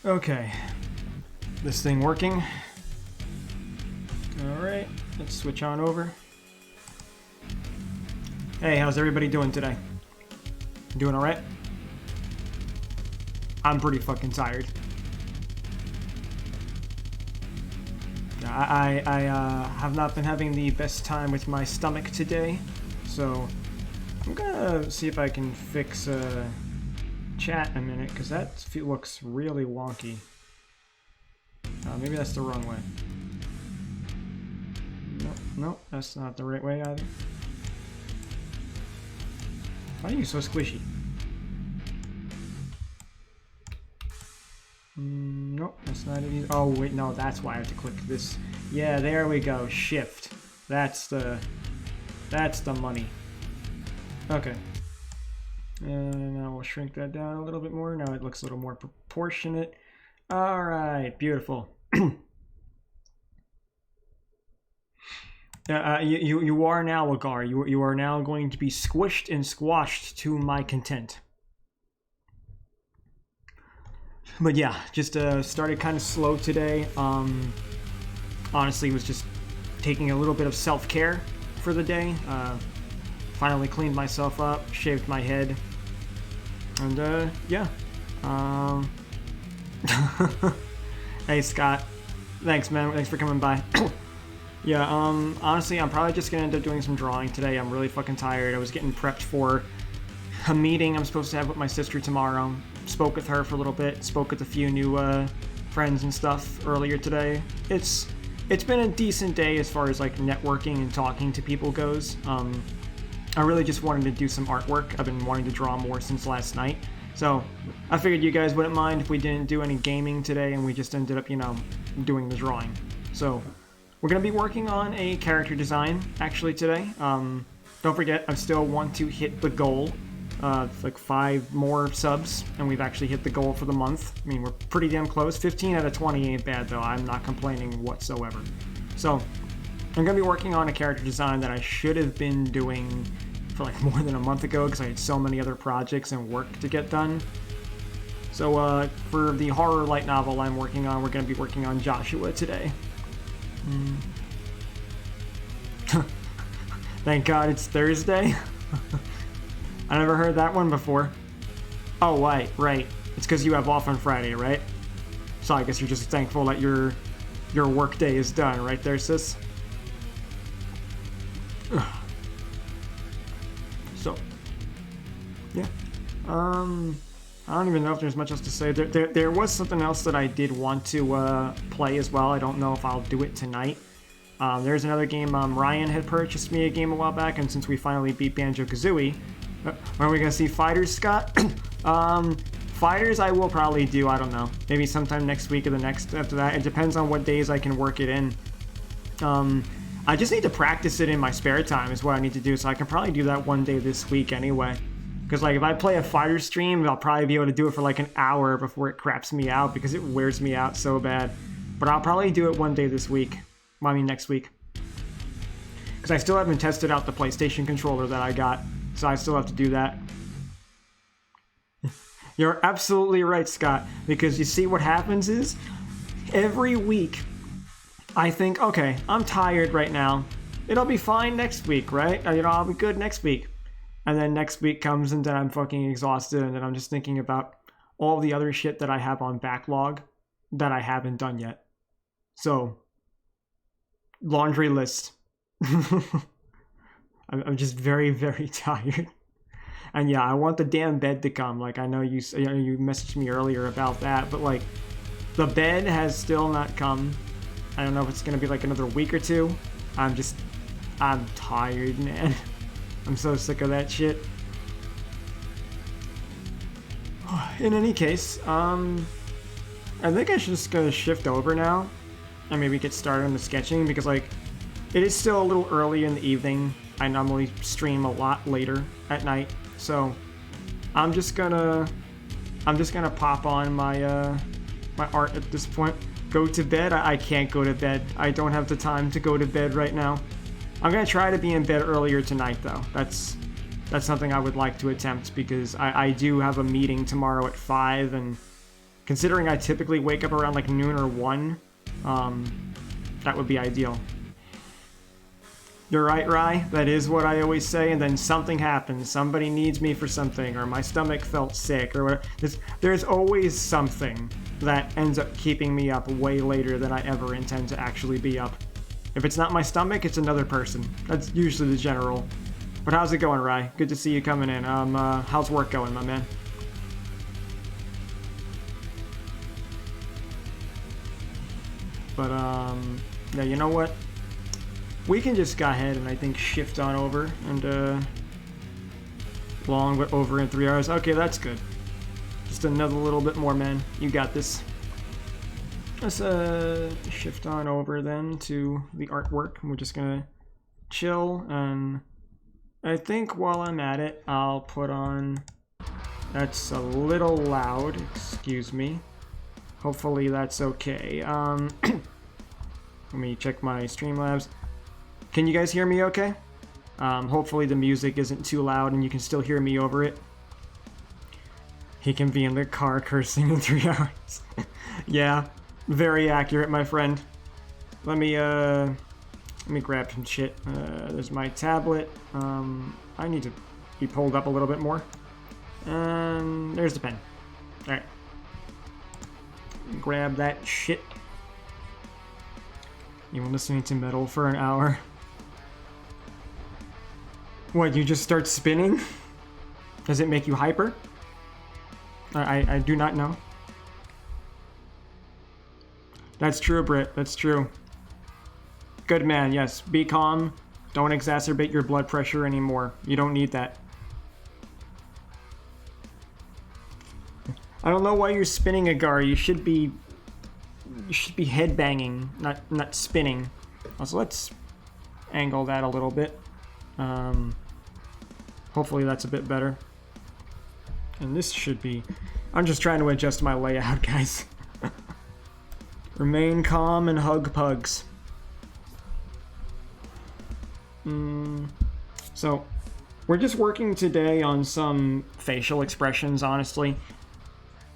Okay, this thing working. All right, let's switch on over. Hey, how's everybody doing today? Doing all right? I'm pretty fucking tired. I have not been having the best time with my stomach today, so I'm gonna see if I can fix chat in a minute, because that looks really wonky. Maybe that's the wrong way. No, that's not the right way either. Why are you so squishy? Nope, that's not it either. Oh wait, no, that's why I have to click this. Yeah, there we go. Shift. That's the money. Okay. Now we'll shrink that down a little bit more. Now it looks a little more proportionate. All right, beautiful. You are now Agar. You are now going to be squished and squashed to my content. But yeah, just started kind of slow today. Honestly, was just taking a little bit of self-care for the day. Finally cleaned myself up, shaved my head, and yeah. Hey Scott, thanks man, thanks for coming by. Yeah, honestly, I'm probably just gonna end up doing some drawing today. I'm really fucking tired. I was getting prepped for a meeting I'm supposed to have with my sister tomorrow. Spoke with her for a little bit, spoke with a few new friends and stuff earlier today. It's been a decent day as far as like networking and talking to people goes. I really just wanted to do some artwork. I've been wanting to draw more since last night. So I figured you guys wouldn't mind if we didn't do any gaming today and we just ended up, you know, doing the drawing. So we're going to be working on a character design actually today. Don't forget, I still want to hit the goal. Like 5 more subs, and we've actually hit the goal for the month. I mean, we're pretty damn close. 15 out of 20 ain't bad, though. I'm not complaining whatsoever. So, I'm going to be working on a character design that I should have been doing for like more than a month ago, because I had so many other projects and work to get done. So, for the horror light novel I'm working on, we're going to be working on Joshua today. Thank God it's Thursday. I never heard that one before. Oh, right. It's because you have off on Friday, right? So I guess you're just thankful that your work day is done, right there, sis? So, yeah. I don't even know if there's much else to say. There was something else that I did want to play as well. I don't know if I'll do it tonight. There's another game. Ryan had purchased me a game a while back, and since we finally beat Banjo-Kazooie, when are we gonna see Fighters, Scott? Fighters I will probably do, I don't know. Maybe sometime next week or the next after that. It depends on what days I can work it in. I just need to practice it in my spare time is what I need to do, so I can probably do that one day this week anyway. Because like if I play a fighter stream, I'll probably be able to do it for like an hour before it craps me out because it wears me out so bad. But I'll probably do it one day this week. Well, I mean next week. Because I still haven't tested out the PlayStation controller that I got. So I still have to do that. You're absolutely right, Scott. Because you see what happens is, every week, I think, okay, I'm tired right now. It'll be fine next week, right? You know, I'll be good next week. And then next week comes and then I'm fucking exhausted and then I'm just thinking about all the other shit that I have on backlog that I haven't done yet. So, laundry list. I'm just very, very tired. And yeah, I want the damn bed to come. Like, I know you messaged me earlier about that, but like, the bed has still not come. I don't know if it's gonna be like another week or two. I'm tired, man. I'm so sick of that shit. In any case, I think I should just go shift over now and maybe get started on the sketching because like, it is still a little early in the evening. I normally stream a lot later at night, so I'm just gonna pop on my my art at this point. Go to bed? I can't go to bed. I don't have the time to go to bed right now. I'm gonna try to be in bed earlier tonight, though. That's something I would like to attempt because I do have a meeting tomorrow at 5, and Considering I typically wake up around like noon or 1, that would be ideal. You're right, Rye. That is what I always say, and then something happens. Somebody needs me for something, or my stomach felt sick, or whatever. There's always something that ends up keeping me up way later than I ever intend to actually be up. If it's not my stomach, it's another person. That's usually the general. But how's it going, Rye? Good to see you coming in. How's work going, my man? But, yeah, you know what? We can just go ahead and I think shift on over and, long, but over in 3 hours. Okay, that's good. Just another little bit more, man. You got this. Let's, shift on over then to the artwork. We're just gonna chill, and I think while I'm at it, I'll put on... That's a little loud, excuse me. Hopefully that's okay. Let me check my Streamlabs. Can you guys hear me okay? Hopefully the music isn't too loud and you can still hear me over it. He can be in the car cursing in 3 hours. Yeah, very accurate, my friend. Let me grab some shit. There's my tablet. I need to be pulled up a little bit more. And there's the pen. Alright. Grab that shit. You were listening to metal for an hour. What, you just start spinning? Does it make you hyper? I do not know. That's true, Britt. That's true. Good man, yes. Be calm. Don't exacerbate your blood pressure anymore. You don't need that. I don't know why you're spinning, Agar. You should be headbanging, not spinning. Also, let's angle that a little bit. Hopefully that's a bit better. And this should be... I'm just trying to adjust my layout, guys. Remain calm and hug pugs. So, we're just working today on some facial expressions, honestly.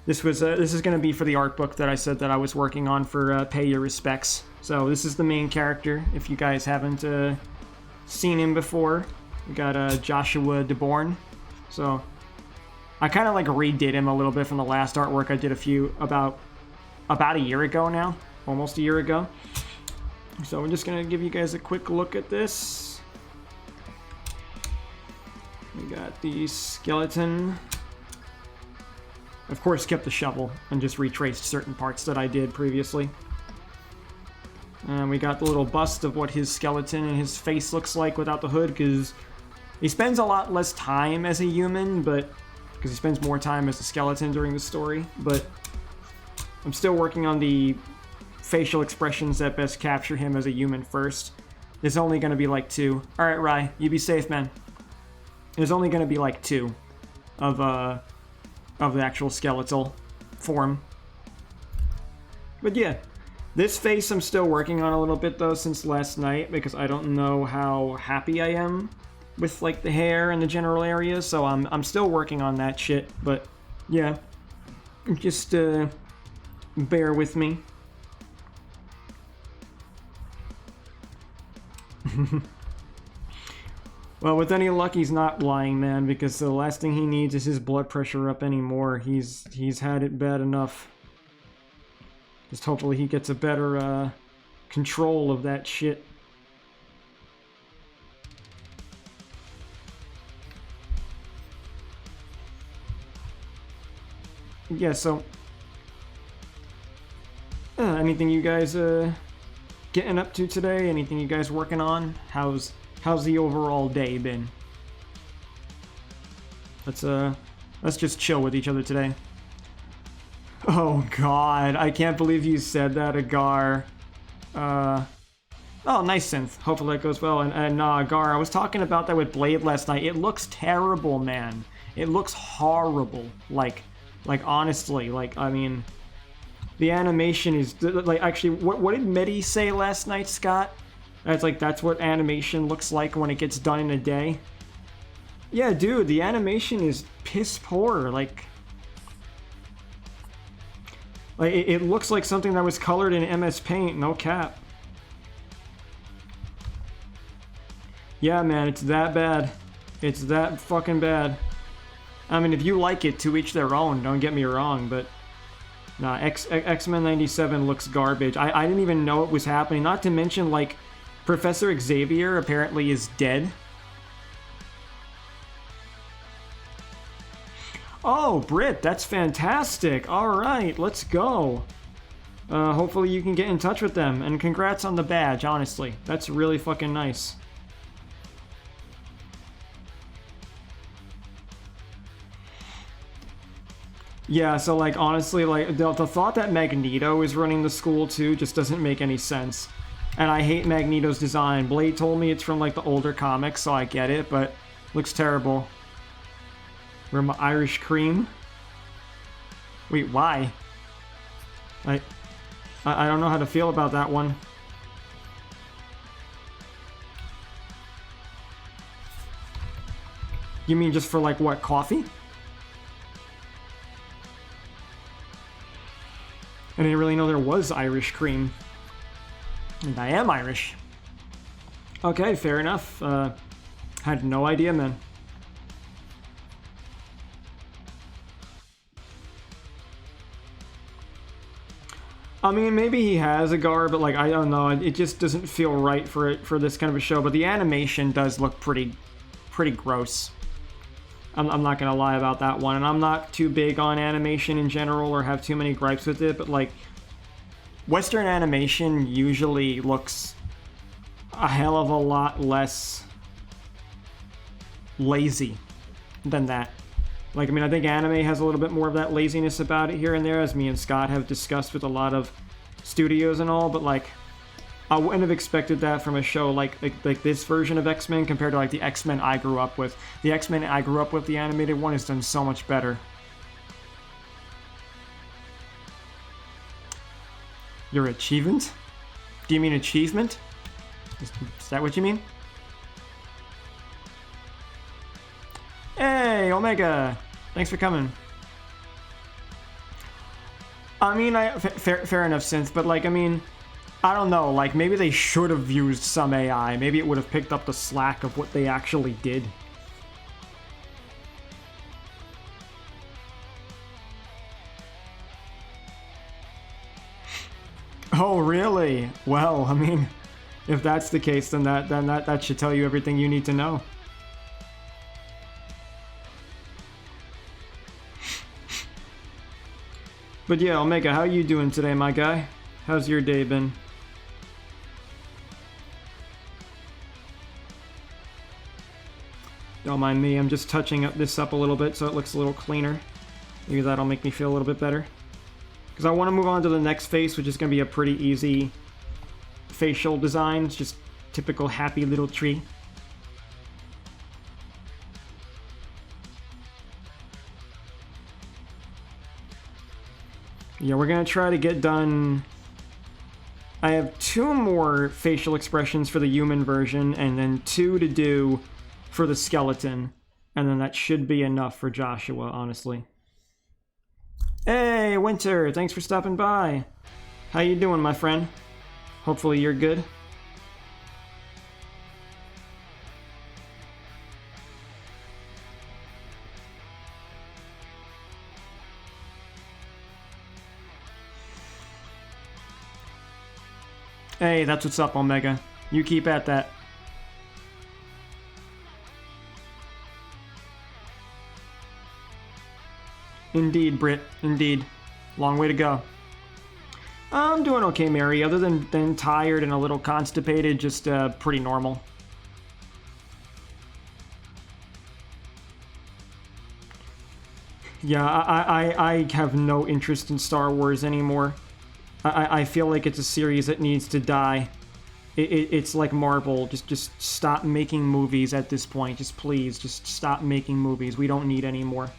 This is going to be for the art book that I said that I was working on for Pay Your Respects. So this is the main character, if you guys haven't seen him before. We got Joshua DeBorn. So I kind of like redid him a little bit from the last artwork I did about a year ago now. Almost a year ago. So I'm just going to give you guys a quick look at this. We got the skeleton. Of course, kept the shovel and just retraced certain parts that I did previously. And we got the little bust of what his skeleton and his face looks like without the hood, because he spends a lot less time as a human, but because he spends more time as a skeleton during the story. But I'm still working on the facial expressions that best capture him as a human first. There's only going to be like 2. All right, Rye, you be safe, man. There's only going to be like 2 of the actual skeletal form. But yeah, this face I'm still working on a little bit though since last night, because I don't know how happy I am with like the hair and the general areas, so I'm still working on that shit. But yeah, just bear with me. Well, with any luck, he's not lying, man, because the last thing he needs is his blood pressure up anymore. He's had it bad enough. Just hopefully he gets a better control of that shit. Yeah, so... anything you guys getting up to today? Anything you guys working on? How's the overall day been? Let's just chill with each other today. Oh god, I can't believe you said that, Agar. Oh, nice synth. Hopefully that goes well. And Agar, I was talking about that with Blade last night. It looks terrible, man. It looks horrible. Like honestly, like, I mean, the animation is, like, actually, what did Medi say last night, Scott? That's what animation looks like when it gets done in a day. Yeah, dude, the animation is piss poor. Like, Like, it looks like something that was colored in MS Paint, no cap. Yeah, man, it's that bad. It's that fucking bad. I mean, if you like it, to each their own, don't get me wrong, but... Nah, X-Men 97 looks garbage. I didn't even know it was happening. Not to mention, like, Professor Xavier apparently is dead. Oh, Britt, that's fantastic. Alright, let's go. Hopefully you can get in touch with them. And congrats on the badge, honestly. That's really fucking nice. Yeah, so, like, honestly, like, the thought that Magneto is running the school, too, just doesn't make any sense. And I hate Magneto's design. Blade told me it's from, like, the older comics, so I get it, but looks terrible. Remember Irish cream? Wait, why? I don't know how to feel about that one. You mean just for, like, what, coffee? I didn't really know there was Irish cream. And I am Irish. Okay, fair enough. Had no idea, man. I mean, maybe he has a Gar, but, like, I don't know. It just doesn't feel right for this kind of a show. But the animation does look pretty gross. I'm not gonna lie about that one, and I'm not too big on animation in general or have too many gripes with it, but like, Western animation usually looks a hell of a lot less lazy than that. Like, I mean, I think anime has a little bit more of that laziness about it here and there, as me and Scott have discussed with a lot of studios and all, but like, I wouldn't have expected that from a show like this version of X-Men compared to like the X-Men I grew up with. The X-Men I grew up with, the animated one, is done so much better. Your achievement? Do you mean achievement? Is that what you mean? Hey, Omega! Thanks for coming. I mean, fair enough, Synth, but like, I mean... I don't know, like, maybe they should have used some AI. Maybe it would have picked up the slack of what they actually did. Oh, really? Well, I mean, if that's the case, then that should tell you everything you need to know. But yeah, Omega, how you doing today, my guy? How's your day been? Don't mind me, I'm just touching this up a little bit so it looks a little cleaner. Maybe that'll make me feel a little bit better. Because I want to move on to the next face, which is going to be a pretty easy facial design. It's just typical happy little tree. Yeah, we're going to try to get done... I have 2 more facial expressions for the human version, and then 2 to do for the skeleton. And then that should be enough for Joshua, honestly. Hey, Winter! Thanks for stopping by. How you doing, my friend? Hopefully you're good. Hey, that's what's up, Omega. You keep at that. Indeed, Britt. Indeed. Long way to go. I'm doing okay, Mary. Other than tired and a little constipated, just pretty normal. Yeah, I have no interest in Star Wars anymore. I feel like it's a series that needs to die. It's like Marvel. Just stop making movies at this point. Just please, just stop making movies. We don't need any more.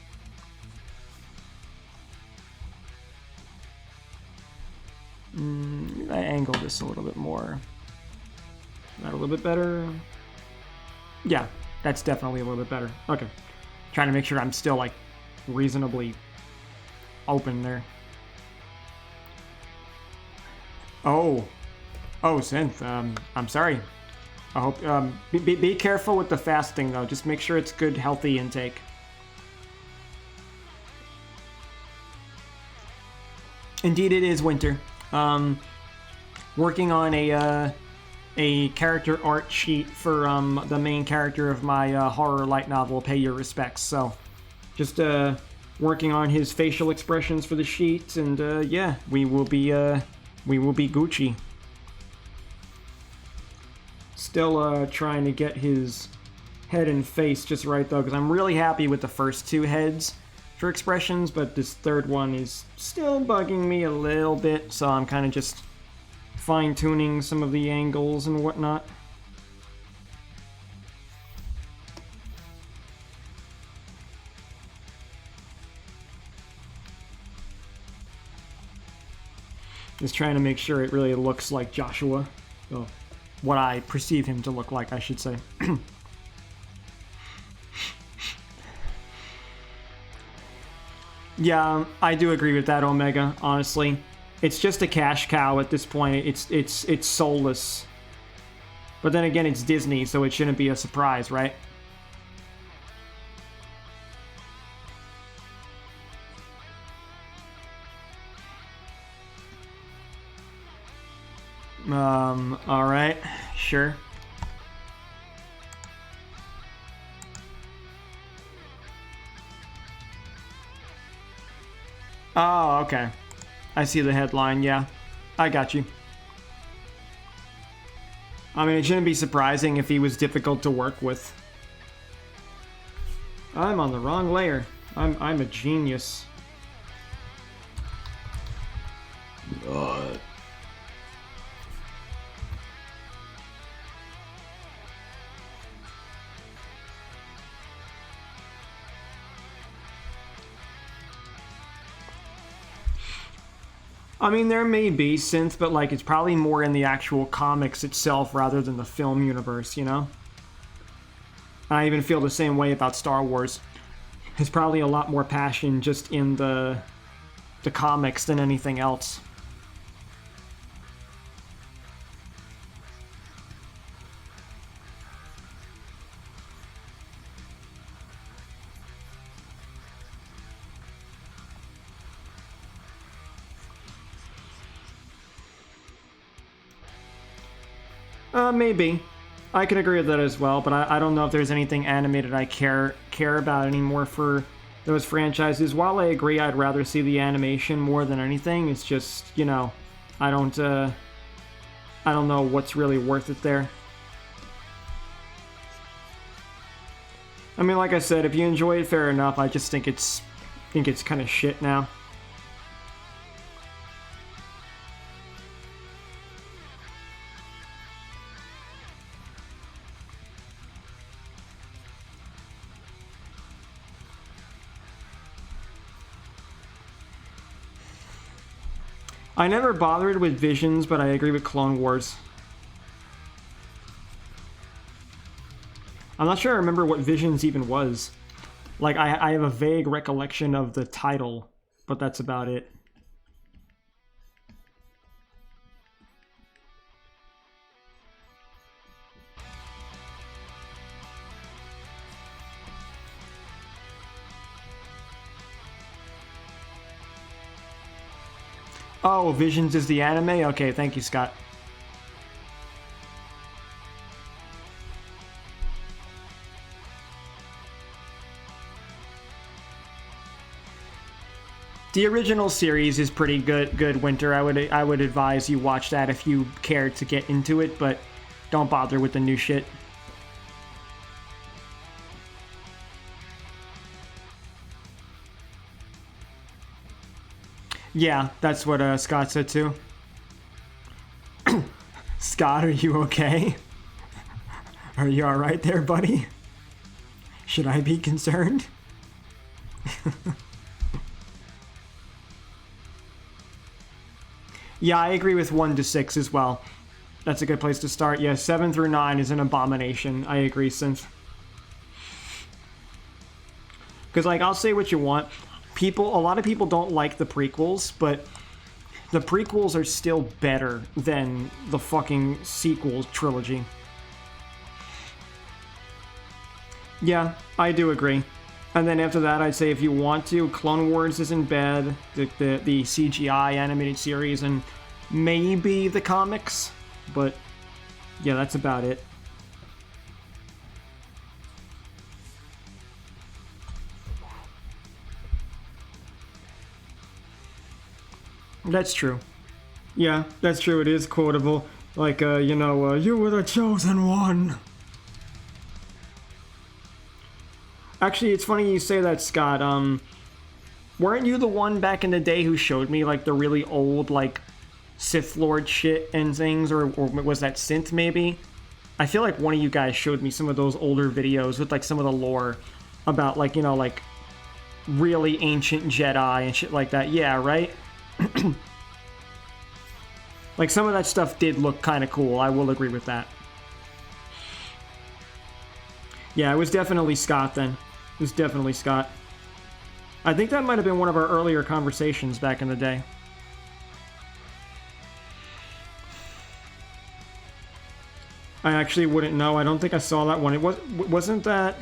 I angle this a little bit more. That a little bit better? Yeah, that's definitely a little bit better. Okay. Trying to make sure I'm still, like, reasonably open there. Oh. Oh, Synth, I'm sorry. I hope, be careful with the fasting, though. Just make sure it's good, healthy intake. Indeed, it is winter. Working on a character art sheet for the main character of my horror light novel, Pay Your Respects. So, just working on his facial expressions for the sheet, and yeah, we will be Gucci. Still trying to get his head and face just right, though, because I'm really happy with the first two heads for expressions, but this third one is still bugging me a little bit, so I'm kind of just fine-tuning some of the angles and whatnot. Just trying to make sure it really looks like Joshua. Oh, what I perceive him to look like, I should say. Yeah, I do agree with that, Omega, honestly. It's just a cash cow at this point. It's soulless. But then again, it's Disney, so it shouldn't be a surprise, right? Alright, sure. Oh, okay. I see the headline, yeah. I got you. I mean, it shouldn't be surprising if he was difficult to work with. I'm on the wrong layer. I'm a genius. I mean, there may be synth, but like it's probably more in the actual comics itself rather than the film universe, you know? I even feel the same way about Star Wars. There's probably a lot more passion just in the comics than anything else. Maybe. I can agree with that as well, but I don't know if there's anything animated I care about anymore for those franchises. While I agree I'd rather see the animation more than anything, it's just, you know, I don't know what's really worth it there. I mean, like I said, if you enjoy it, fair enough. I just think it's kind of shit now. I never bothered with Visions, but I agree with Clone Wars. I'm not sure I remember what Visions even was. Like, I have a vague recollection of the title, but that's about it. Oh, Visions is the anime? Okay, thank you, Scott. The original series is pretty good, Winter. I would advise you watch that if you care to get into it, but don't bother with the new shit. Yeah, that's what Scott said too. Scott, are you okay? Are you alright there, buddy? Should I be concerned? Yeah, I agree with 1 to 6 as well. That's a good place to start. Yeah, 7 through 9 is an abomination. I agree, Synth. Because, like, I'll say what you want. A lot of people don't like the prequels, but the prequels are still better than the fucking sequels trilogy. Yeah, I do agree. And then after that, I'd say if you want to, Clone Wars isn't bad. The CGI animated series and maybe the comics, but yeah, that's about it. That's true. Yeah, that's true. It is quotable. Like, you were the chosen one. Actually, it's funny you say that, Scott. Weren't you the one back in the day who showed me, like, the really old, like, Sith Lord shit and things? Or was that Synth, maybe? I feel like one of you guys showed me some of those older videos with, like, some of the lore about, like, like, really ancient Jedi and shit like that. Yeah, right? Like, some of that stuff did look kind of cool. I will agree with that. Yeah, it was definitely Scott then. It was definitely Scott. I think that might have been one of our earlier conversations back in the day. I actually wouldn't know. I don't think I saw that one. It wasn't that...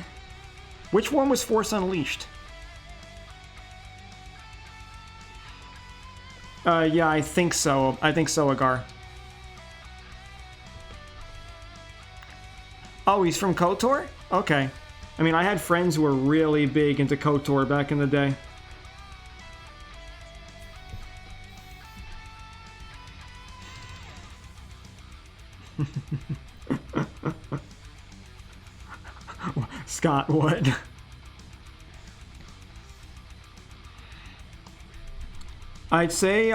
Which one was Force Unleashed? Yeah, I think so. I think so, Agar. Oh, he's from KOTOR? Okay. I mean, I had friends who were really big into KOTOR back in the day. Scott, what? I'd say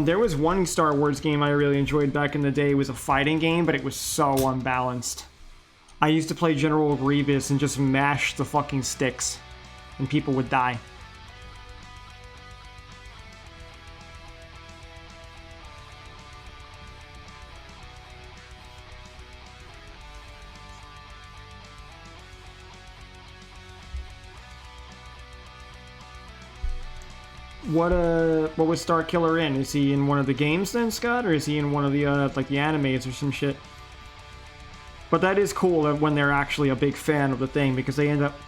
there was one Star Wars game I really enjoyed back in the day. It was a fighting game, but it was so unbalanced. I used to play General Grievous and just mash the fucking sticks, and people would die. What was Starkiller in? Is he in one of the games then, Scott, or is he in one of the like the animes or some shit? But that is cool when they're actually a big fan of the thing because they end up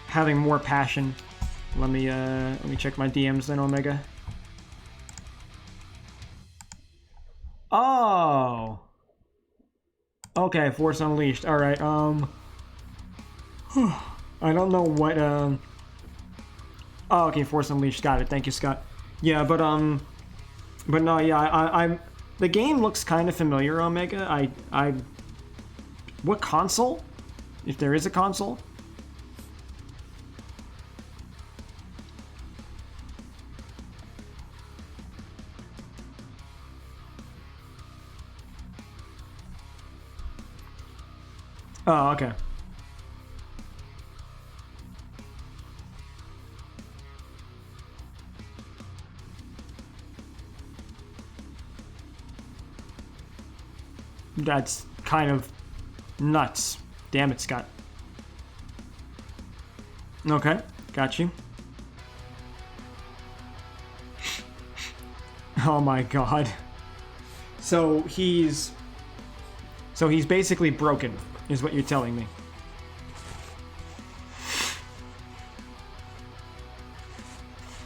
having more passion. Let me check my DMs then, Omega. Oh. Okay, Force Unleashed. All right. I don't know what Oh, okay, Force Unleashed. Got it. Thank you, Scott. Yeah, but no, yeah, I'm. The game looks kind of familiar, Omega. What console? If there is a console. Oh, okay. That's kind of nuts. Damn it, Scott. Okay, got you. Oh my god. So he's basically broken, is what you're telling me.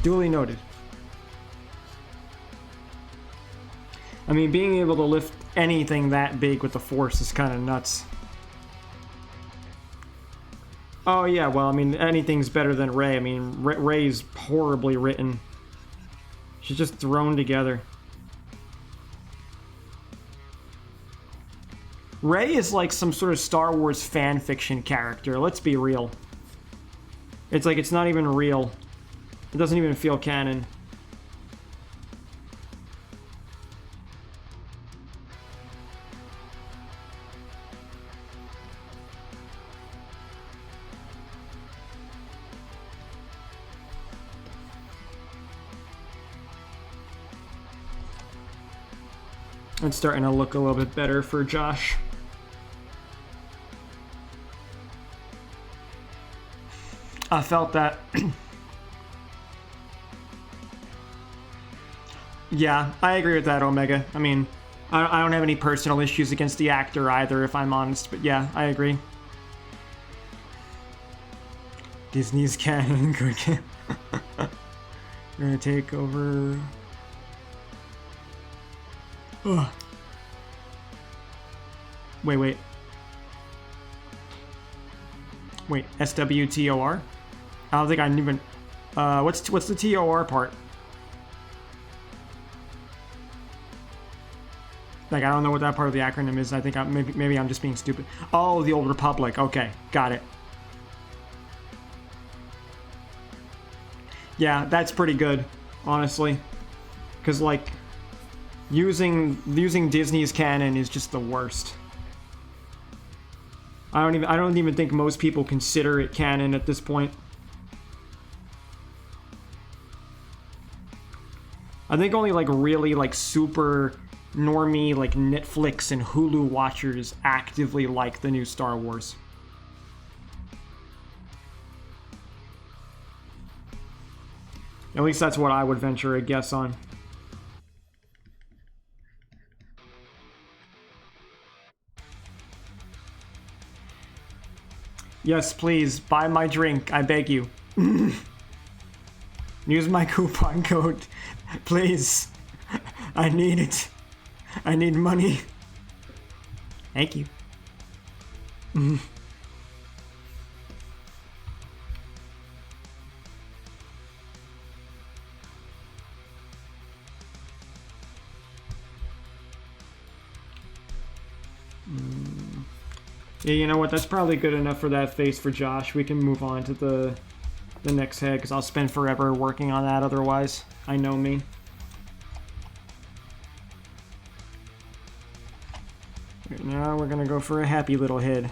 Duly noted. I mean, being able to lift anything that big with the Force is kind of nuts. Oh yeah, well, I mean, anything's better than Rey. I mean, Rey's horribly written. She's just thrown together. Rey is like some sort of Star Wars fan fiction character, let's be real. It's like, it's not even real. It doesn't even feel canon. It's starting to look a little bit better for Josh. I felt that. Yeah, I agree with that, Omega. I mean, I don't have any personal issues against the actor either, if I'm honest, but yeah, I agree. Disney's canon. Gonna take over. Ugh. Wait. SWTOR? I don't think I even. What's the TOR part? Like, I don't know what that part of the acronym is. I think maybe I'm just being stupid. Oh, the Old Republic. Okay, got it. Yeah, that's pretty good, honestly. Because, like, using Disney's canon is just the worst. I don't even think most people consider it canon at this point. I think only like really like super normie like Netflix and Hulu watchers actively like the new Star Wars. At least that's what I would venture a guess on. Yes, please, buy my drink, I beg you. Use my coupon code, please. I need it. I need money. Thank you. Yeah, you know what? That's probably good enough for that face for Josh. We can move on to the next head, because I'll spend forever working on that otherwise. I know me. Right now we're gonna go for a happy little head.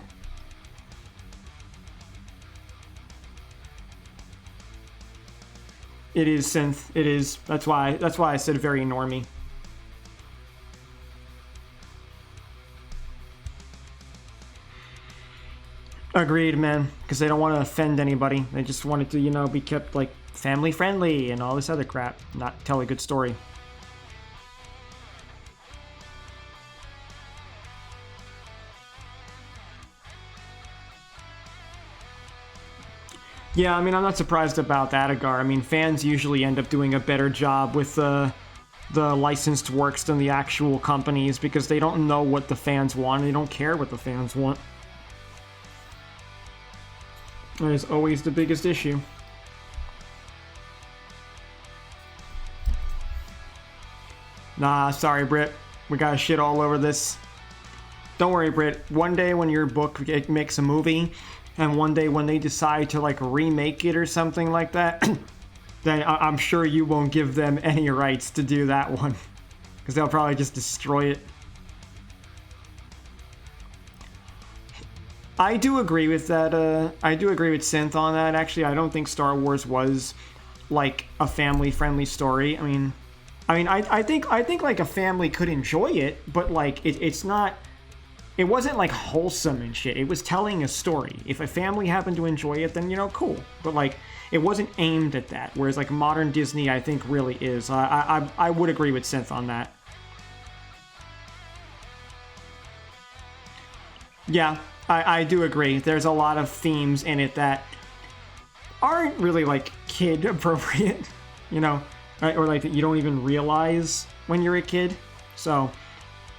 It is synth. It is. That's why I said very normie. Agreed, man. Because they don't want to offend anybody. They just want it to, you know, be kept, like, family friendly and all this other crap. Not tell a good story. Yeah, I mean, I'm not surprised about that, Agar. I mean, fans usually end up doing a better job with the licensed works than the actual companies because they don't know what the fans want. They don't care what the fans want. That is always the biggest issue. Nah, sorry, Britt. We got shit all over this. Don't worry, Britt. One day when your book makes a movie, and one day when they decide to, like, remake it or something like that, then I'm sure you won't give them any rights to do that one. Because they'll probably just destroy it. I do agree with that. I do agree with Synth on that. Actually, I don't think Star Wars was like a family-friendly story. I think like a family could enjoy it, but like it's not. It wasn't like wholesome and shit. It was telling a story. If a family happened to enjoy it, then you know, cool. But like, it wasn't aimed at that. Whereas like modern Disney, I think really is. I would agree with Synth on that. Yeah. I do agree. There's a lot of themes in it that aren't really like kid appropriate, you know, right? Or like that you don't even realize when you're a kid. So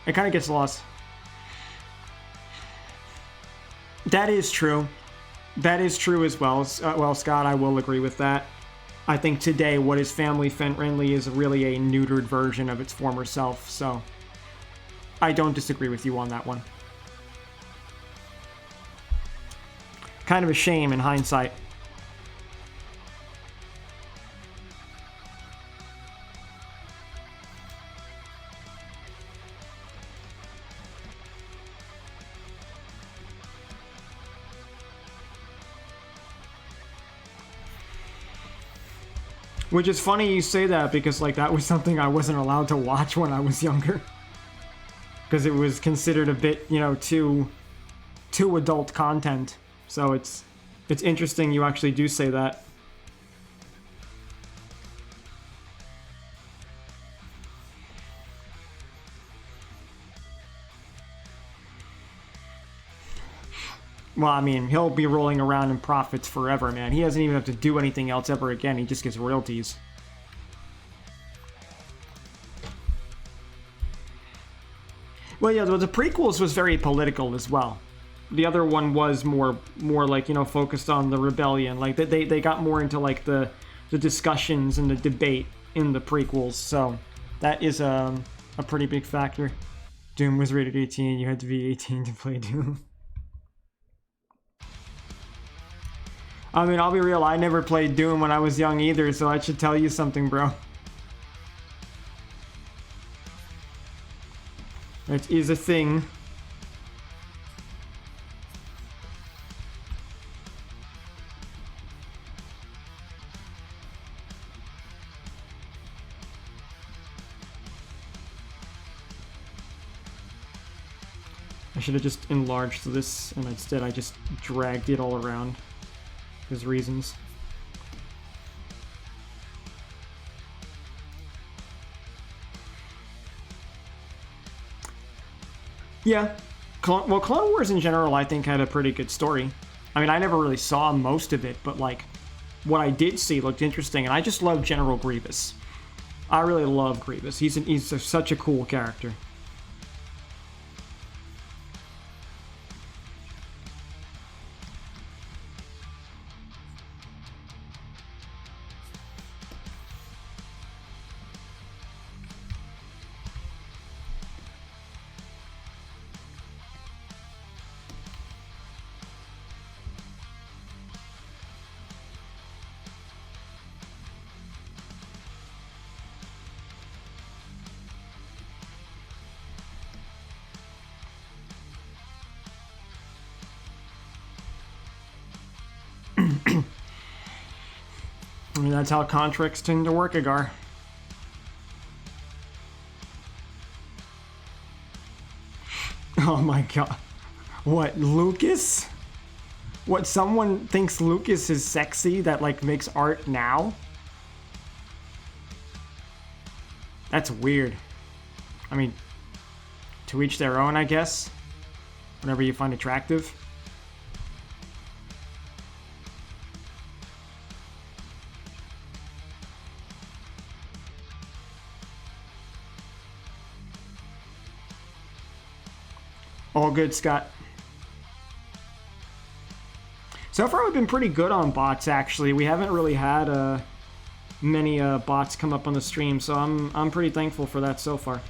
it kind of gets lost. That is true. That is true as well. Well, Scott, I will agree with that. I think today what is family friendly is really a neutered version of its former self. So I don't disagree with you on that one. Kind of a shame in hindsight. Which is funny you say that because like that was something I wasn't allowed to watch when I was younger. Because it was considered a bit, you know, too adult content. So it's interesting you actually do say that. Well, I mean, he'll be rolling around in profits forever, man. He doesn't even have to do anything else ever again. He just gets royalties. Well, yeah, the prequels was very political as well. The other one was more like, you know, focused on the rebellion. Like, they got more into, like, the discussions and the debate in the prequels. So that is a pretty big factor. Doom was rated 18. You had to be 18 to play Doom. I mean, I'll be real, I never played Doom when I was young either, so I should tell you something, bro. It is a thing. I should have just enlarged this, and instead I just dragged it all around. His reasons. Yeah. Well, Clone Wars in general, I think, had a pretty good story. I mean, I never really saw most of it, but, like, what I did see looked interesting, and I just love General Grievous. I really love Grievous. He's such a cool character. I mean, that's how contracts tend to work, Agar. Oh my god. What, Lucas? What, someone thinks Lucas is sexy that, like, makes art now? That's weird. I mean, to each their own, I guess. Whatever you find attractive. All good, Scott. So far, we've been pretty good on bots, actually. We haven't really had many bots come up on the stream, so I'm pretty thankful for that so far.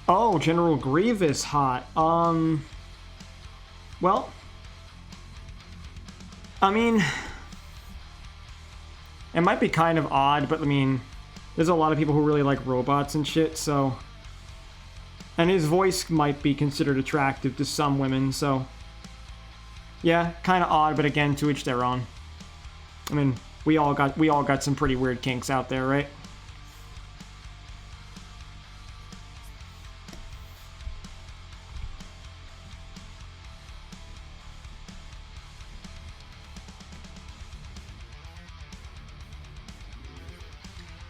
Oh, General Grievous hot. Well, I mean, it might be kind of odd, but I mean, there's a lot of people who really like robots and shit, so... And his voice might be considered attractive to some women, so... Yeah, kind of odd, but again, to each their own. I mean, we all got some pretty weird kinks out there, right?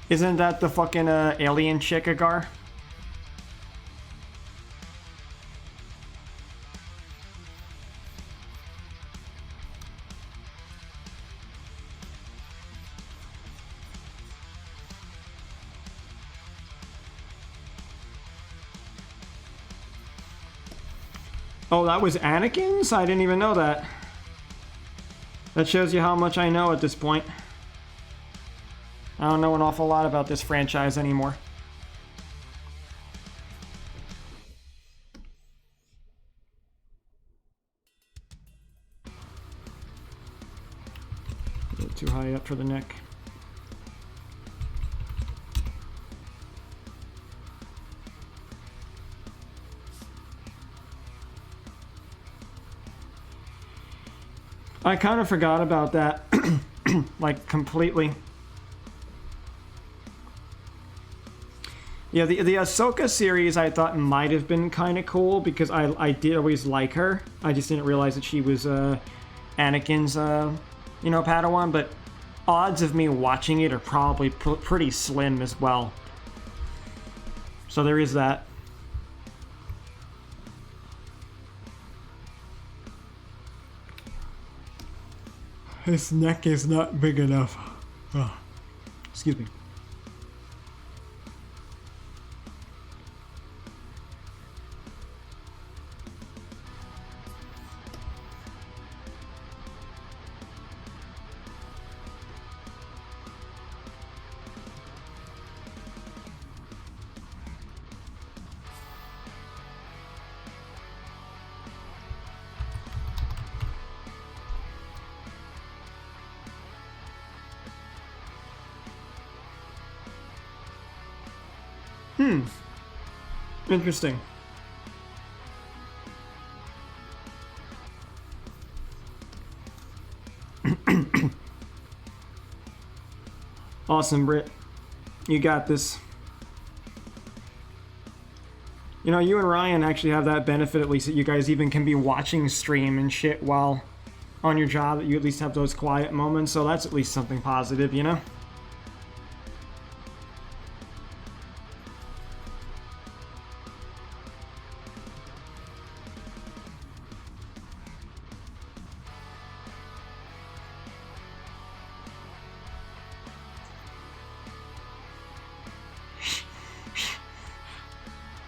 Isn't that the fucking alien chick, Agar? Oh, that was Anakin's? I didn't even know that. That shows you how much I know at this point. I don't know an awful lot about this franchise anymore. A little too high up for the neck. I kind of forgot about that, like, completely. Yeah, the Ahsoka series I thought might have been kind of cool because I did always like her. I just didn't realize that she was Anakin's, you know, Padawan, but odds of me watching it are probably pretty slim as well. So there is that. His neck is not big enough. Oh, excuse me. Interesting. Awesome, Britt. You got this. You know, you and Ryan actually have that benefit, at least, that you guys even can be watching stream and shit while on your job, that you at least have those quiet moments, so that's at least something positive, you know?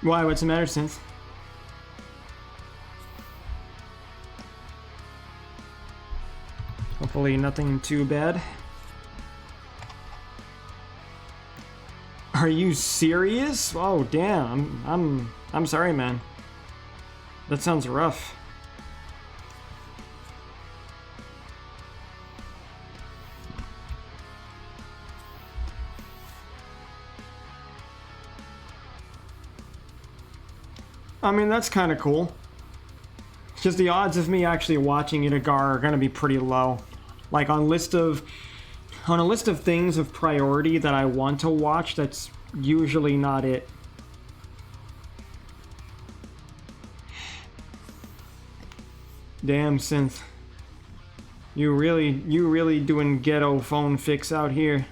Why? What's the matter, Synth? Hopefully nothing too bad. Are you serious? Oh damn. I'm sorry, man. That sounds rough. I mean, that's kind of cool. Because the odds of me actually watching Itagar are going to be pretty low. Like, on a list of things of priority that I want to watch, that's usually not it. Damn, Synth. You really doing ghetto phone fix out here.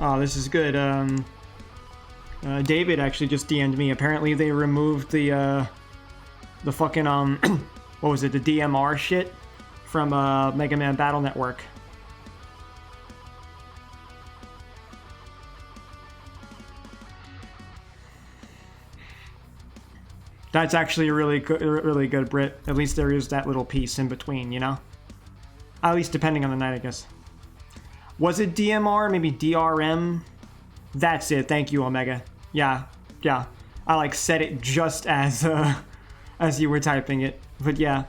Oh, this is good. David actually just DM'd me. Apparently they removed the fucking, what was it, the DMR shit from, Mega Man Battle Network. That's actually really good, Brit. At least there is that little piece in between, you know? At least depending on the night, I guess. Was it DMR? Maybe DRM? That's it. Thank you, Omega. Yeah. I like said it just as you were typing it. But yeah.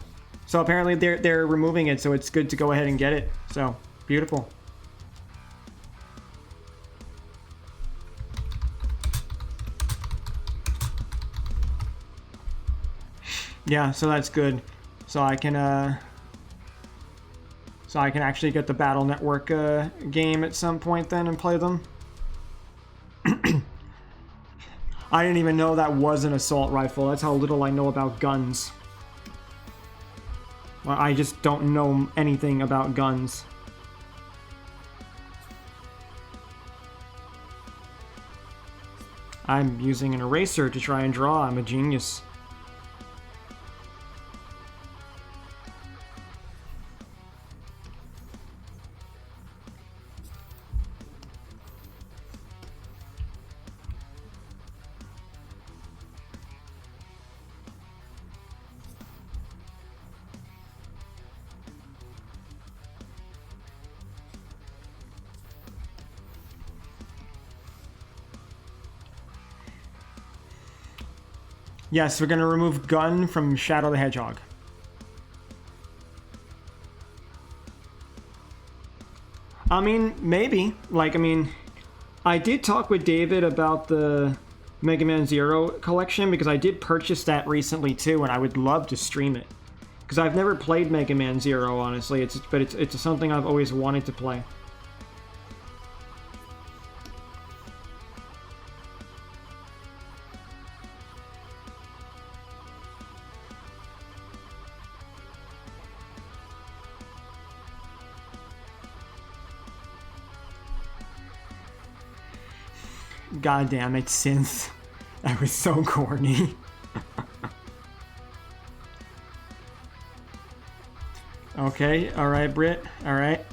So apparently they're removing it, so it's good to go ahead and get it. So beautiful. Yeah, so that's good. So I can actually get the Battle Network game at some point then and play them. I didn't even know that was an assault rifle. That's how little I know about guns. Well, I just don't know anything about guns. I'm using an eraser to try and draw. I'm a genius. Yes, we're gonna remove gun from Shadow the Hedgehog. I mean, maybe. Like, I mean, I did talk with David about the Mega Man Zero collection because I did purchase that recently too, and I would love to stream it. Because I've never played Mega Man Zero, honestly. It's something I've always wanted to play. God damn it, synth. That was so corny. Okay, alright, Britt. Alright.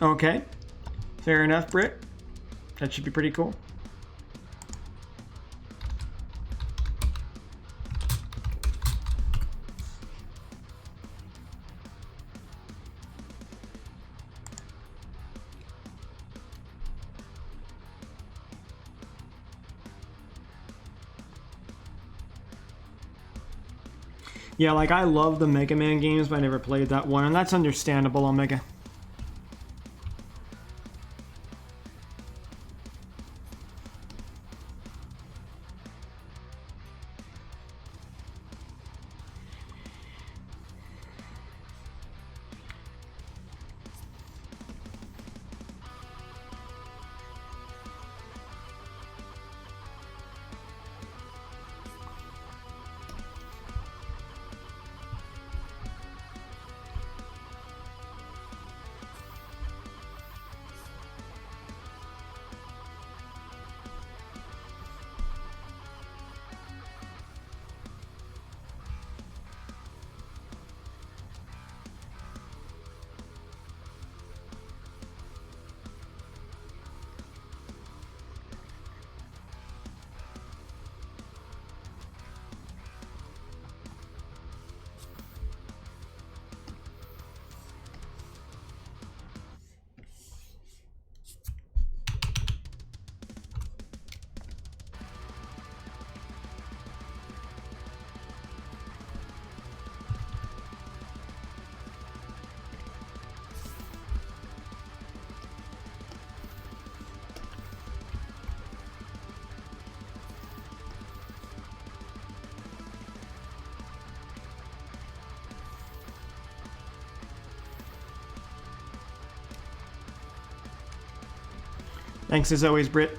Okay. Fair enough, Britt. That should be pretty cool. Yeah, like, I love the Mega Man games, but I never played that one, and that's understandable, Omega. Thanks as always, Britt.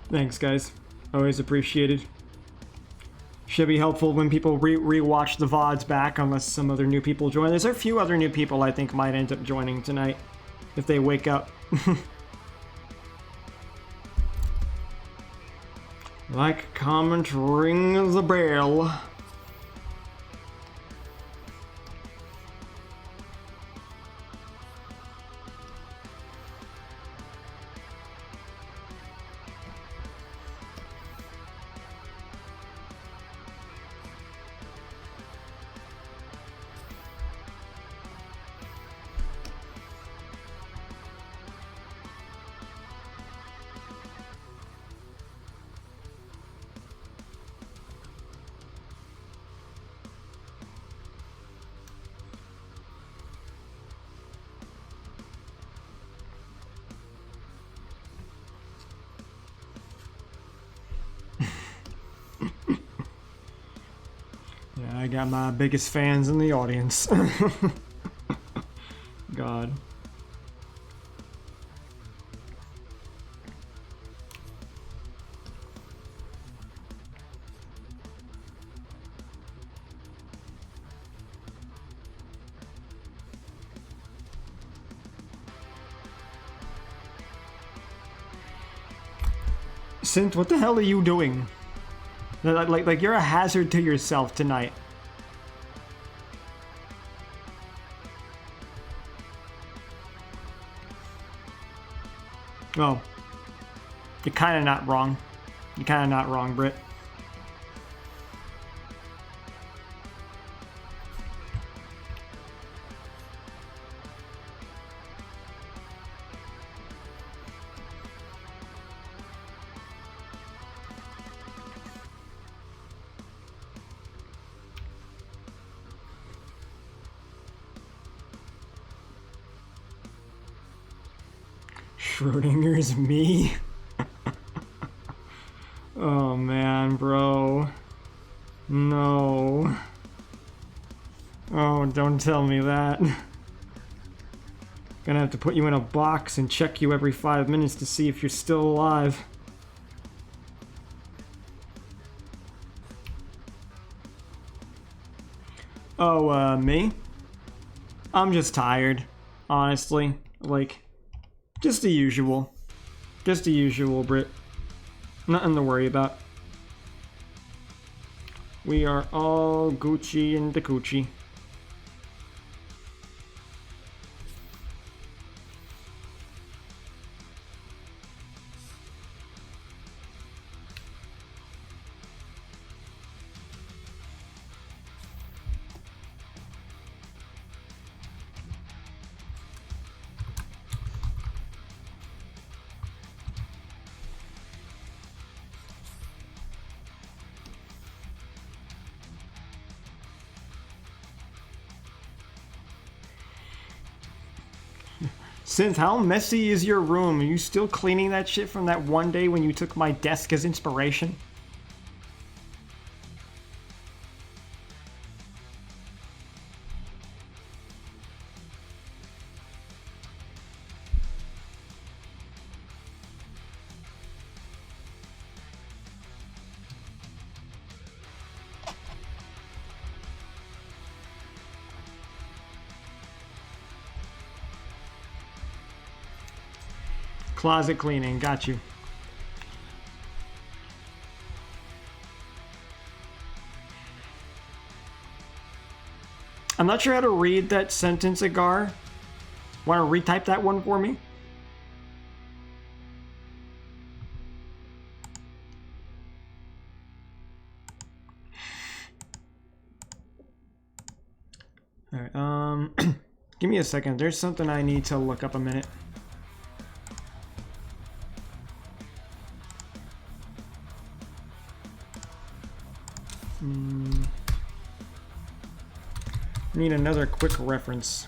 Thanks, guys. Always appreciated. Should be helpful when people re-watch the VODs back, unless some other new people join. There's a few other new people I think might end up joining tonight, if they wake up. Like, comment, ring the bell. Yeah, I got my biggest fans in the audience. God. Synth, what the hell are you doing? Like you're a hazard to yourself tonight. Well, you're kind of not wrong. You're kind of not wrong, Britt. Schrodinger's me? Oh man, bro. No. Oh, don't tell me that. Gonna have to put you in a box and check you every 5 minutes to see if you're still alive. Oh, me? I'm just tired, honestly. Like, just the usual. Just the usual, Brit. Nothing to worry about. We are all Gucci and the Coochie. Synth, how messy is your room? Are you still cleaning that shit from that one day when you took my desk as inspiration? Closet cleaning, got you. I'm not sure how to read that sentence, Agar. Want to retype that one for me? Alright, give me a second. There's something I need to look up a minute. Need another quick reference.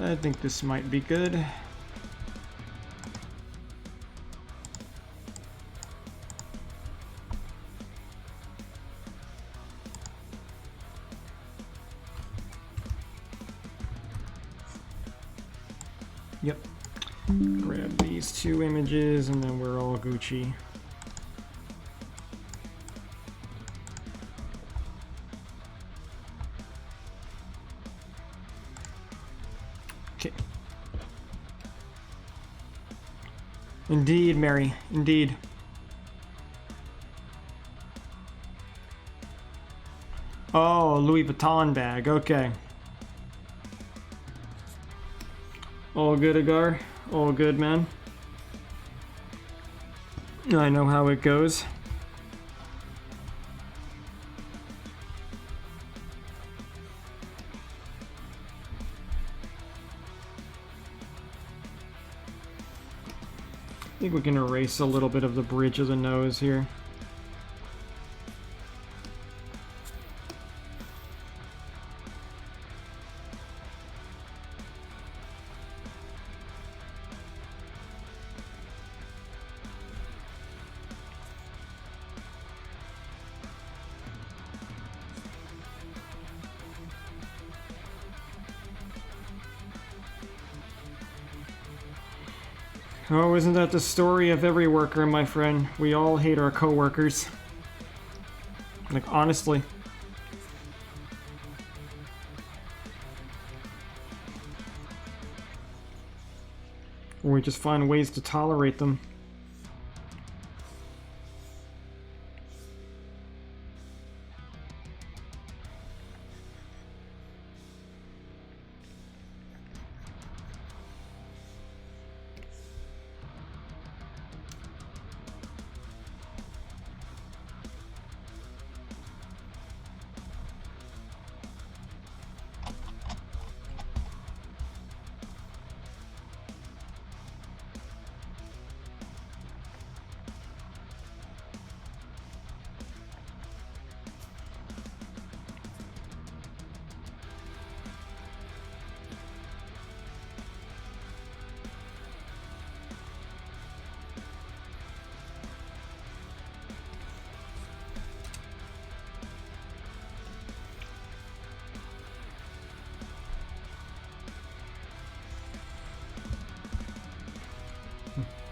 I think this might be good. Yep. Grab these two images and then we're all Gucci. Okay. Indeed, Mary. Indeed. Oh, Louis Vuitton bag. Okay. All good, Agar. All good, man. I know how it goes. I think we can erase a little bit of the bridge of the nose here. Oh, isn't that the story of every worker, my friend? We all hate our coworkers. Like, honestly. Or we just find ways to tolerate them.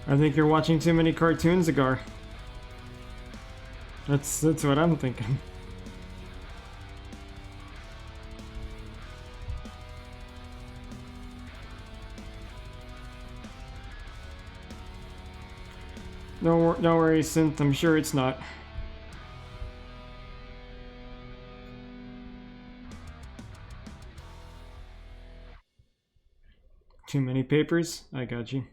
I think you're watching too many cartoons, Agar. That's what I'm thinking. Don't worry, Synth. I'm sure it's not. Too many papers? I got you.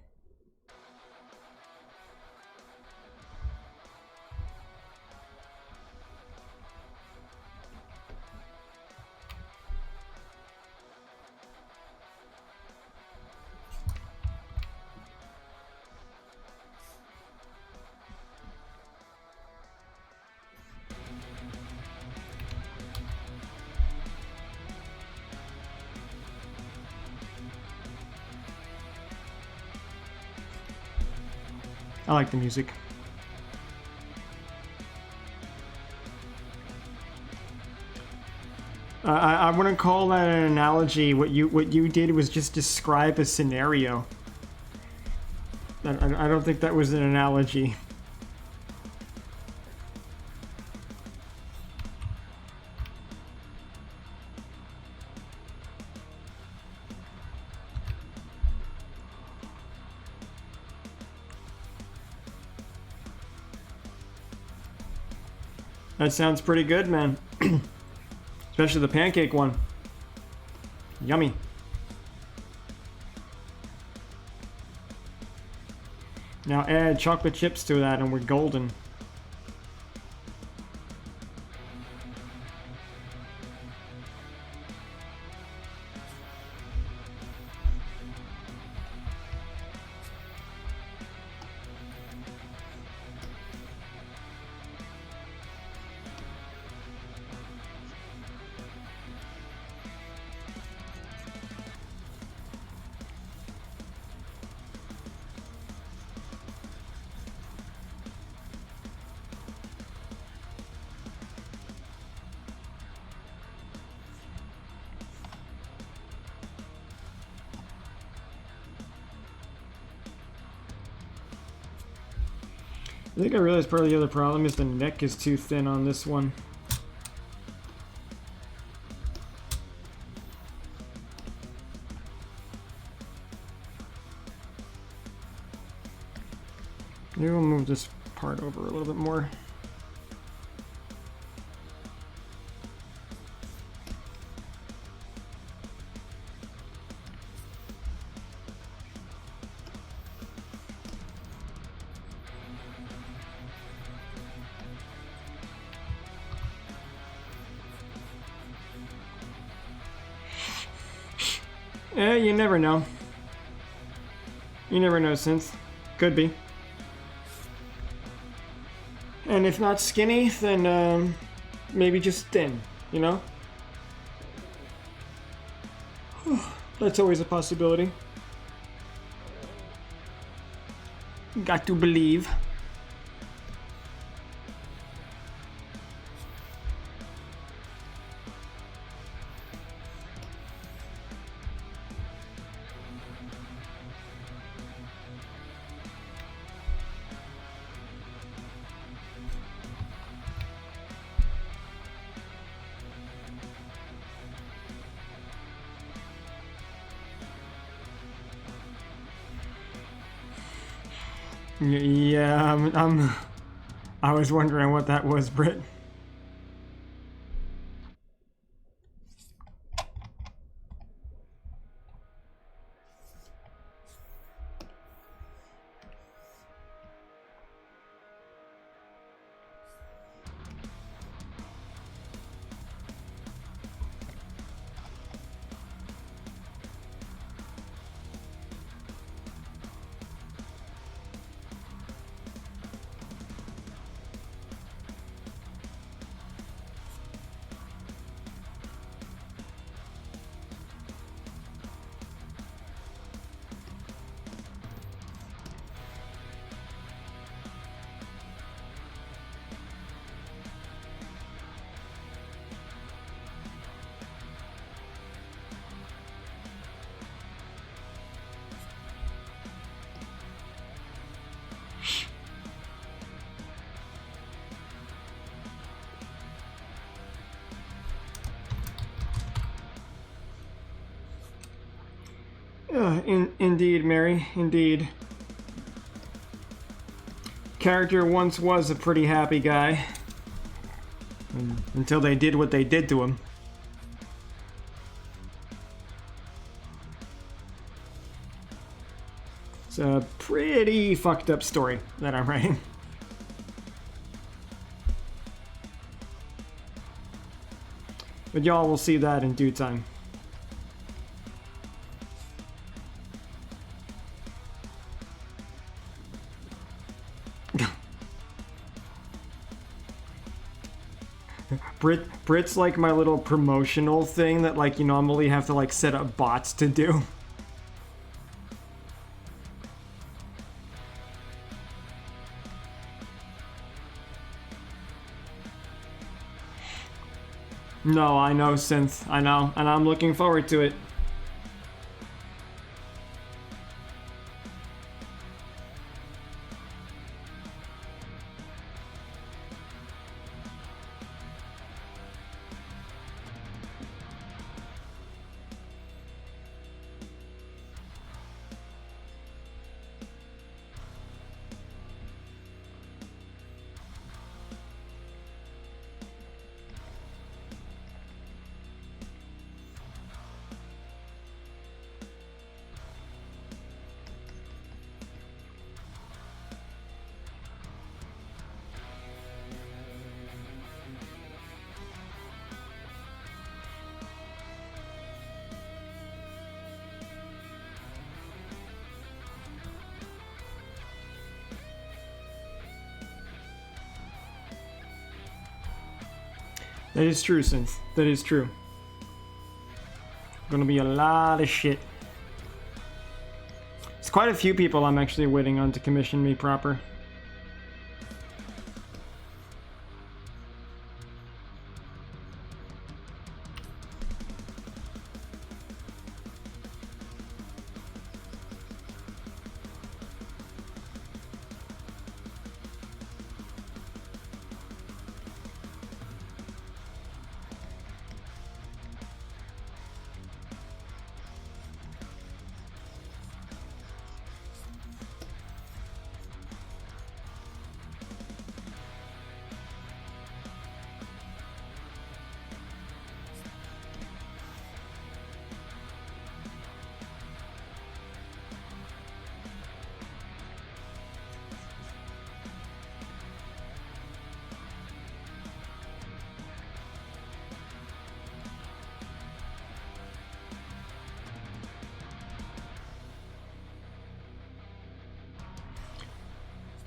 I like the music. I wouldn't call that an analogy. What you did was just describe a scenario. I don't think that was an analogy. That sounds pretty good, man. Especially the pancake one. Yummy. Now add chocolate chips to that and we're golden. I think I realized part of the other problem is the neck is too thin on this one. Maybe we'll move this part over a little bit more. Yeah, you never know. You never know, Synth. Could be. And if not skinny, then maybe just thin, you know? That's always a possibility. Got to believe. Yeah, I was wondering what that was, Britt. Indeed, Mary, indeed. Character once was a pretty happy guy. Until they did what they did to him. It's a pretty fucked up story that I'm writing. But y'all will see that in due time. Brit's like my little promotional thing that like you normally have to like set up bots to do. No, I know, Synth. I know, and I'm looking forward to it. That is true, Synth. That is true. Gonna be a lot of shit. It's quite a few people I'm actually waiting on to commission me proper.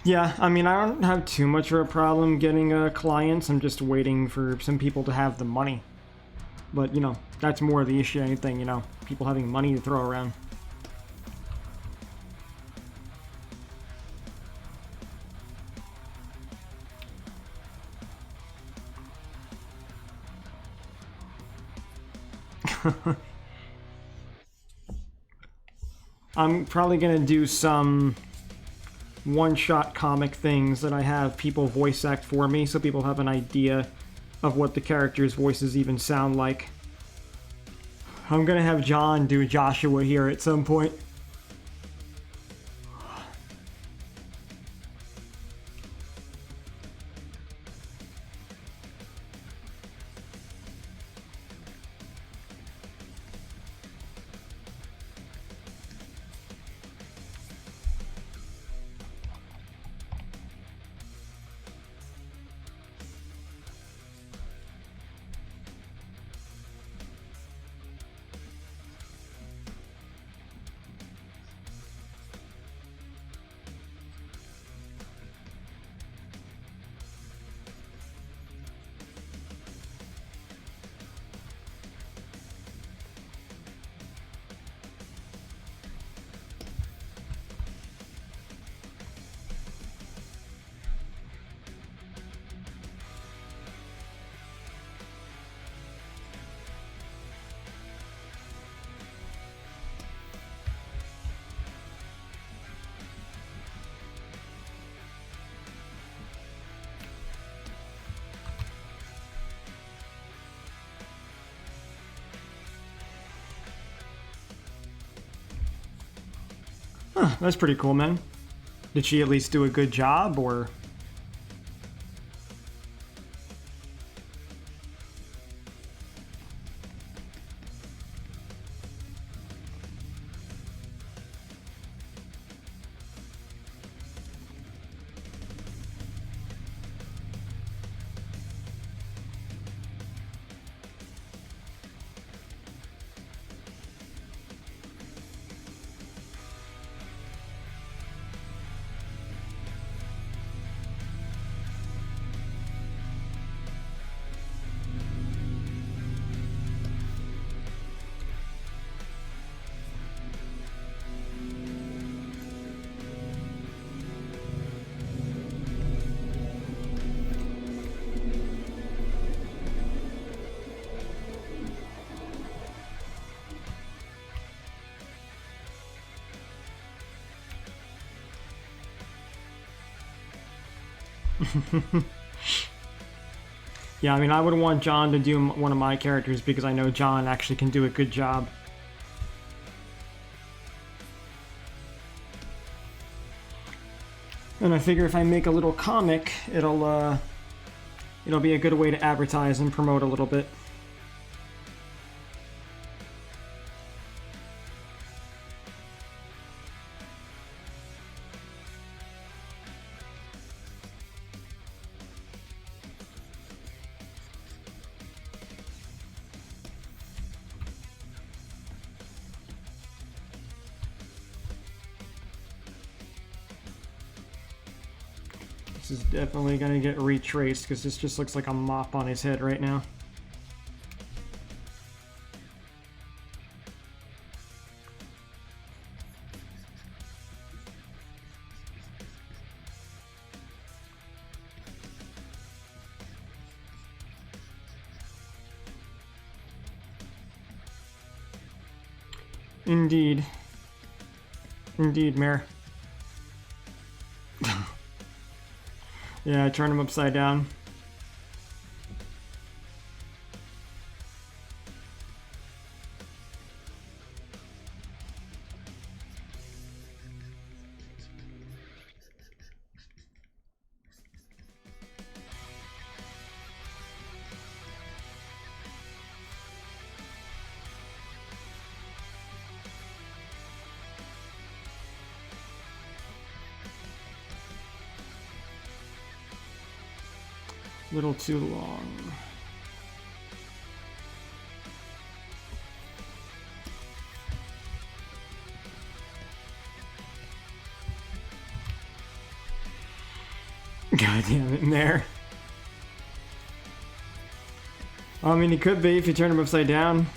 Yeah, I mean, I don't have too much of a problem getting clients. I'm just waiting for some people to have the money. But, you know, that's more the issue than anything, you know, people having money to throw around. I'm probably gonna do some one-shot comic things that I have people voice act for me so people have an idea of what the characters' voices even sound like. I'm gonna have John do Joshua here at some point. That's pretty cool, man. Did she at least do a good job, or? Yeah, I mean, I would want John to do one of my characters because I know John actually can do a good job. And I figure if I make a little comic, it'll be a good way to advertise and promote a little bit. This is definitely going to get retraced because this just looks like a mop on his head right now. Indeed. Indeed, Mare. Yeah, I turned him upside down. Little too long. God damn it, Mare. I mean, he could be if you turn him upside down.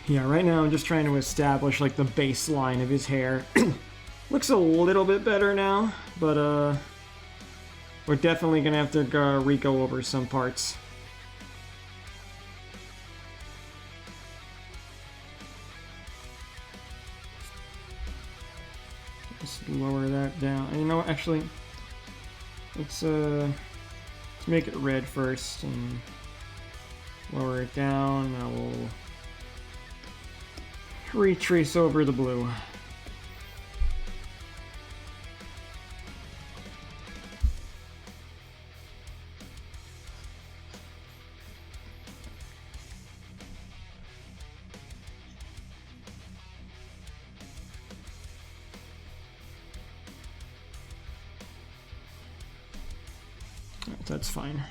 Yeah, right now I'm just trying to establish like the baseline of his hair. Looks a little bit better now, but we're definitely gonna have to re-go over some parts. Just lower that down. And you know what, actually, let's make it red first and lower it down. I will retrace over the blue. Right, that's fine.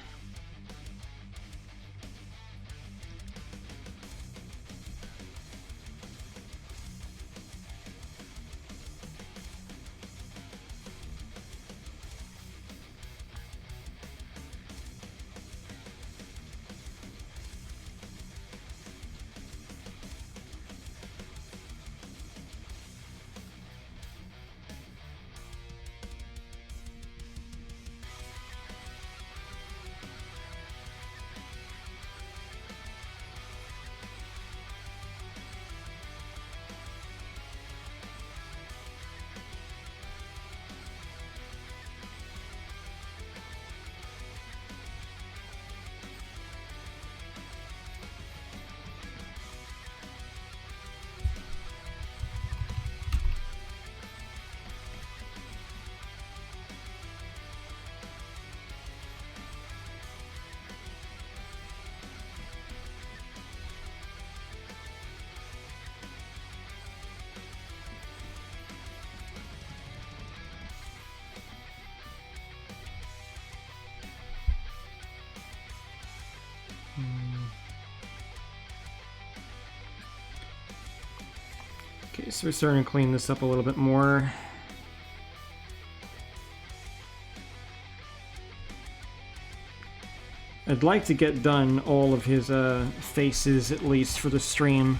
Okay, so we're starting to clean this up a little bit more. I'd like to get done all of his faces, at least for the stream.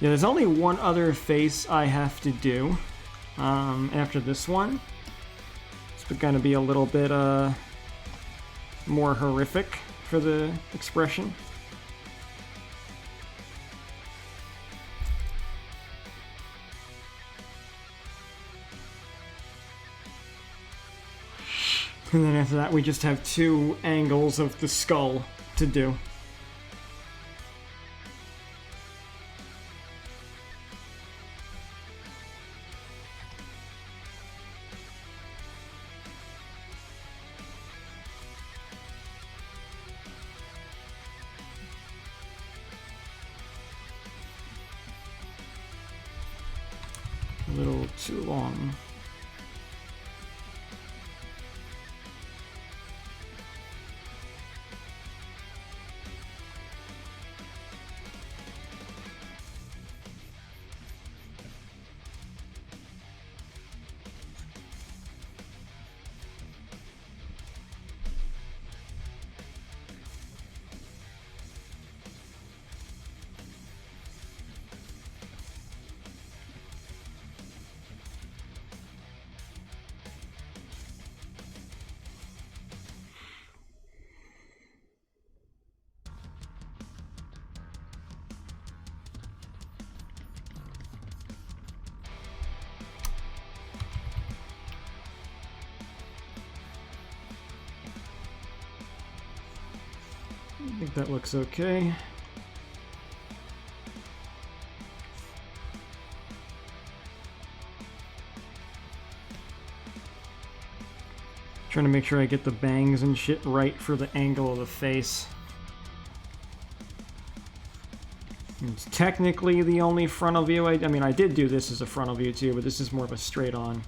Yeah, there's only one other face I have to do after this one. It's going to be a little bit more horrific for the expression. And then after that, we just have 2 angles of the skull to do. A little too long. I think that looks okay. Trying to make sure I get the bangs and shit right for the angle of the face. It's technically the only frontal view I mean, I did do this as a frontal view too, but this is more of a straight on.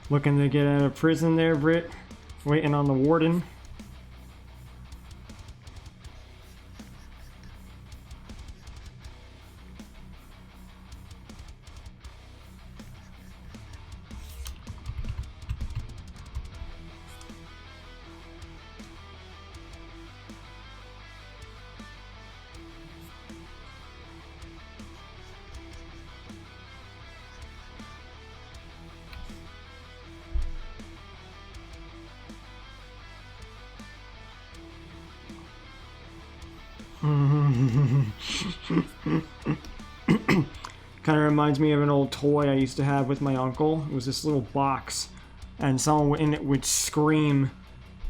Looking to get out of prison there, Britt. Waiting on the warden. Kind of reminds me of an old toy I used to have with my uncle. It was this little box, and someone in it would scream,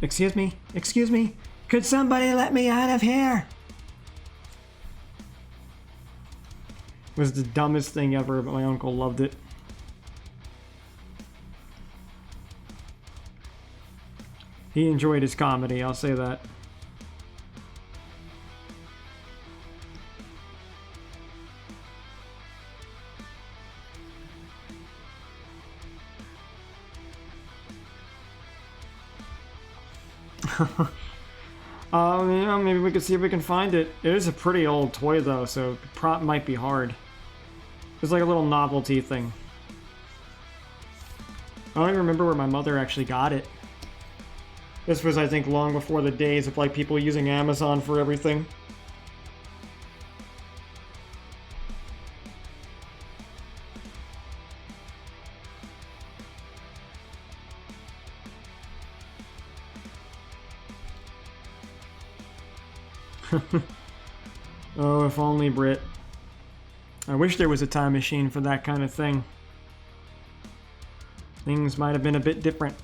"Excuse me, excuse me, could somebody let me out of here?" It was the dumbest thing ever, but my uncle loved it. He enjoyed his comedy, I'll say that. You know, maybe we could see if we can find it. It is a pretty old toy though, so it might be hard. It's like a little novelty thing. I don't even remember where my mother actually got it. This was, I think, long before the days of like people using Amazon for everything. Oh, if only, Brit. I wish there was a time machine for that kind of thing. Things might have been a bit different.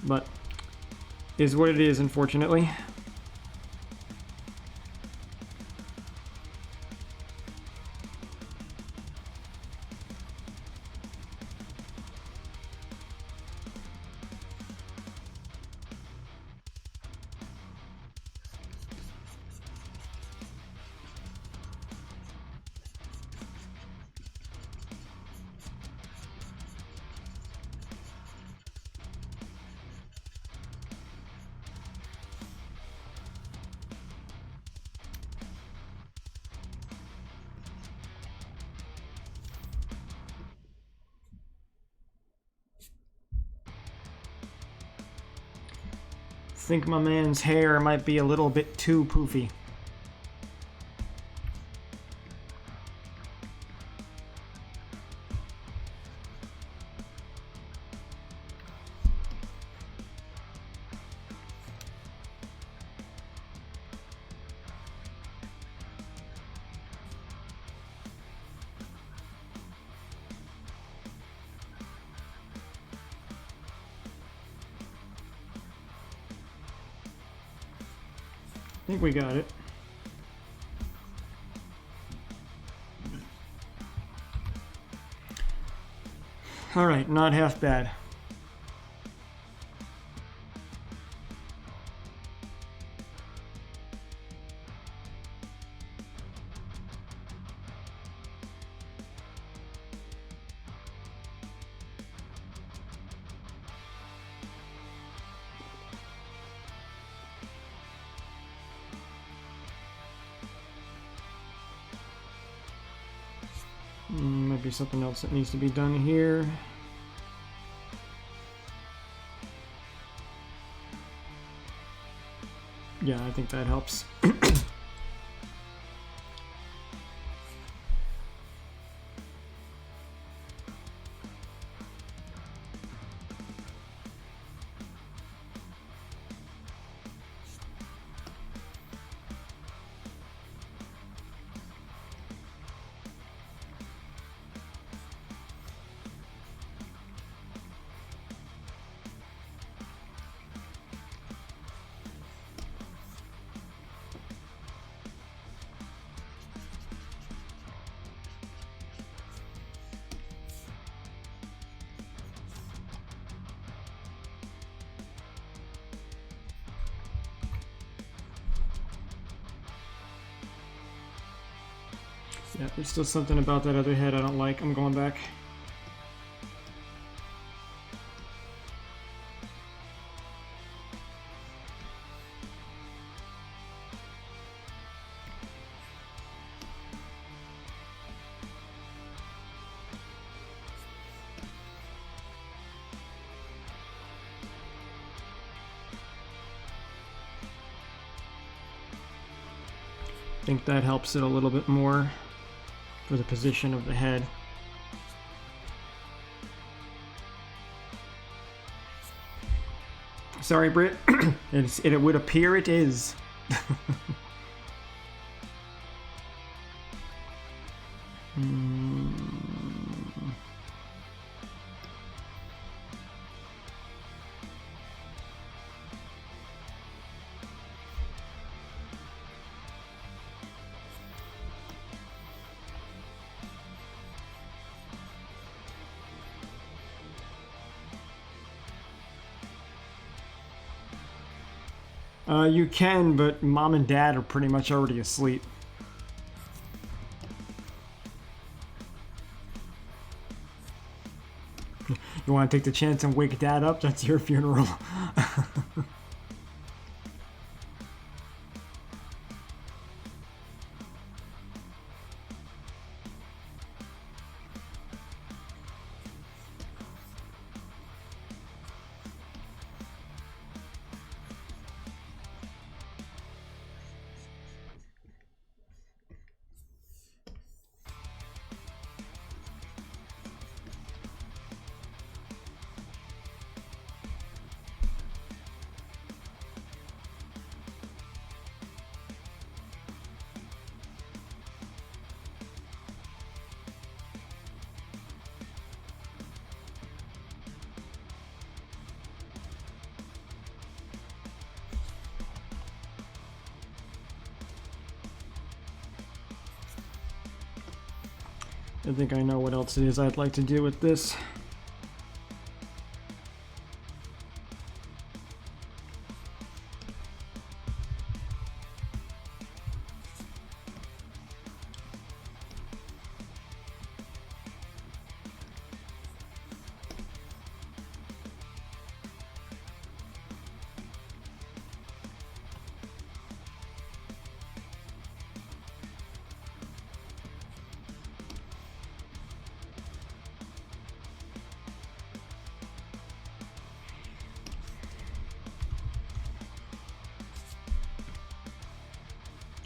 But, is what it is, unfortunately. Think my man's hair might be a little bit too poofy. I think we got it. All right, not half bad. Might be something else that needs to be done here. Yeah, I think that helps. Yeah, there's still something about that other head I don't like. I'm going back. I think that helps it a little bit more for the position of the head. Sorry, Britt. It would appear it is. You can, but mom and dad are pretty much already asleep. You want to take the chance and wake dad up? That's your funeral. I think I know what else it is I'd like to do with this.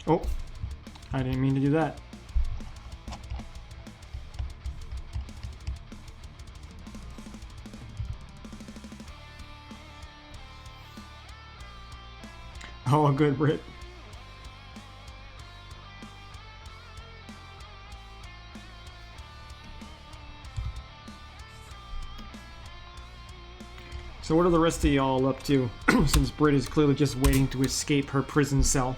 Oh, I didn't mean to do that. Oh, good, Brit. So what are the rest of y'all up to, since Brit is clearly just waiting to escape her prison cell?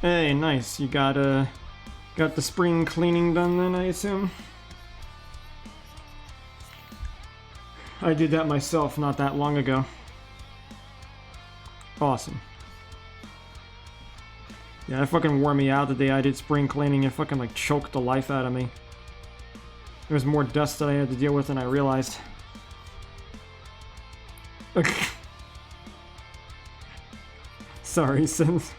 Hey, nice. You got the spring cleaning done then, I assume? I did that myself not that long ago. Awesome. Yeah, that fucking wore me out the day I did spring cleaning. It fucking like choked the life out of me. There was more dust that I had to deal with than I realized. Sorry, Sins.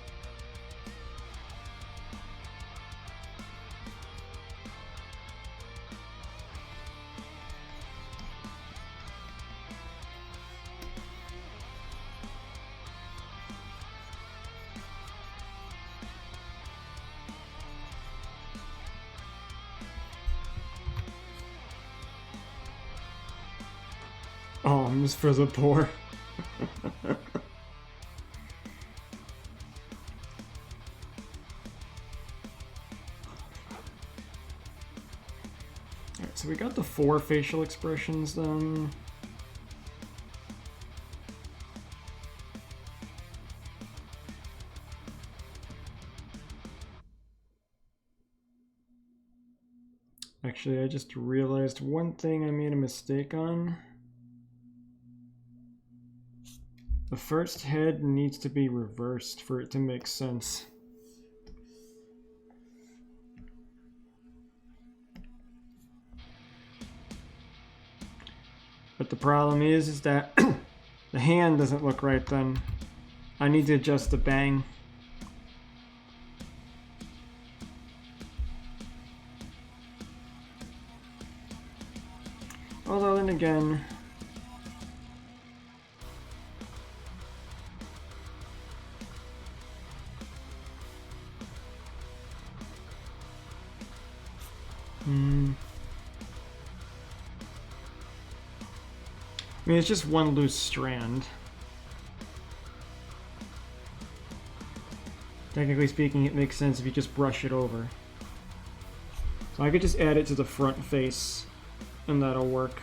Alms for the poor. Alright, so we got the 4 facial expressions then. Actually, I just realized one thing I made a mistake on. The first head needs to be reversed for it to make sense. But the problem is that the hand doesn't look right then. I need to adjust the bang. Although then again, I mean, it's just one loose strand. Technically speaking, it makes sense if you just brush it over. So I could just add it to the front face, and that'll work.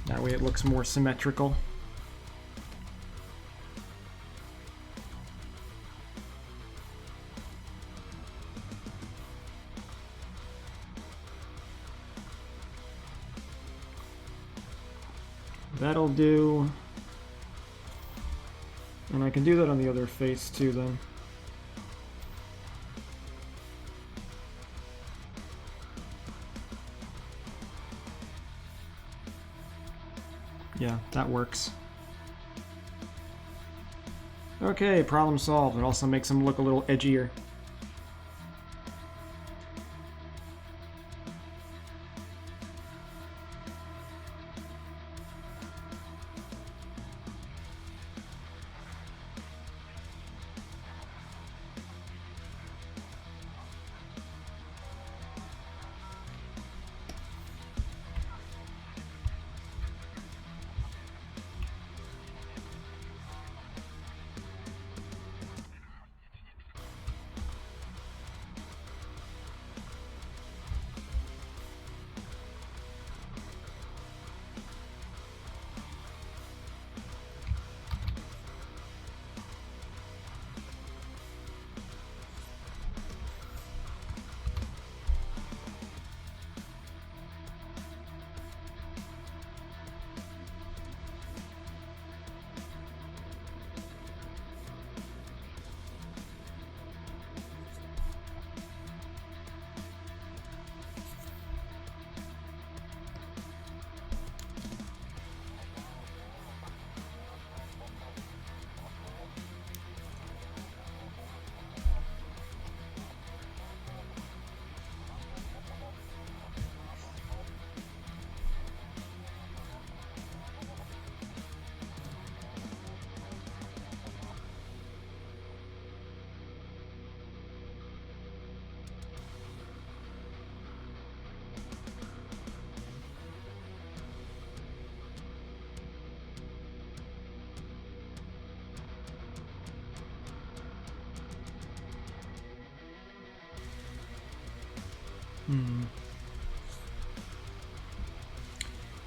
That way it looks more symmetrical. That'll do. And I can do that on the other face too then. Yeah, that works. Okay, problem solved. It also makes him look a little edgier.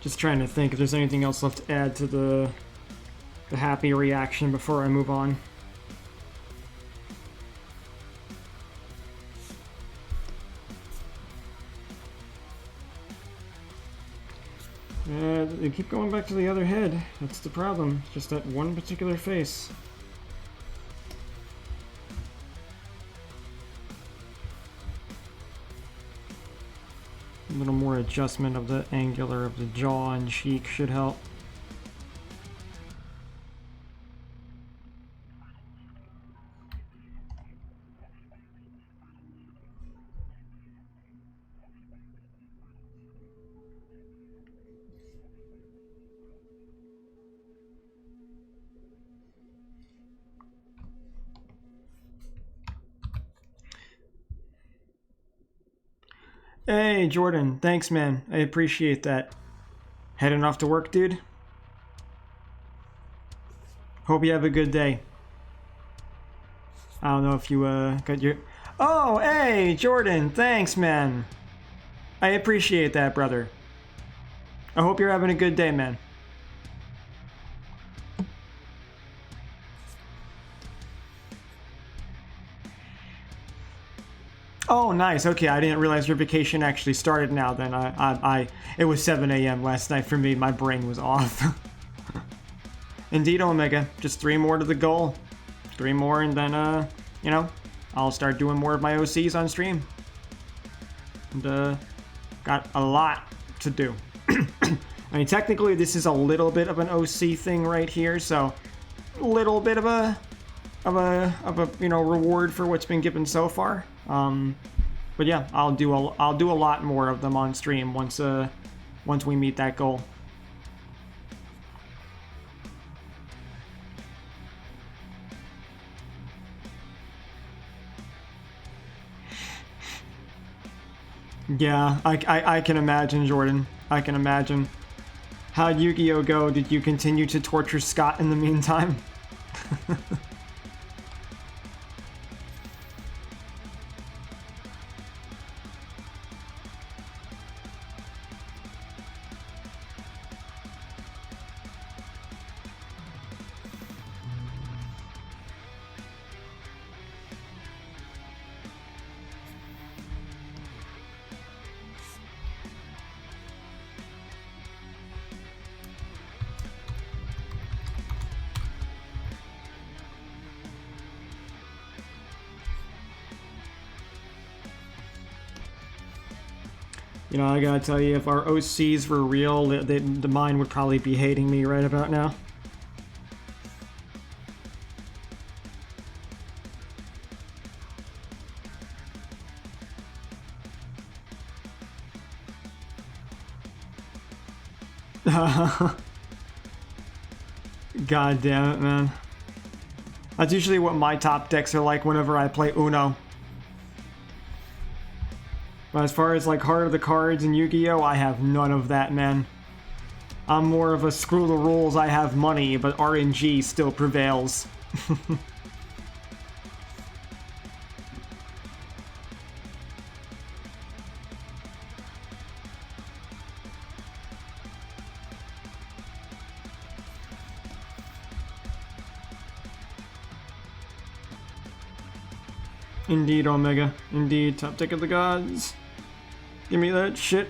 Just trying to think if there's anything else left to add to the happy reaction before I move on. They keep going back to the other head. That's the problem. Just that one particular face. A little more adjustment of the angular of the jaw and cheek should help. Hey, Jordan. Thanks, man. I appreciate that. Heading off to work, dude? Hope you have a good day. I don't know if you, got your... Oh, hey, Jordan. Thanks, man. I appreciate that, brother. I hope you're having a good day, man. Oh, nice. Okay, I didn't realize your vacation actually started now. Then it was 7 a.m. last night for me. My brain was off. Indeed, Omega. Just 3 more to the goal. 3 more, and then you know, I'll start doing more of my OCs on stream. And got a lot to do. I mean, technically, this is a little bit of an OC thing right here, so a little bit of a you know, reward for what's been given so far. But yeah, I'll do a lot more of them on stream once we meet that goal. Yeah, I can imagine, Jordan. I can imagine. How'd Yu-Gi-Oh go? Did you continue to torture Scott in the meantime? You know, I gotta tell you, if our OCs were real, the mine would probably be hating me right about now. God damn it, man. That's usually what my top decks are like whenever I play Uno. But as far as like Heart of the Cards and Yu-Gi-Oh, I have none of that, man. I'm more of a screw the rules, I have money, but RNG still prevails. Indeed, Omega. Indeed, top deck of the gods. Give me that shit.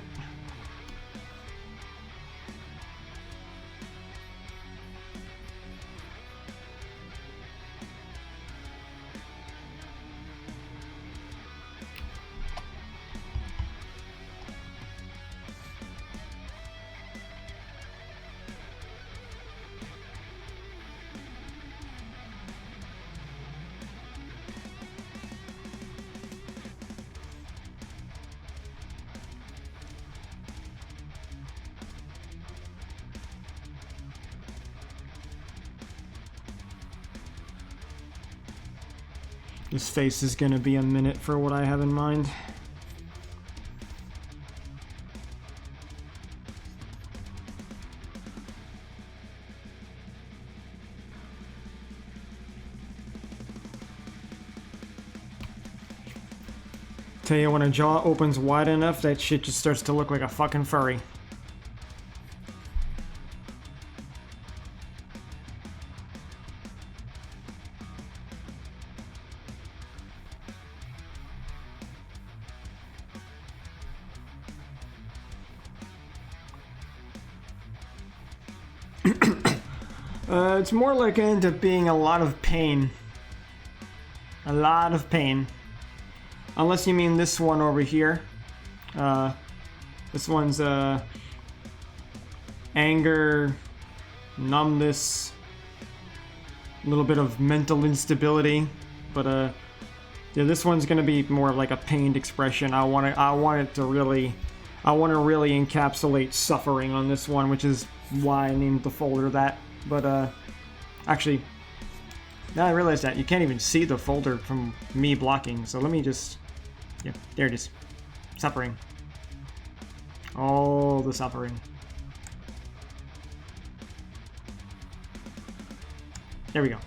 This face is gonna be a minute for what I have in mind. Tell you, when a jaw opens wide enough, that shit just starts to look like a fucking furry. It's more like it ends up being a lot of pain. A lot of pain. Unless you mean this one over here. This one's anger, numbness, a little bit of mental instability, but yeah, this one's gonna be more of like a pained expression. I want to really encapsulate suffering on this one, which is why I named the folder that. But actually, now I realize that you can't even see the folder from me blocking, so let me just, yeah, there it is. Suffering. All the suffering. There we go.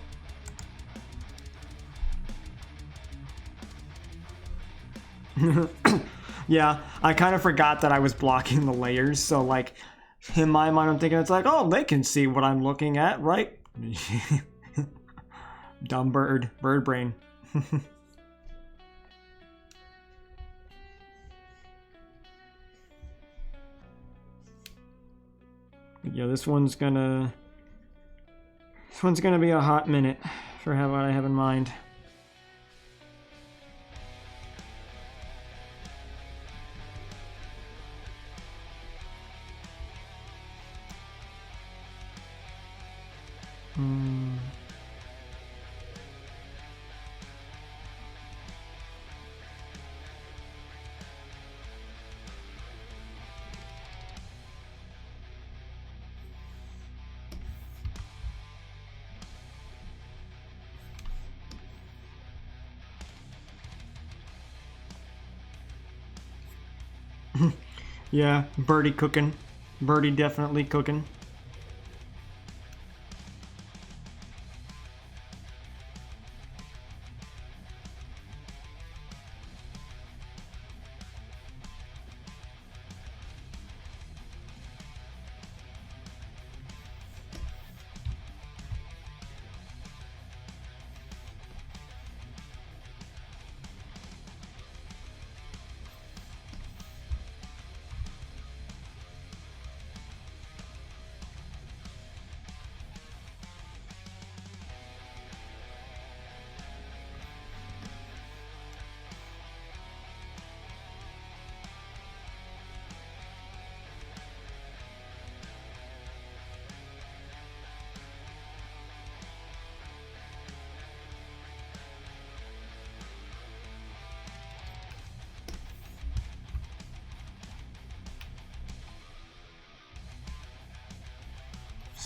Yeah, I kind of forgot that I was blocking the layers, so like, in my mind I'm thinking it's like, oh, they can see what I'm looking at, right? Dumb bird brain. Yeah, this one's gonna be a hot minute for what I have in mind. Yeah, birdie cooking. Birdie definitely cooking.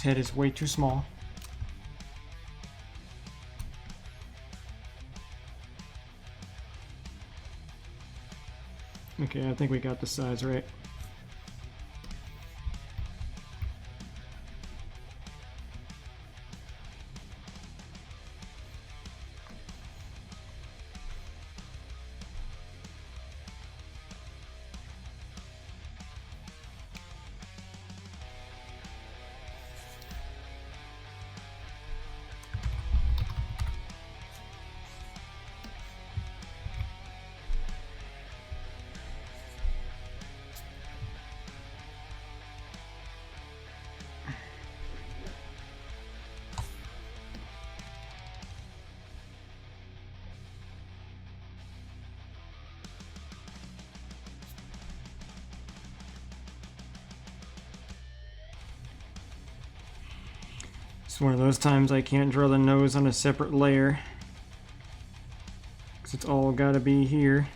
His head is way too small. Okay, I think we got the size right. It's one of those times I can't draw the nose on a separate layer, because it's all gotta be here.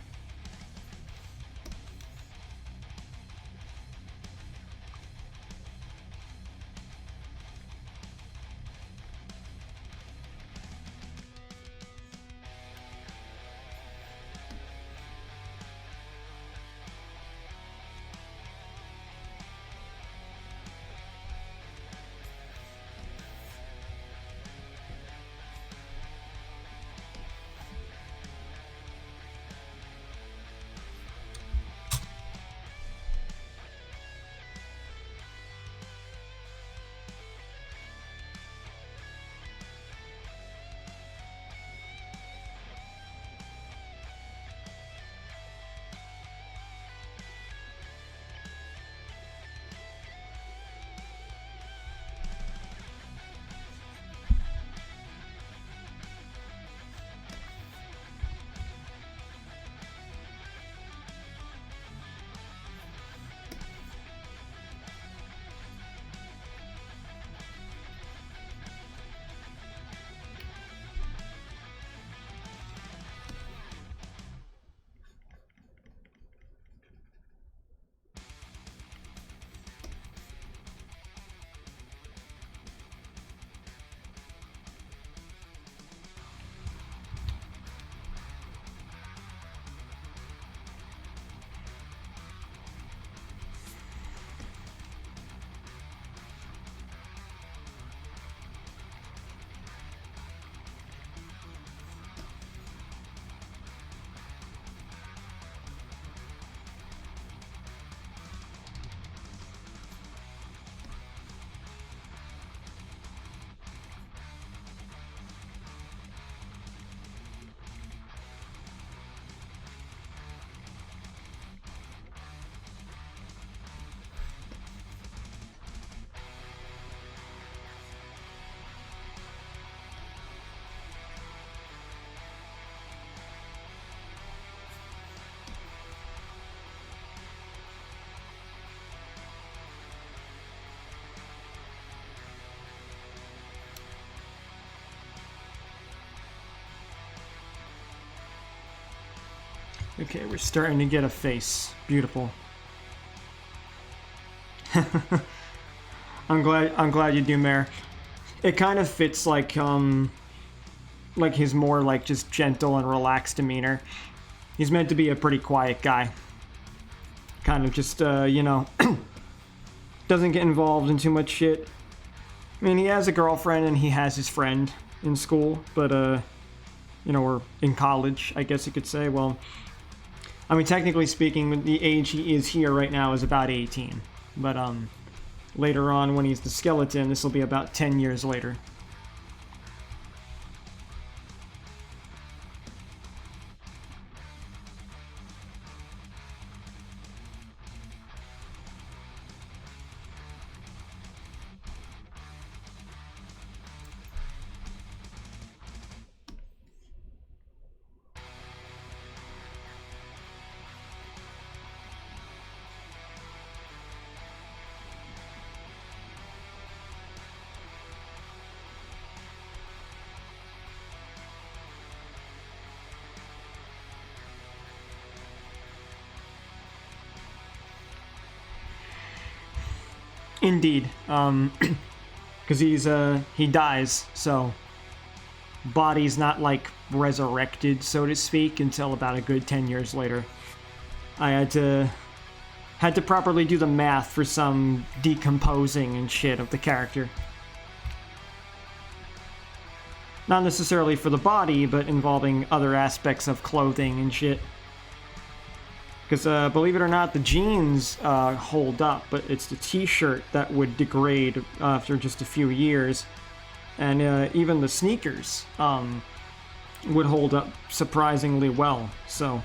Okay, we're starting to get a face. Beautiful. I'm glad you do, Mayor. It kind of fits like his more like just gentle and relaxed demeanor. He's meant to be a pretty quiet guy. Kind of just you know, doesn't get involved in too much shit. I mean, he has a girlfriend and he has his friend in school, but you know, or in college, I guess you could say. Well, I mean, technically speaking, the age he is here right now is about 18. But later on, when he's the skeleton, this will be about 10 years later. Indeed. because he dies, so body's not like resurrected, so to speak, until about a good 10 years later. I had to properly do the math for some decomposing and shit of the character. Not necessarily for the body, but involving other aspects of clothing and shit. Because, believe it or not, the jeans hold up, but it's the t-shirt that would degrade after just a few years. And even the sneakers would hold up surprisingly well. So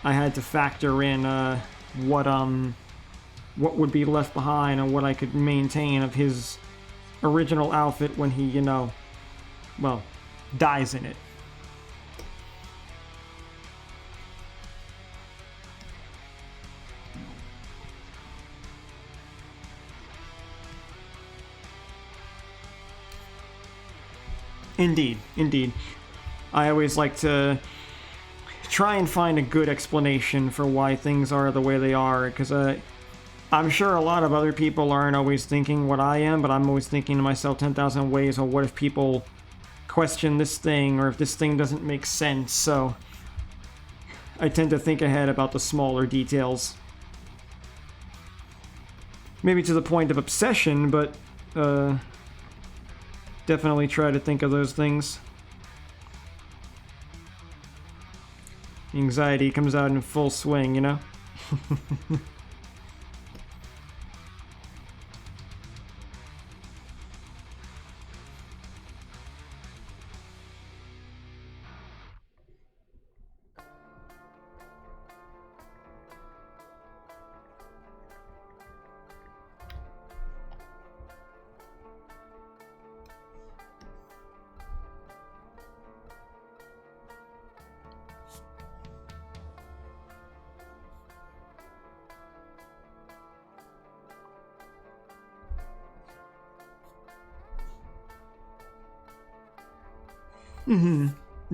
I had to factor in what would be left behind and what I could maintain of his original outfit when he, well, dies in it. Indeed, indeed. I always like to try and find a good explanation for why things are the way they are, because I'm sure a lot of other people aren't always thinking what I am, but I'm always thinking to myself 10,000 ways, well, what if people question this thing, or if this thing doesn't make sense, so I tend to think ahead about the smaller details. Maybe to the point of obsession, but definitely try to think of those things. Anxiety comes out in full swing,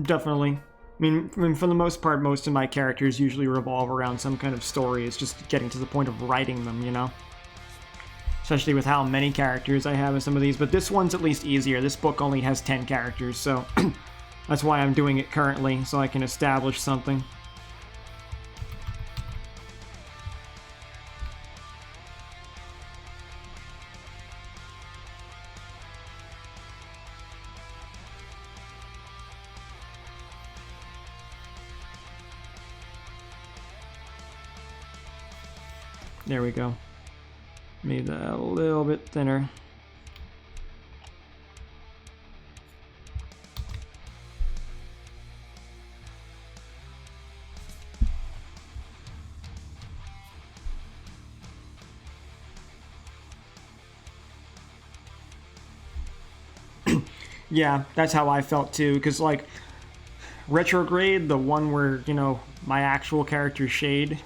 Definitely. I mean, for the most part, most of my characters usually revolve around some kind of story. It's just getting to the point of writing them, Especially with how many characters I have in some of these. But this one's at least easier. This book only has 10 characters, so that's why I'm doing it currently, so I can establish something. There we go. Made that a little bit thinner. Yeah, that's how I felt too, because like Retrograde, the one where, my actual character Shade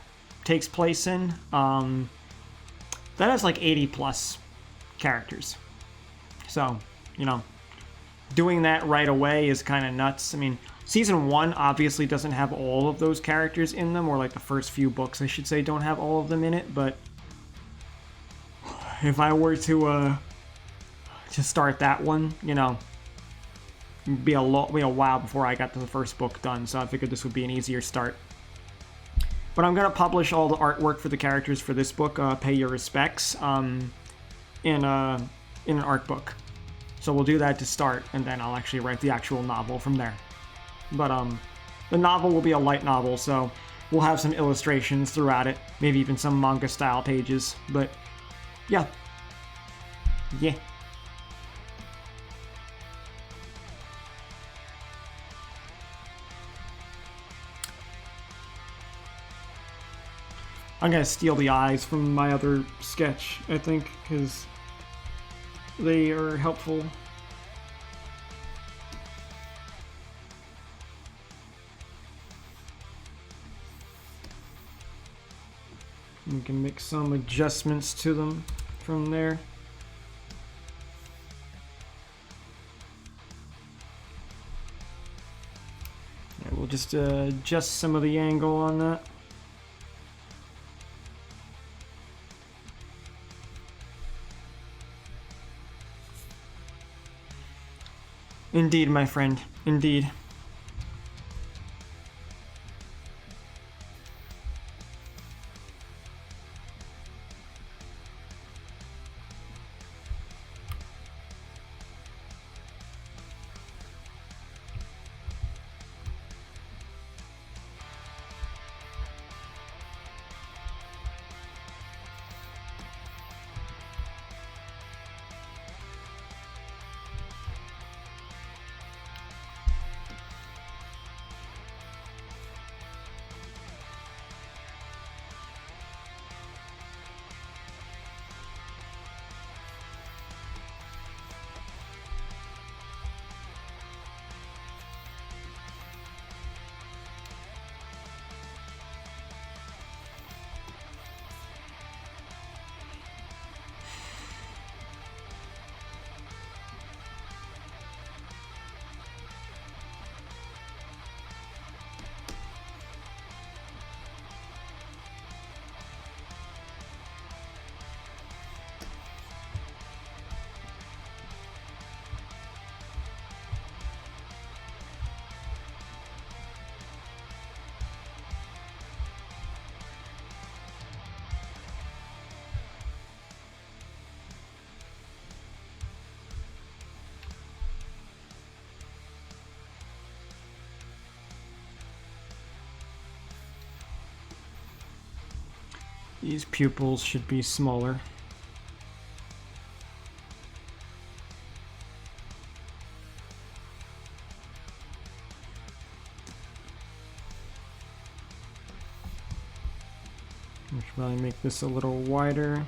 takes place in, that has like 80 plus characters. So, doing that right away is kind of nuts. I mean, season 1 obviously doesn't have all of those characters in them, or like the first few books, I should say, don't have all of them in it, but if I were to start that one, it'd be a while before I got to the first book done, so I figured this would be an easier start. But I'm going to publish all the artwork for the characters for this book, Pay Your Respects, in an art book. So we'll do that to start, and then I'll actually write the actual novel from there. But the novel will be a light novel, so we'll have some illustrations throughout it, maybe even some manga-style pages, but yeah. Yeah. I'm gonna steal the eyes from my other sketch, I think, because they are helpful. We can make some adjustments to them from there. Yeah, we'll just adjust some of the angle on that. Indeed, my friend. Indeed. These pupils should be smaller. I should probably make this a little wider.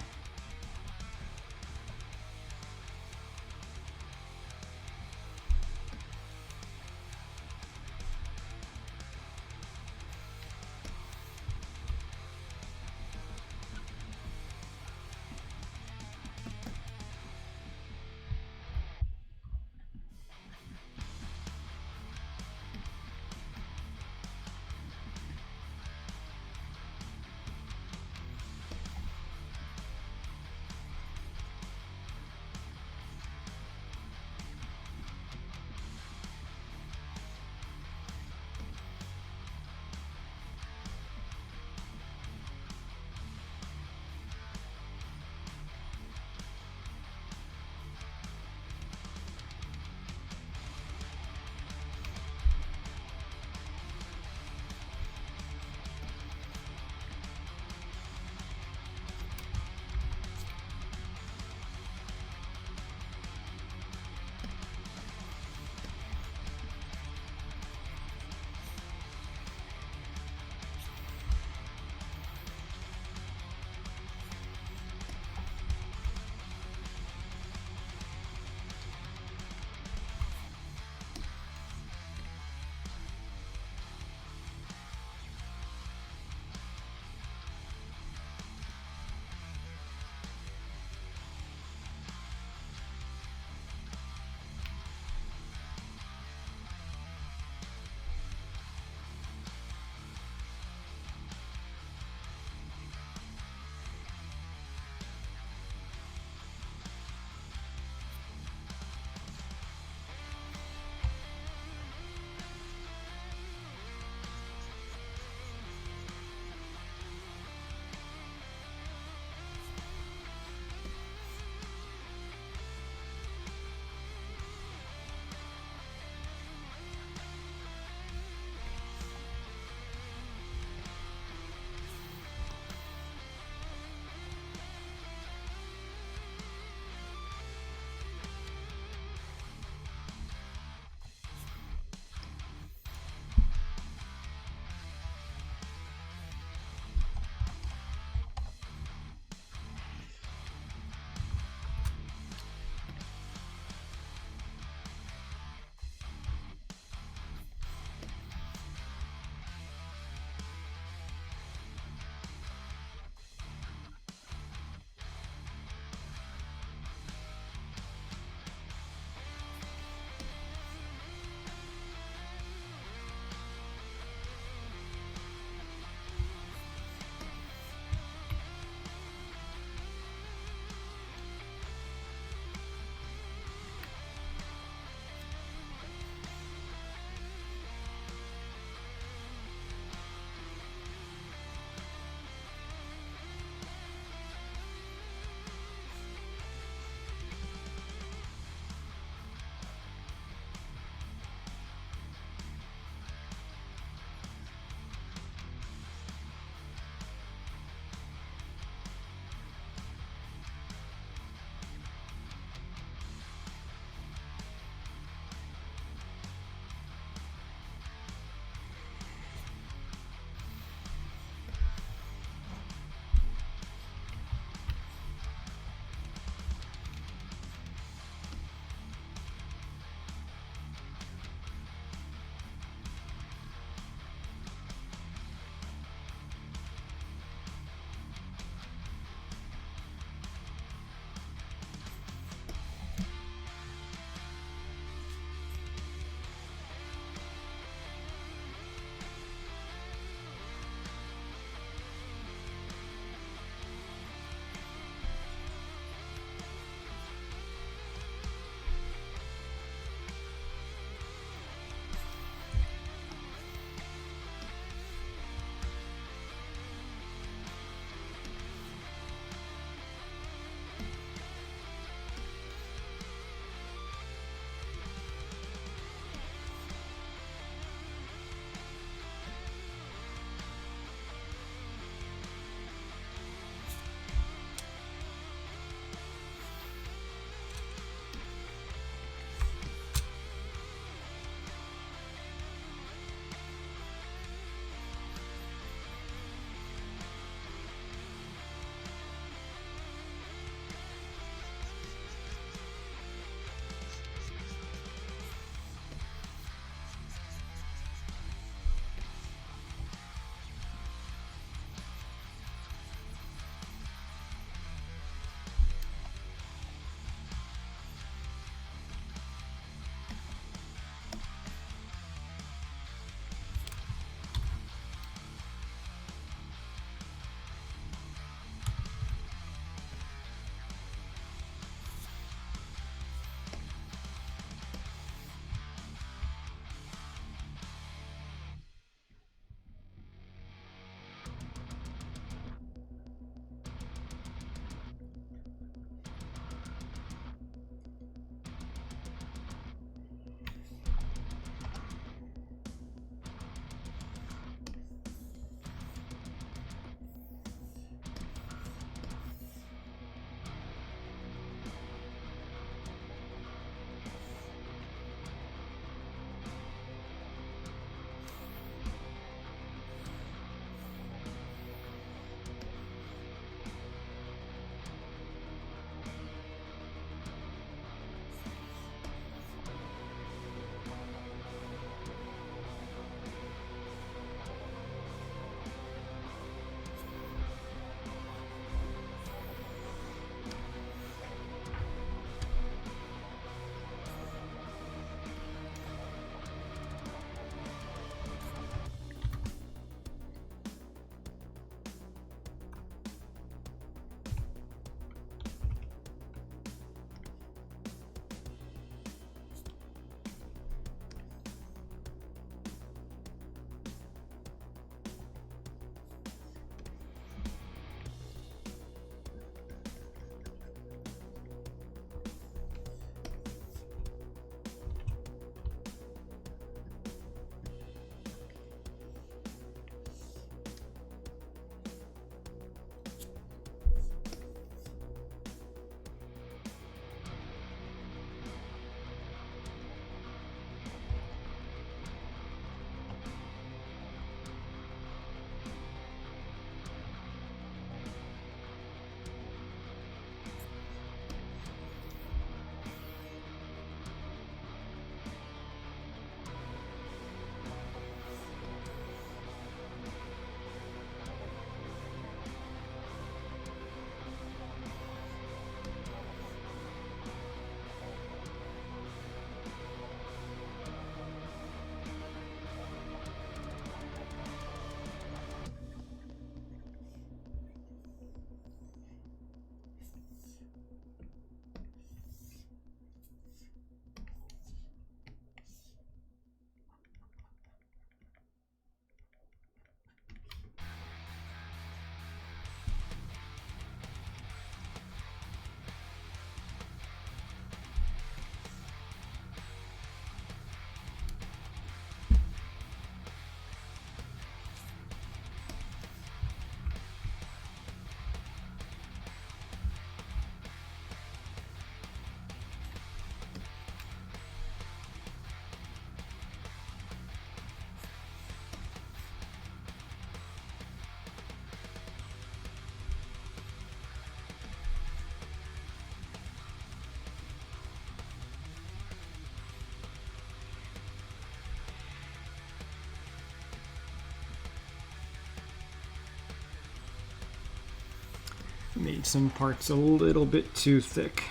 Made some parts a little bit too thick.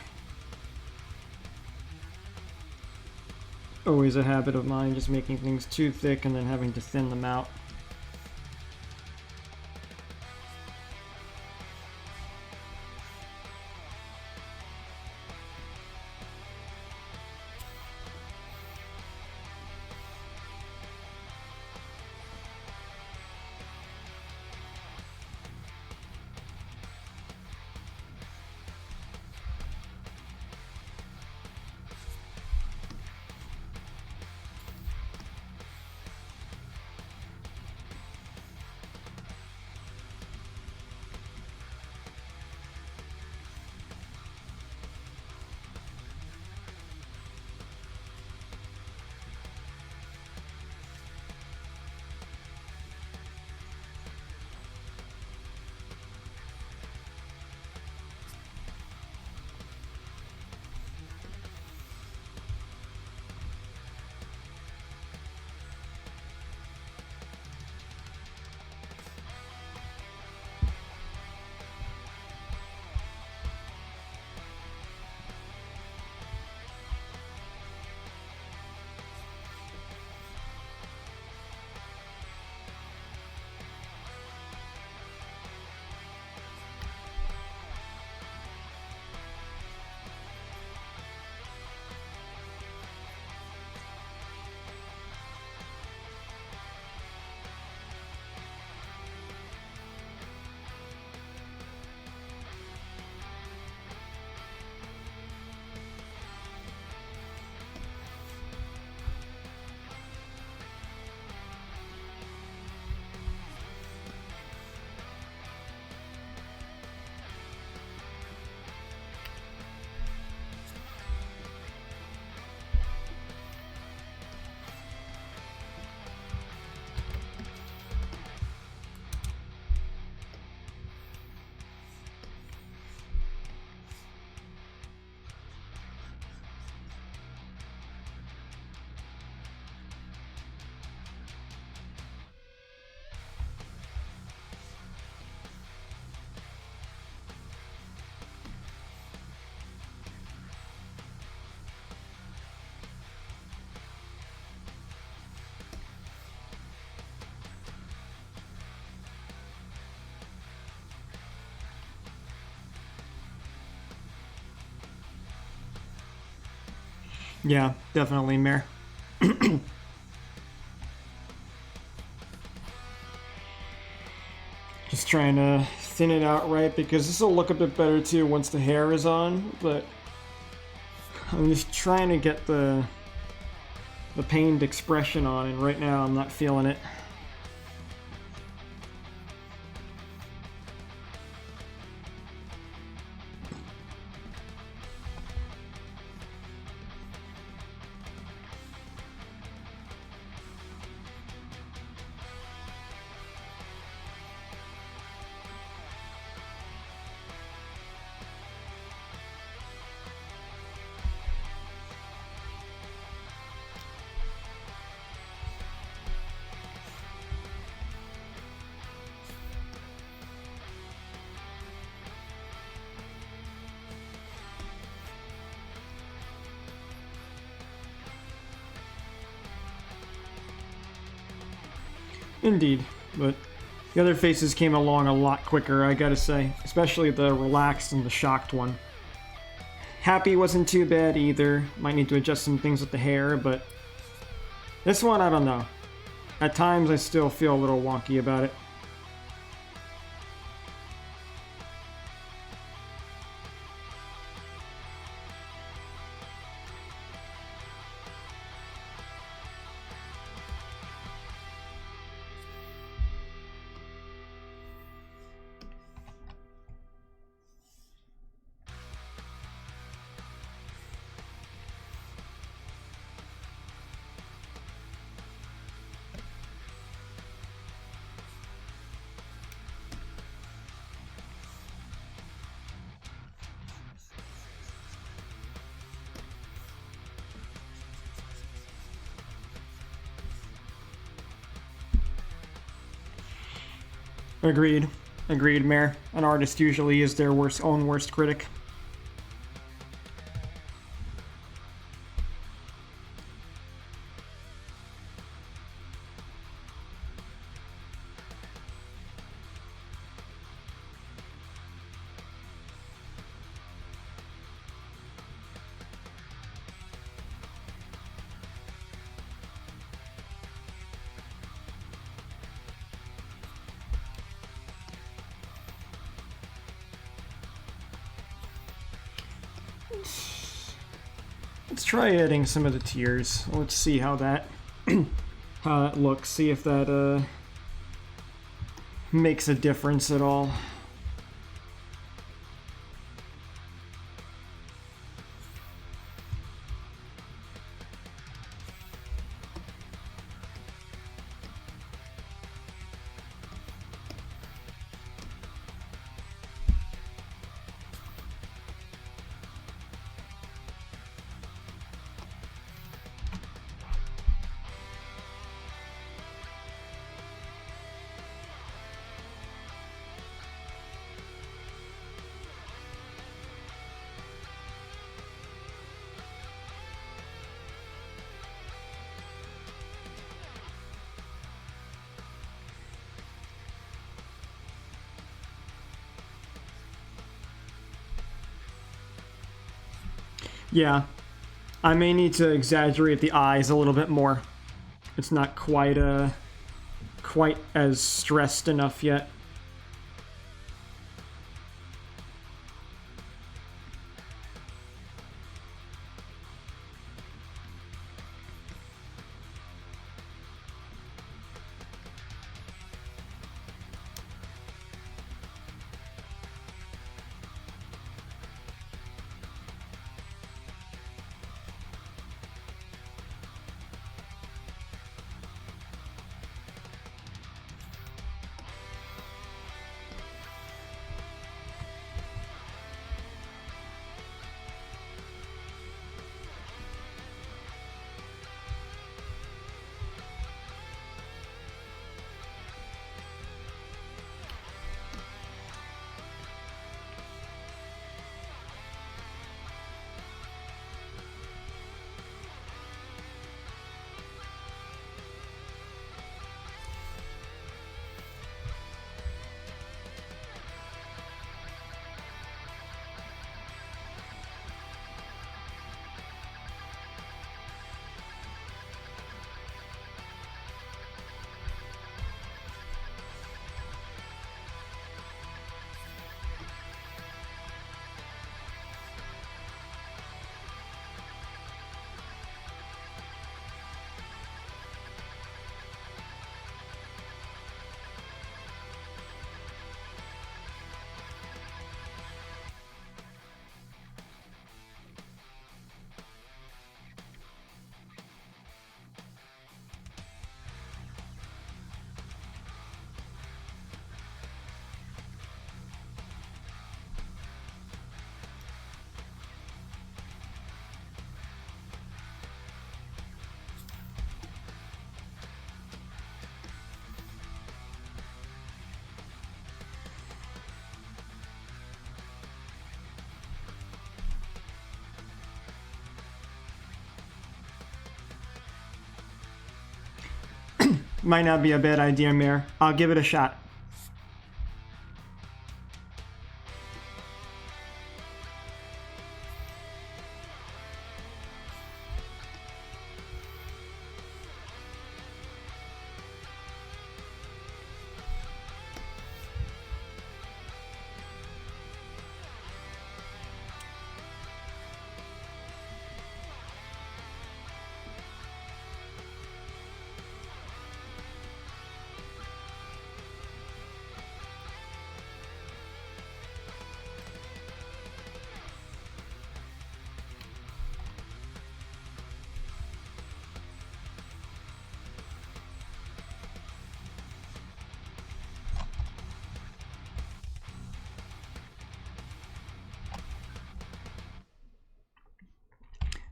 Always a habit of mine, just making things too thick and then having to thin them out. Yeah, definitely, Mare. Just trying to thin it out right because this will look a bit better too once the hair is on, but I'm just trying to get the pained expression on, and right now I'm not feeling it. Indeed, but the other faces came along a lot quicker, I gotta say, especially the relaxed and the shocked one. Happy wasn't too bad either, might need to adjust some things with the hair, but this one, I don't know. At times I still feel a little wonky about it. Agreed. Agreed, Mayor. An artist usually is their own worst critic. Let's try adding some of the tiers. Let's see how that looks. See if that makes a difference at all. Yeah, I may need to exaggerate the eyes a little bit more. It's not quite as stressed enough yet. Might not be a bad idea, Mayor. I'll give it a shot.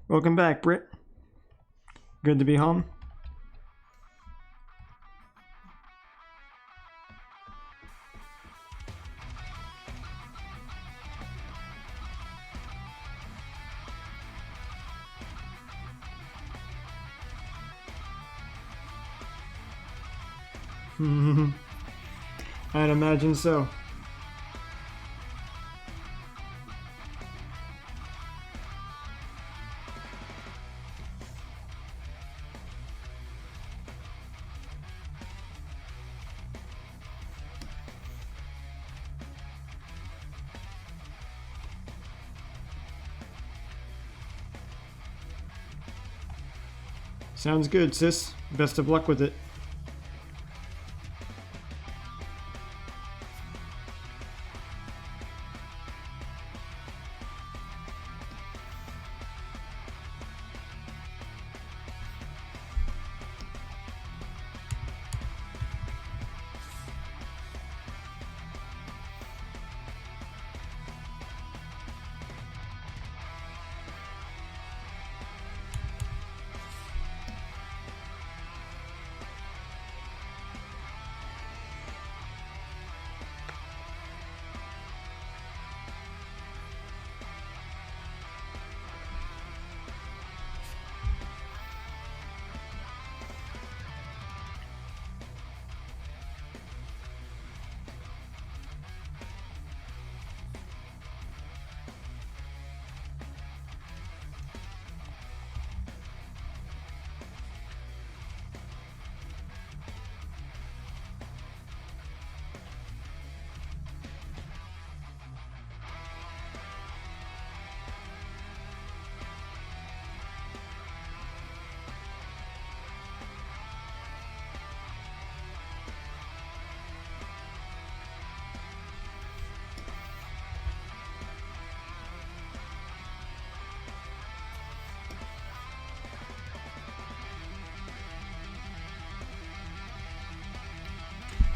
Welcome back, Britt. Good to be home. I'd imagine so. Sounds good, sis. Best of luck with it.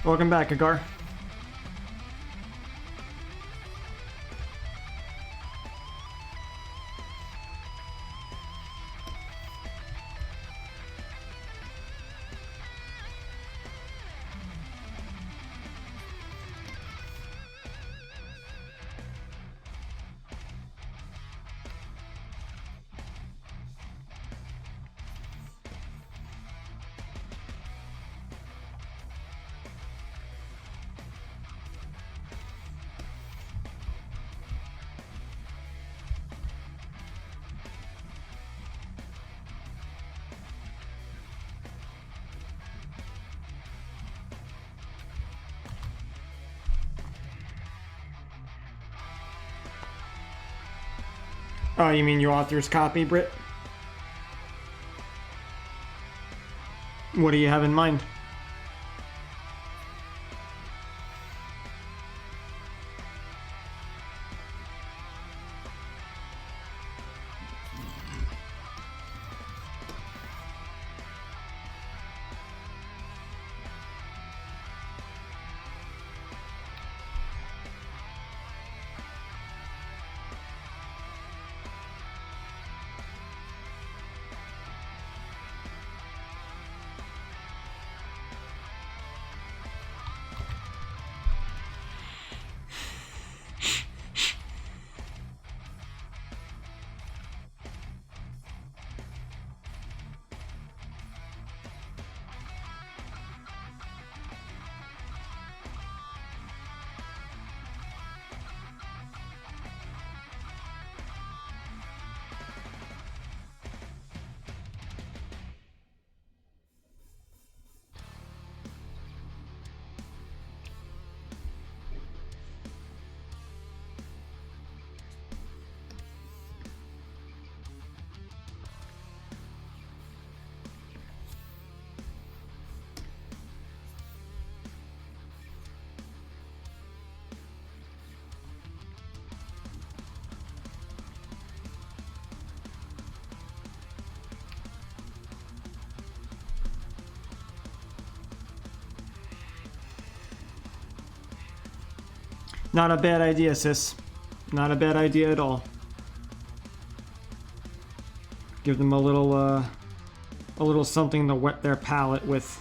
Welcome back, Agar. Oh, you mean your author's copy, Britt? What do you have in mind? Not a bad idea, sis. Not a bad idea at all. Give them a little something to wet their palate with.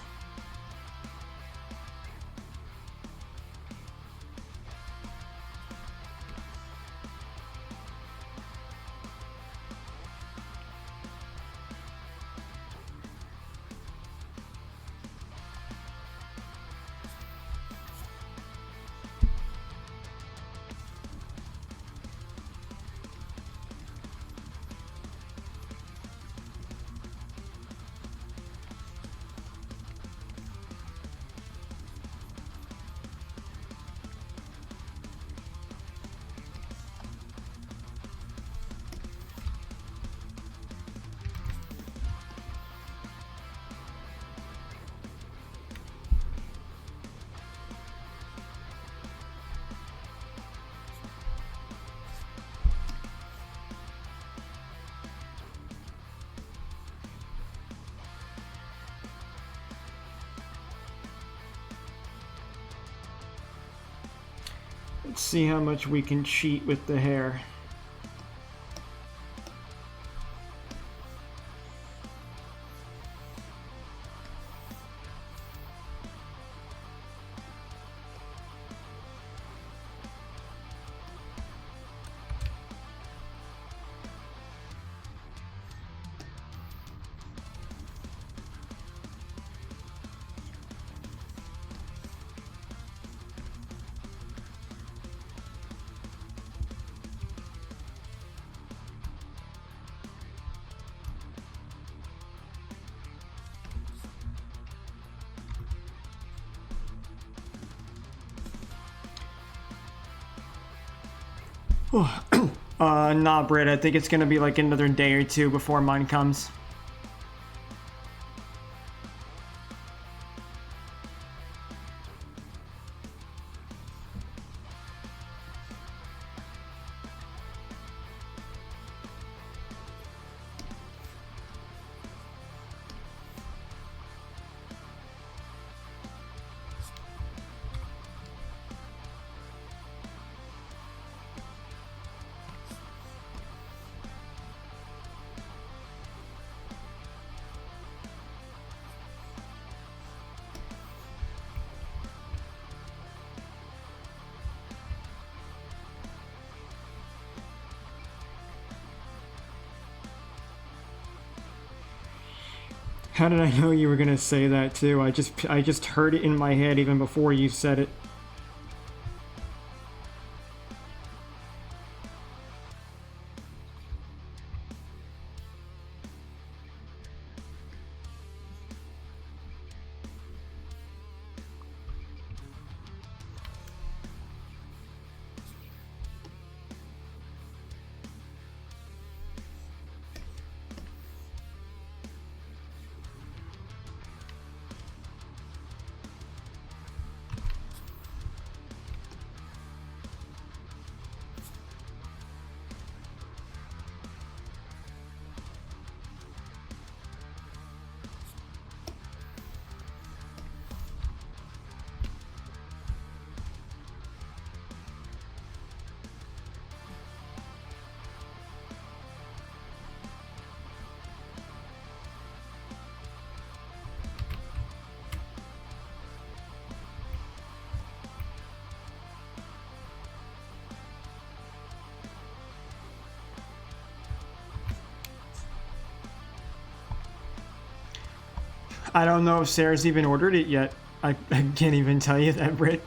Let's see how much we can cheat with the hair. Nah, Britt, I think it's gonna be like another day or two before mine comes. How did I know you were gonna say that too? I just heard it in my head even before you said it. I don't know if Sarah's even ordered it yet. I can't even tell you that, Britt.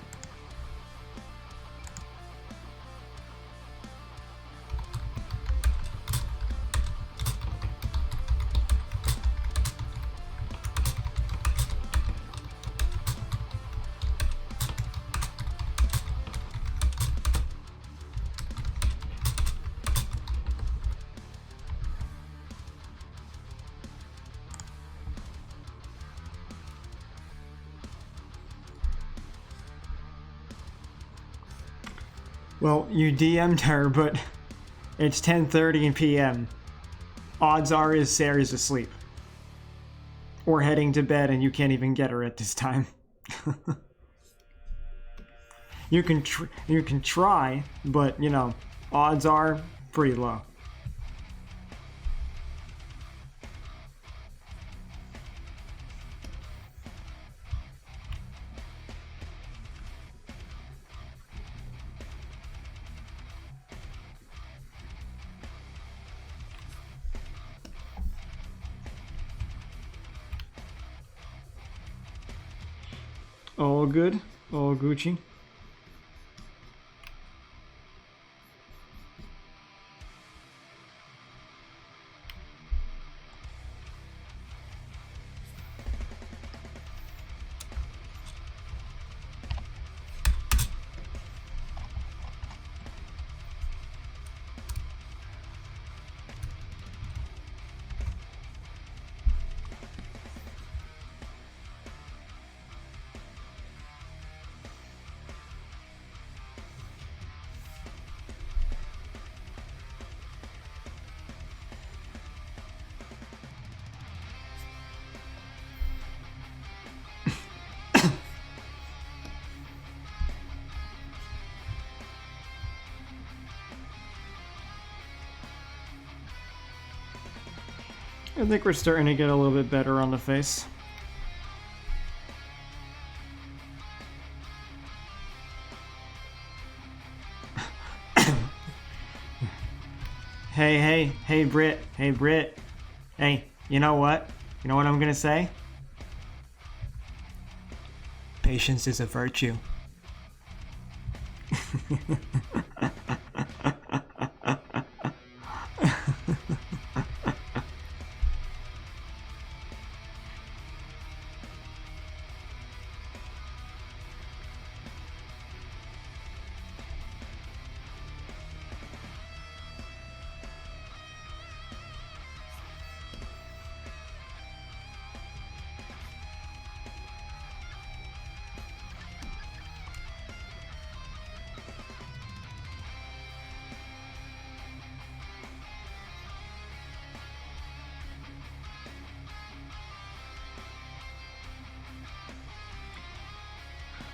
Well, you DM'd her, but it's 10:30 p.m. Odds are is Sarah's asleep. Or heading to bed and you can't even get her at this time. You can try, but, you know, odds are pretty low. All good, all Gucci. I think we're starting to get a little bit better on the face. Hey, Britt. Hey, Britt. Hey, you know what? You know what I'm gonna say? Patience is a virtue.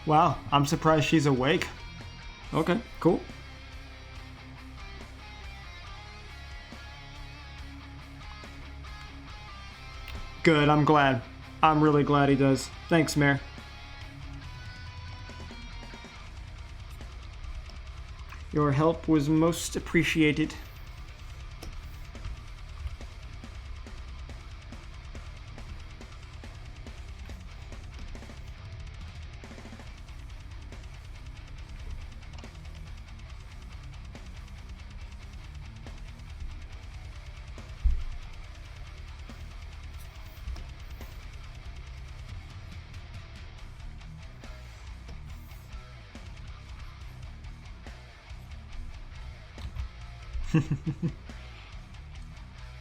Wow, I'm surprised she's awake. Okay, cool. Good, I'm glad. I'm really glad he does. Thanks, Mayor. Your help was most appreciated.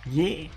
Yeah.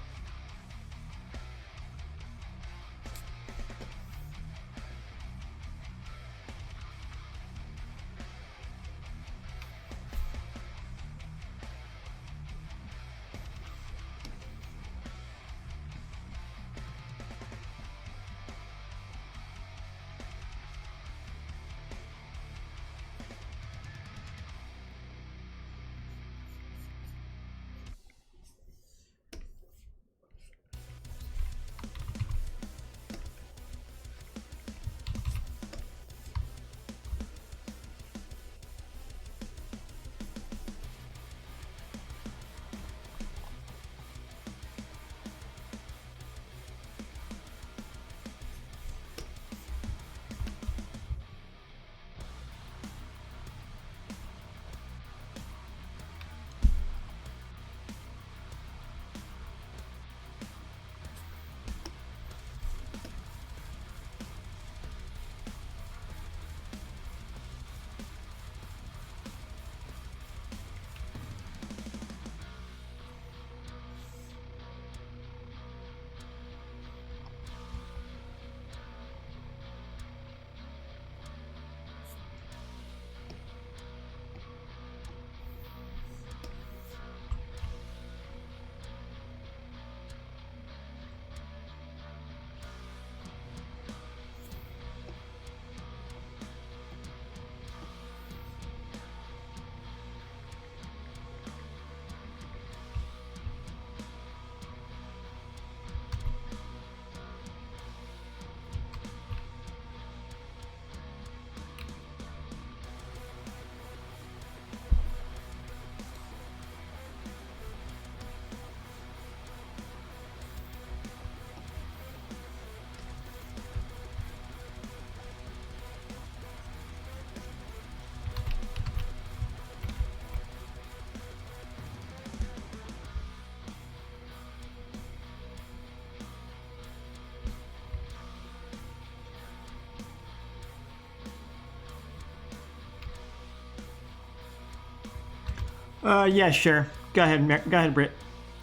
Yeah, sure. Go ahead, Britt.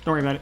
Don't worry about it.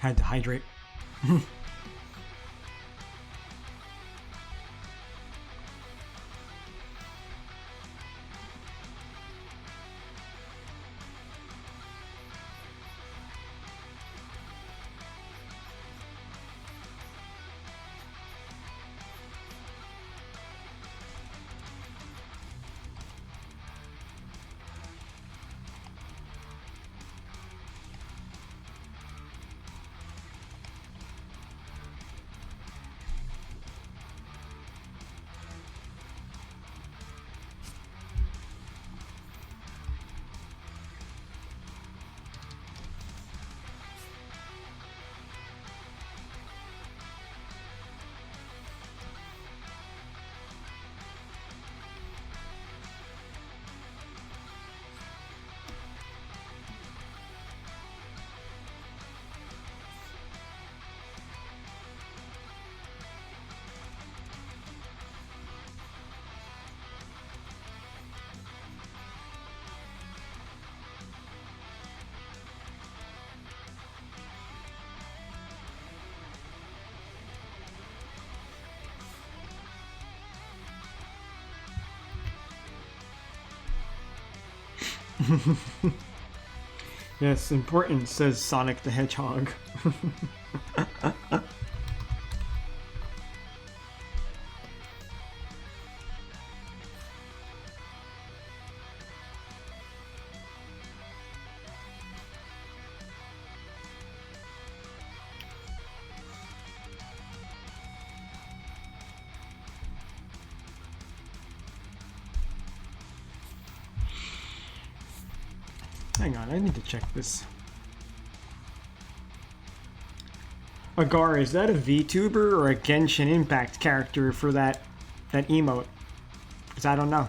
Had to hydrate. Yes, important, says Sonic the Hedgehog. Hang on, I need to check this. Agar, is that a VTuber or a Genshin Impact character for that emote? Because I don't know.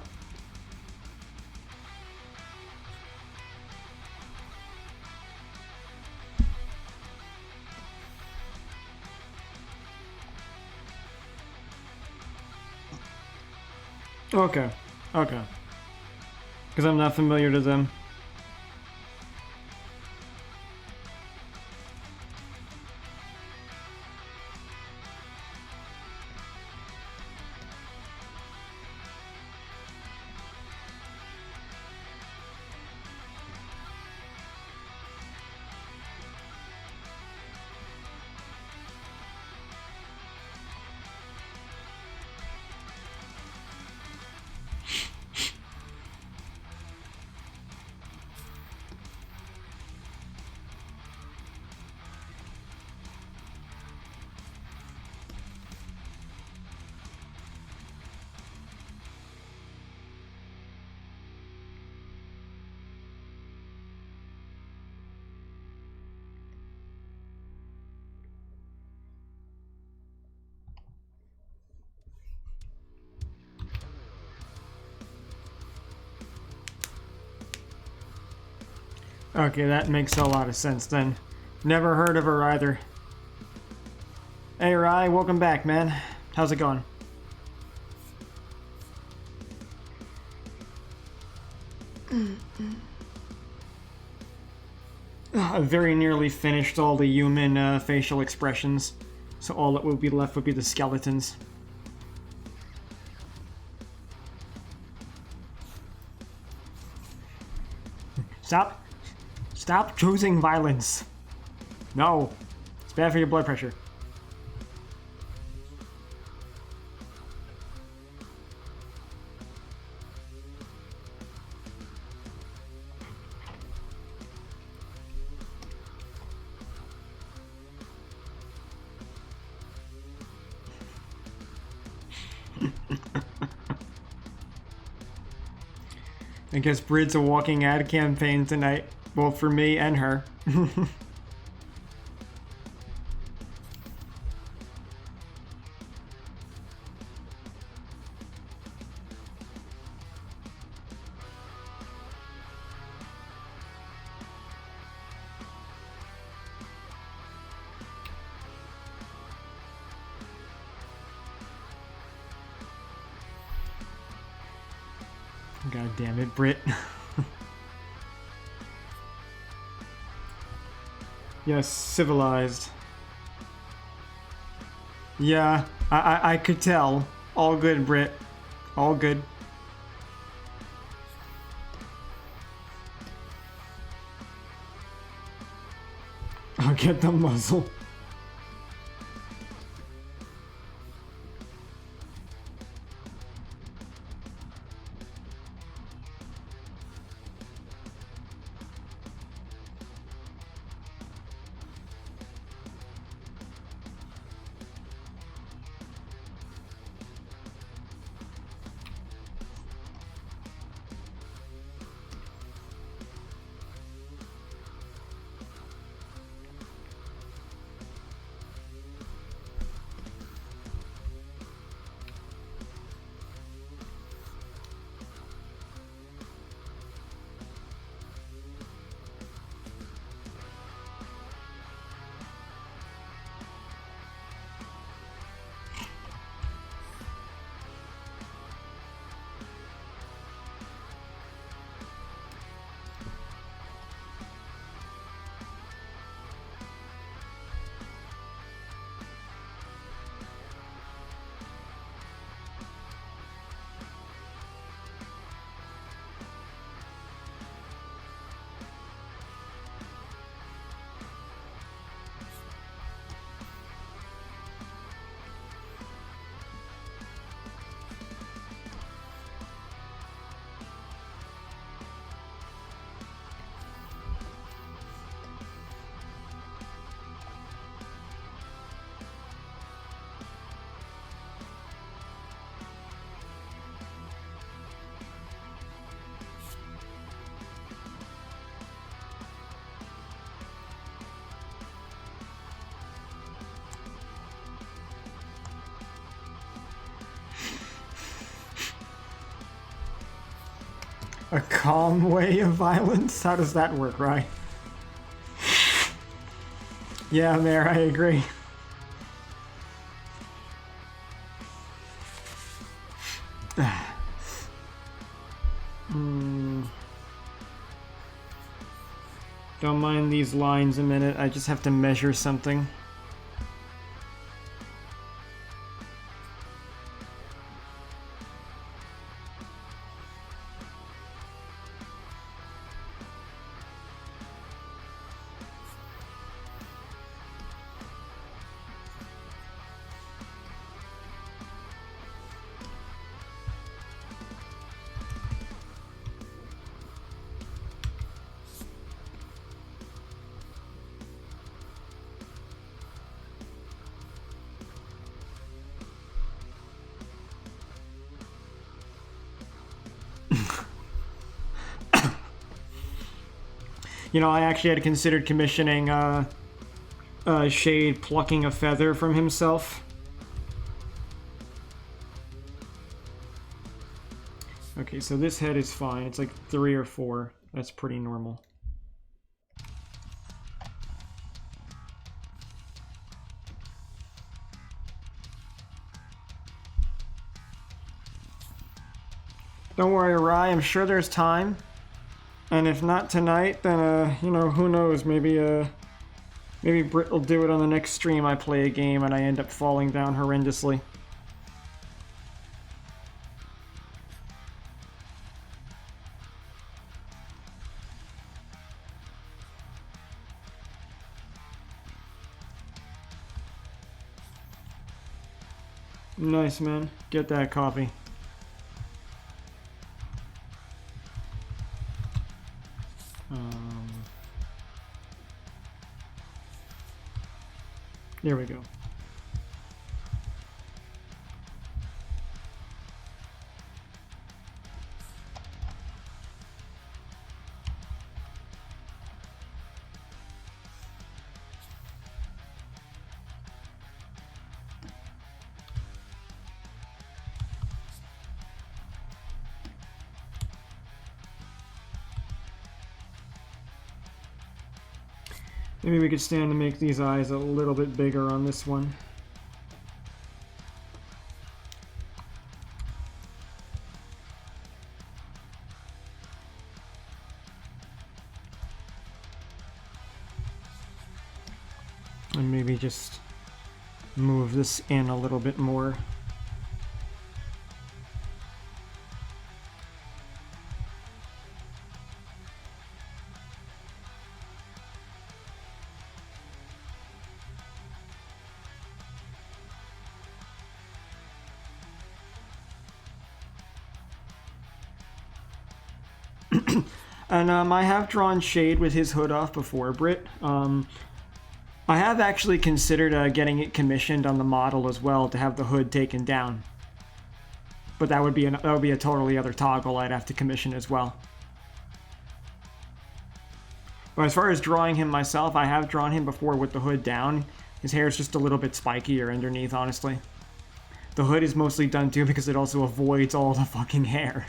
Okay, okay. Because I'm not familiar to them. Okay, that makes a lot of sense then. Never heard of her either. Hey Rai, welcome back, man. How's it going? I very nearly finished all the human facial expressions, so all that would be left would be the skeletons. Stop choosing violence. No, it's bad for your blood pressure. I guess Brid's a walking ad campaign tonight, both for me and her. God damn it, Brit. Yes, civilized. Yeah, I could tell. All good, Brit. All good. I'll get the muzzle. A calm way of violence? How does that work, right? Yeah, Mayor, I agree. Don't mind these lines a minute, I just have to measure something. You know, I actually had considered commissioning Shade plucking a feather from himself. Okay, so this head is fine. It's like 3 or 4. That's pretty normal. Don't worry, Rai. I'm sure there's time. And if not tonight, then, you know, who knows? Maybe Britt will do it on the next stream I play a game and I end up falling down horrendously. Nice, man. Get that coffee. There we go. Maybe we could stand to make these eyes a little bit bigger on this one. maybe just move this in a little bit more. And I have drawn shade with his hood off before, Brit. I have actually considered getting it commissioned on the model as well to have the hood taken down. But that would be a totally other toggle I'd have to commission as well. But as far as drawing him myself, I have drawn him before with the hood down. His hair is just a little bit spikier underneath, honestly. The hood is mostly done too because it also avoids all the fucking hair.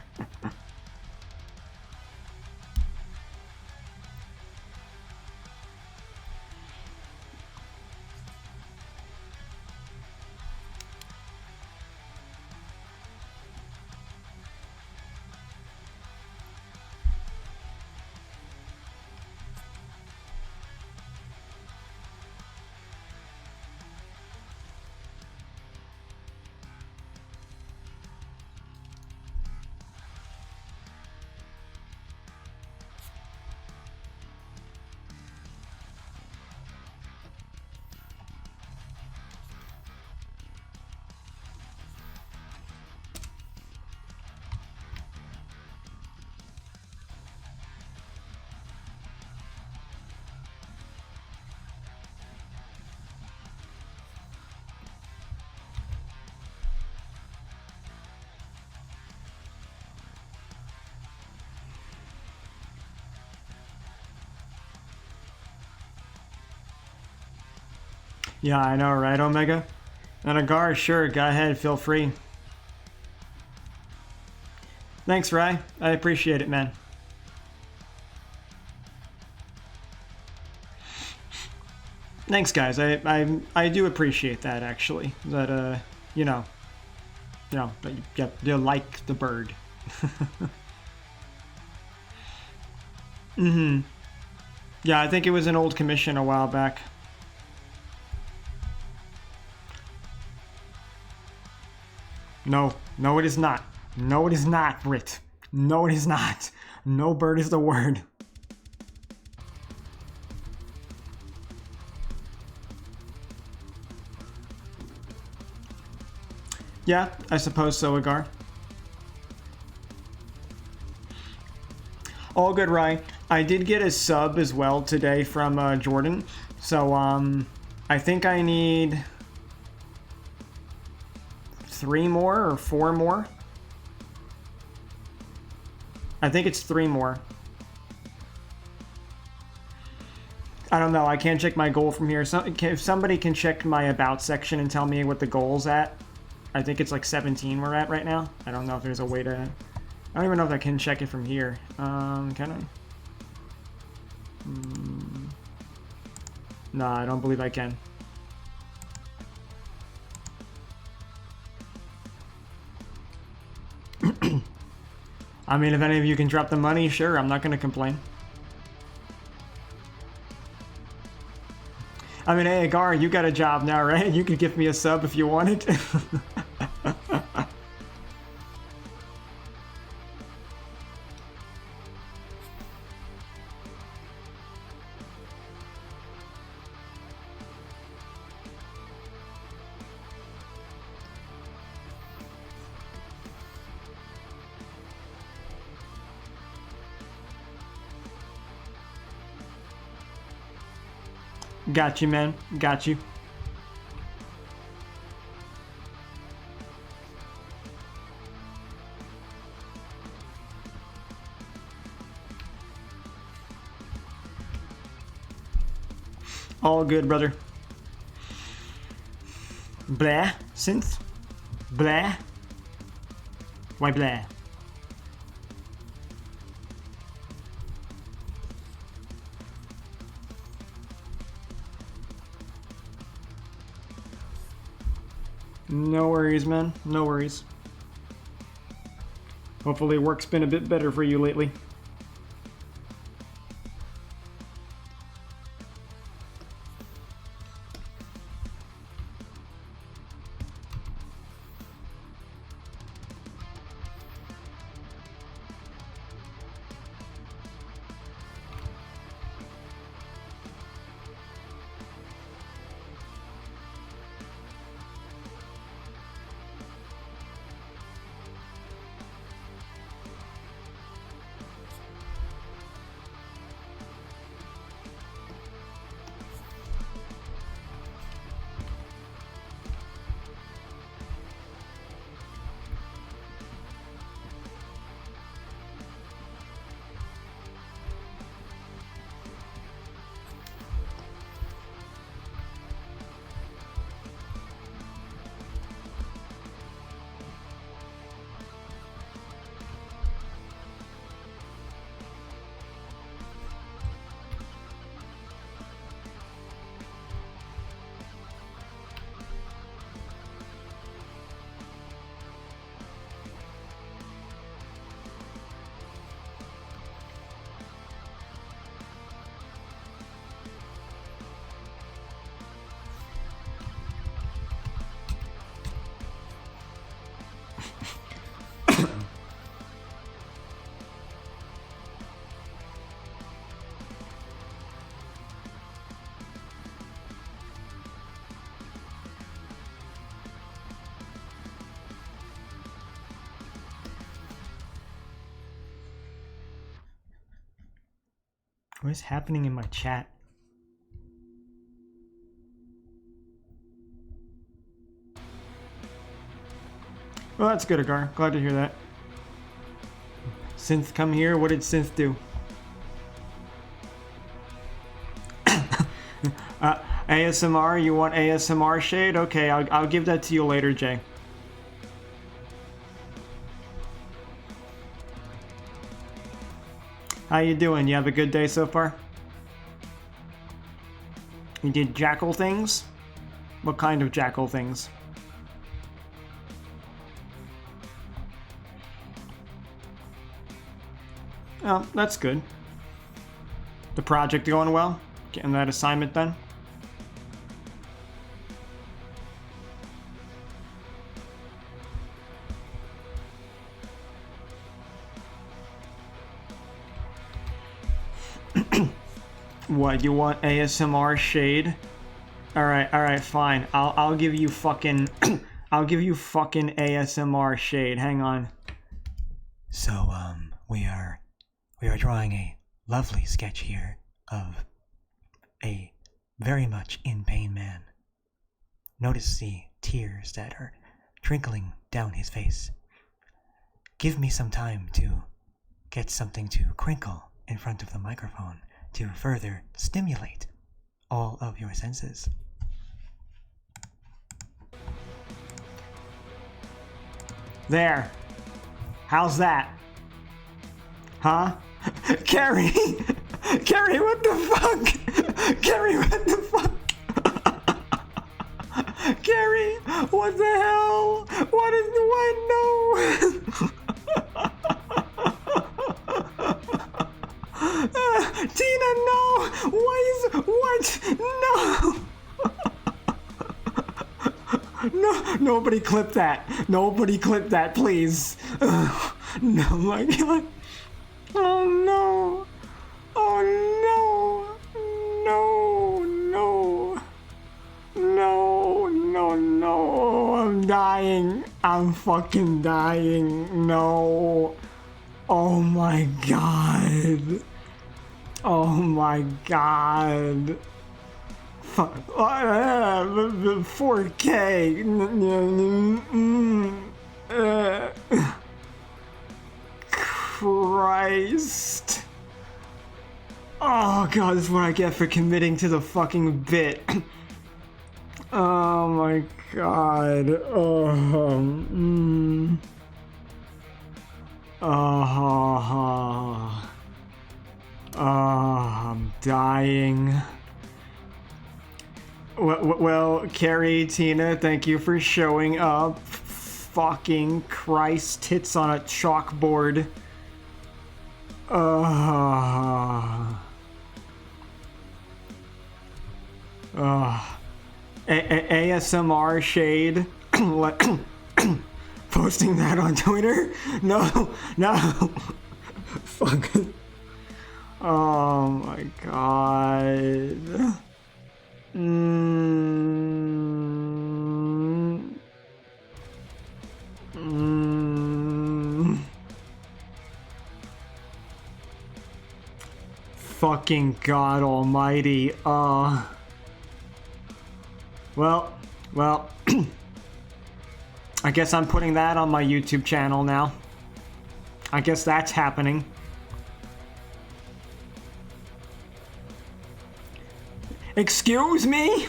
Yeah, I know, right, Omega? And Agar, sure, go ahead, feel free. Thanks, Rai. I appreciate it, man. Thanks, guys. I do appreciate that, actually. That, you know, you like the bird. Mm-hmm. Yeah, I think it was an old commission a while back. No, no it is not. No it is not, Brit. No it is not. No bird is the word. Yeah, I suppose so, Agar. All good, Rye. I did get a sub as well today from Jordan. So, I think I need 3 more or 4 more. I think it's 3 more. I don't know. I can't check my goal from here. So, if somebody can check my about section and tell me what the goal's at. I think it's like 17 we're at right now. I don't know if there's a way to... I don't even know if I can check it from here. Can I? No, I don't believe I can. I mean, if any of you can drop the money, sure, I'm not going to complain. I mean, hey, Agar, you got a job now, right? You could give me a sub if you wanted. Got you, man. Got you. All good, brother. Blah, synth. Blah. Why blah? No worries, man. No worries. Hopefully work's been a bit better for you lately. What is happening in my chat? Well, that's good, Agar. Glad to hear that. Synth, come here. What did Synth do? ASMR? You want ASMR shade? Okay, I'll give that to you later, Jay. How you doing? You have a good day so far? You did jackal things? What kind of jackal things? Oh, that's good. The project going well? Getting that assignment done? What, you want ASMR shade? Alright, fine. I'll give you fucking I'll give you fucking ASMR shade. Hang on. So, we are drawing a lovely sketch here of a very much in pain man. Notice the tears that are trickling down his face. Give me some time to get something to crinkle in front of the microphone to further stimulate all of your senses. There. How's that? Huh? Carrie! Carrie, what the fuck? Carrie, what the fuck? Carrie, what the hell? What is what? No! Tina, no! What? No! No, nobody clip that. Nobody clip that, please. No, my God. Oh, no. Oh, no. No. No. No, no. I'm dying. I'm fucking dying. No. Oh, my God. Oh, my God. 4K. Christ. Oh God, this is what I get for committing to the fucking bit. Oh my God. I'm dying. Well, Carrie, Tina, thank you for showing up. Fucking Christ, tits on a chalkboard. ASMR shade. Posting that on Twitter? No. Fuck. Oh my God. Fucking God Almighty. Well, I guess I'm putting that on my YouTube channel now. I guess that's happening. Excuse me?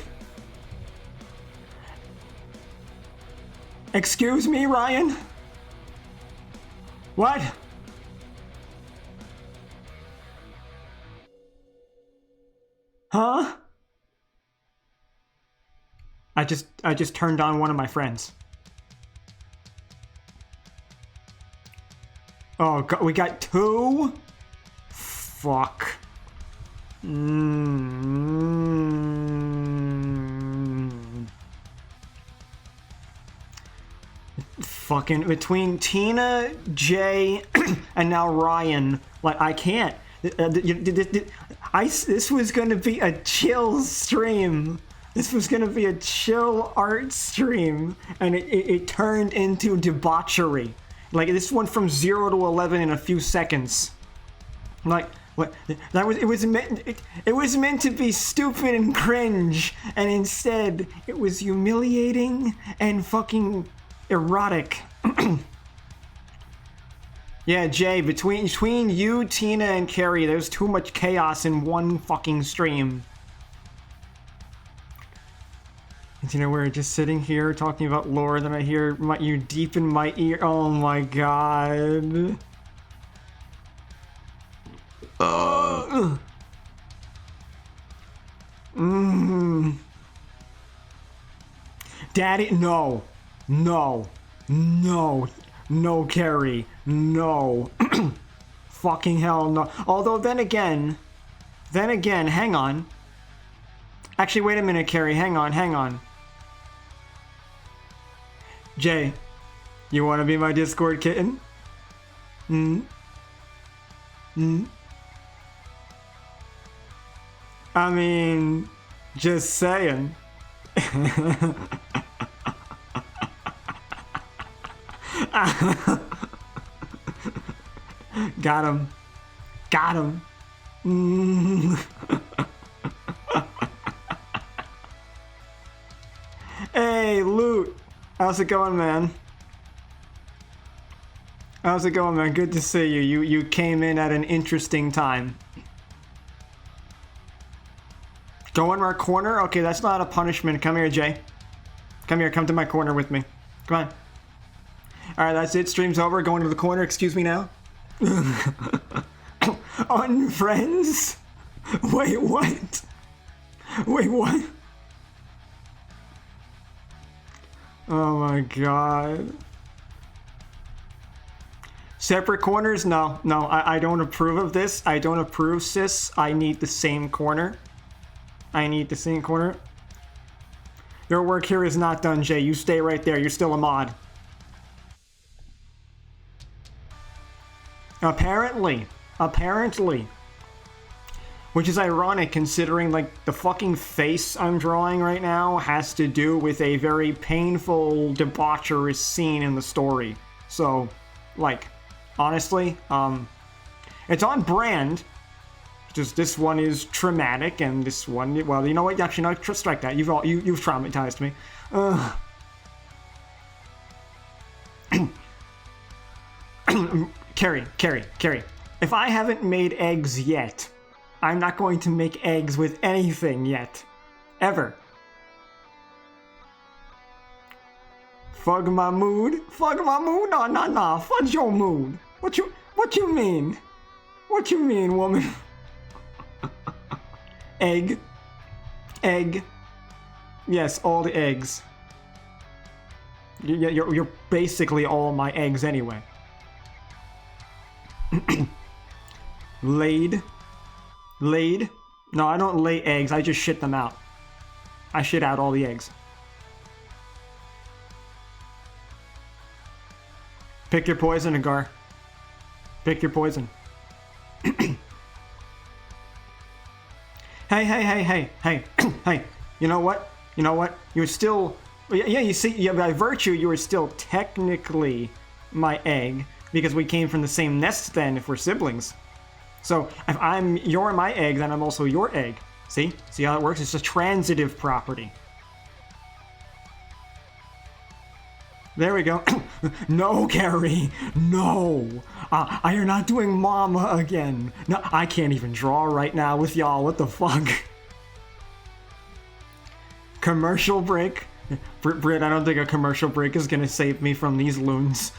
Excuse me, Ryan? What? Huh? I just turned on one of my friends. Oh God, we got two? Fuck. Fucking between Tina, Jay, and now Ryan, like I can't. This was gonna be a chill stream. This was gonna be a chill art stream, and it turned into debauchery. Like this went from 0 to 11 in a few seconds. Like What? That was it was meant to be stupid and cringe, and instead it was humiliating and fucking erotic. Yeah, Jay, between you, Tina, and Carrie, there's too much chaos in one fucking stream. And you know, we're just sitting here talking about lore, then I hear you deep in my ear. Oh my god. Daddy, no. No. No. No, Carrie. No. Fucking hell no. Although then again, hang on. Actually, wait a minute, Carrie. Hang on. Jay, you want to be my Discord kitten? I mean, just saying. Got him. Hey, Loot. How's it going, man? Good to see you. You came in at an interesting time. Go in our corner? Okay, that's not a punishment. Come here, Jay. Come here, come to my corner with me. Come on. Alright, that's it. Stream's over. Going to the corner. Excuse me now. Unfriends? Wait, what? Oh my god. Separate corners? No, I don't approve of this. I don't approve, sis. I need the same corner. Your work here is not done, Jay. You stay right there. You're still a mod. Apparently. Which is ironic considering, like, the fucking face I'm drawing right now has to do with a very painful, debaucherous scene in the story. So, like, honestly, it's on brand. Just this one is traumatic, and this one, well, you know what? Actually, no, strike that. You've traumatized me. Carrie. If I haven't made eggs yet, I'm not going to make eggs with anything yet. Ever. Fug my mood? Nah. Fudge your mood. What you mean? What you mean, woman? Egg. Yes, all the eggs. You're basically all my eggs anyway. Laid? No, I don't lay eggs. I just shit them out. I shit out all the eggs. Pick your poison, Agar. Pick your poison. Hey. Hey. You know what? You're still... Yeah, you see, by virtue, you are still technically my egg, because we came from the same nest then, if we're siblings. So, if you're my egg, then I'm also your egg. See? See how it works? It's a transitive property. There we go. No, Carrie. No. You're not doing mama again. No, I can't even draw right now with y'all. What the fuck? Commercial break? Britt, I don't think a commercial break is gonna save me from these loons.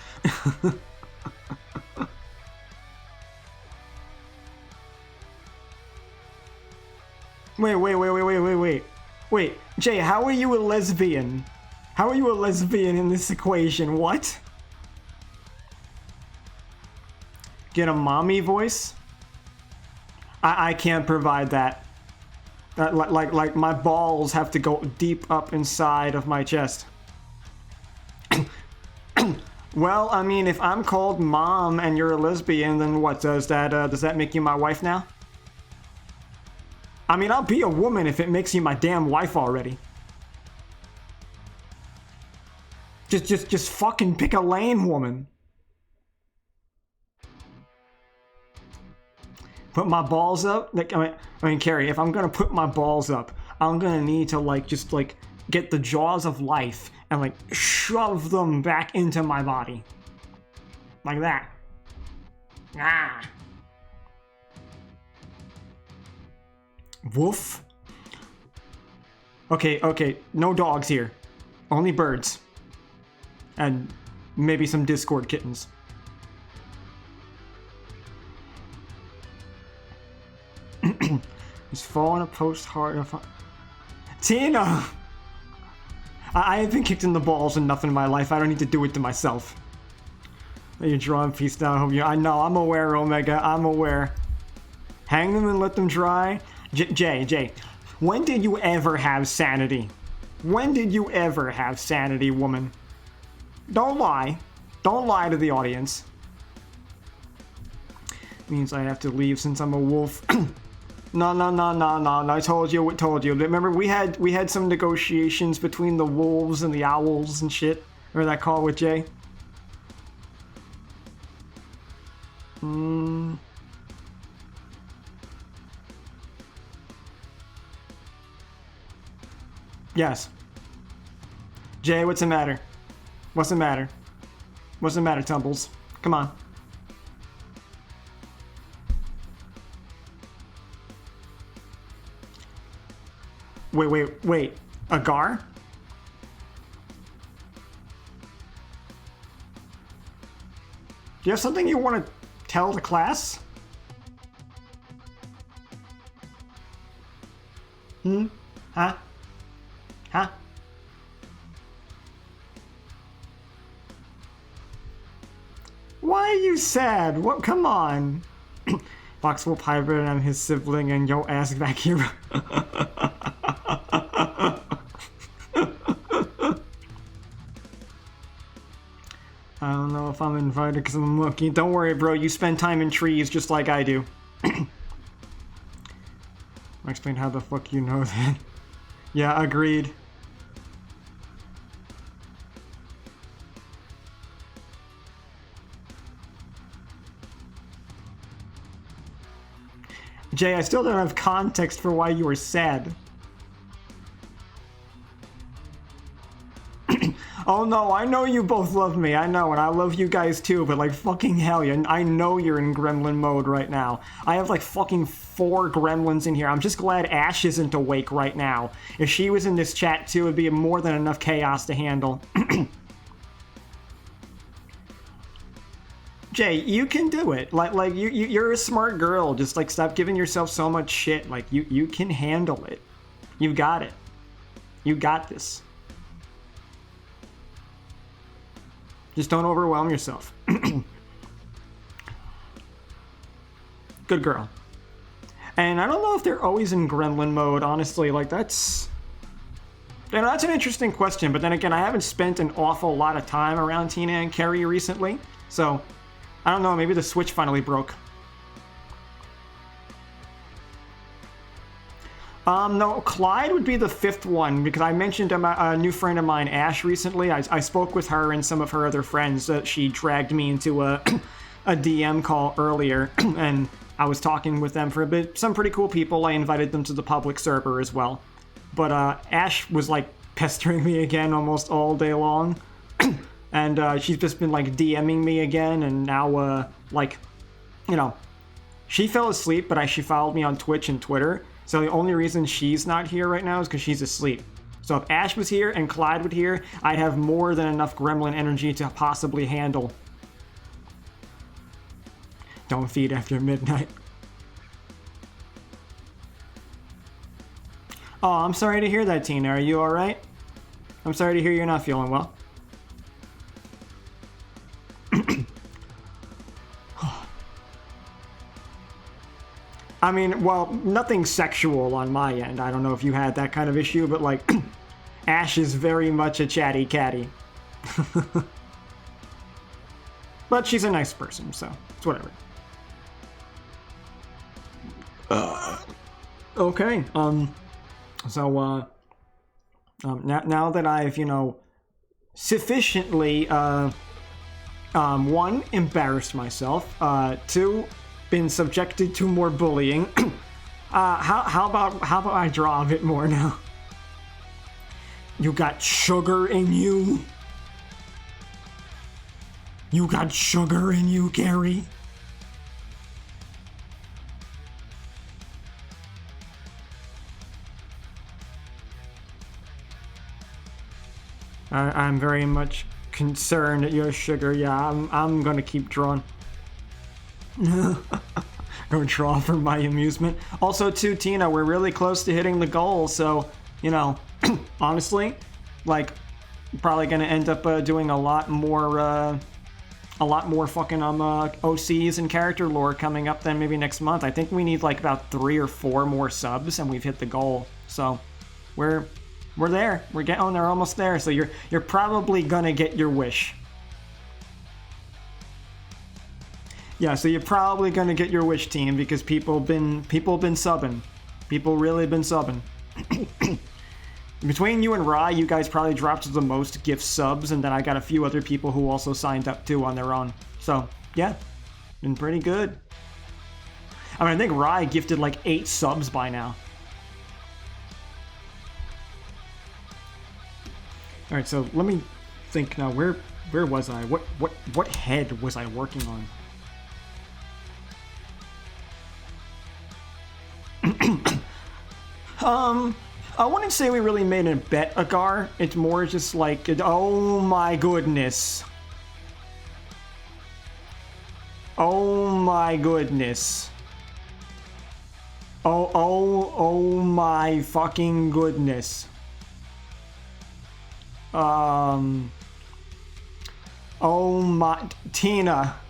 Wait, Jay, how are you a lesbian? How are you a lesbian in this equation? What? Get a mommy voice? I can't provide that. Like my balls have to go deep up inside of my chest. Well, I mean, if I'm called mom and you're a lesbian, then what? Does that make you my wife now? I mean, I'll be a woman if it makes you my damn wife already. Just fucking pick a lane, woman. put my balls up, like, I mean, Carrie, if I'm gonna put my balls up, I'm gonna need to, like, just, like, get the jaws of life and, like, shove them back into my body. Like that. Ah. Woof. Okay, no dogs here. Only birds. And maybe some Discord kittens. He's falling a post hard enough. Tina! I have been kicked in the balls enough in my life. I don't need to do it to myself. You're drawing peace down. I know, I'm aware, Omega. I'm aware. Hang them and let them dry. Jay, when did you ever have sanity? When did you ever have sanity, woman? Don't lie. Don't lie to the audience. Means I have to leave since I'm a wolf. No. I told you. Remember, we had some negotiations between the wolves and the owls and shit. Remember that call with Jay? Yes. Jay, what's the matter? What's the matter? What's the matter, Tumbles? Come on. Wait. Agar? Do you have something you want to tell the class? Huh? Why are you sad? What? Come on. Foxwolf Hybrid and I'm his sibling and yo ass back here. I don't know if I'm invited because I'm a monkey. Don't worry, bro. You spend time in trees just like I do. I'll explain how the fuck you know that. Yeah, agreed. Jay, I still don't have context for why you were sad. Oh no, I know you both love me, I know, and I love you guys too, but like fucking hell, I know you're in gremlin mode right now. I have like fucking 4 gremlins in here. I'm just glad Ash isn't awake right now. If she was in this chat too, it'd be more than enough chaos to handle. Jay, you can do it. Like you're a smart girl. Just like stop giving yourself so much shit. Like you can handle it. You got it. You got this. Just don't overwhelm yourself. Good girl. And I don't know if they're always in gremlin mode, honestly. Like that's an interesting question. But then again, I haven't spent an awful lot of time around Tina and Carrie recently, so. I don't know, maybe the switch finally broke. No, Clyde would be the 5th one, because I mentioned a new friend of mine, Ash, recently. I spoke with her and some of her other friends. She dragged me into a DM call earlier, and I was talking with them for a bit. Some pretty cool people. I invited them to the public server as well. But Ash was, like, pestering me again almost all day long. And she's just been, like, DMing me again, and now, like, you know, she fell asleep, but she followed me on Twitch and Twitter, so the only reason she's not here right now is because she's asleep. So if Ash was here and Clyde was here, I'd have more than enough gremlin energy to possibly handle. Don't feed after midnight. Oh, I'm sorry to hear that, Tina. Are you alright? I'm sorry to hear you're not feeling well. I mean, well, nothing sexual on my end. I don't know if you had that kind of issue, but like, Ash is very much a chatty catty. But she's a nice person, so it's whatever. Okay, so, now that I've, you know, sufficiently, 1, embarrassed myself, 2, been subjected to more bullying. How about I draw a bit more now? You got sugar in you? You got sugar in you, Gary? I'm very much concerned at your sugar. Yeah, I'm gonna keep drawing. Go draw for my amusement. Also, too, Tina, we're really close to hitting the goal, so, you know, honestly, like, probably gonna end up doing a lot more fucking OCs and character lore coming up then maybe next month. I think we need like about 3 or 4 more subs and we've hit the goal. So we're there. We're getting there, almost there. So you're probably gonna get your wish. Yeah, so you're probably gonna get your wish, team, because people been subbing. People really been subbing. Between you and Rye, you guys probably dropped the most gift subs, and then I got a few other people who also signed up too on their own. So, yeah, been pretty good. I mean, I think Rye gifted like 8 subs by now. Alright, so let me think now, where was I? What head was I working on? I wouldn't say we really made a bet, Agar. It's more just like, oh my goodness. Oh my goodness. Oh my fucking goodness. Oh my, Tina.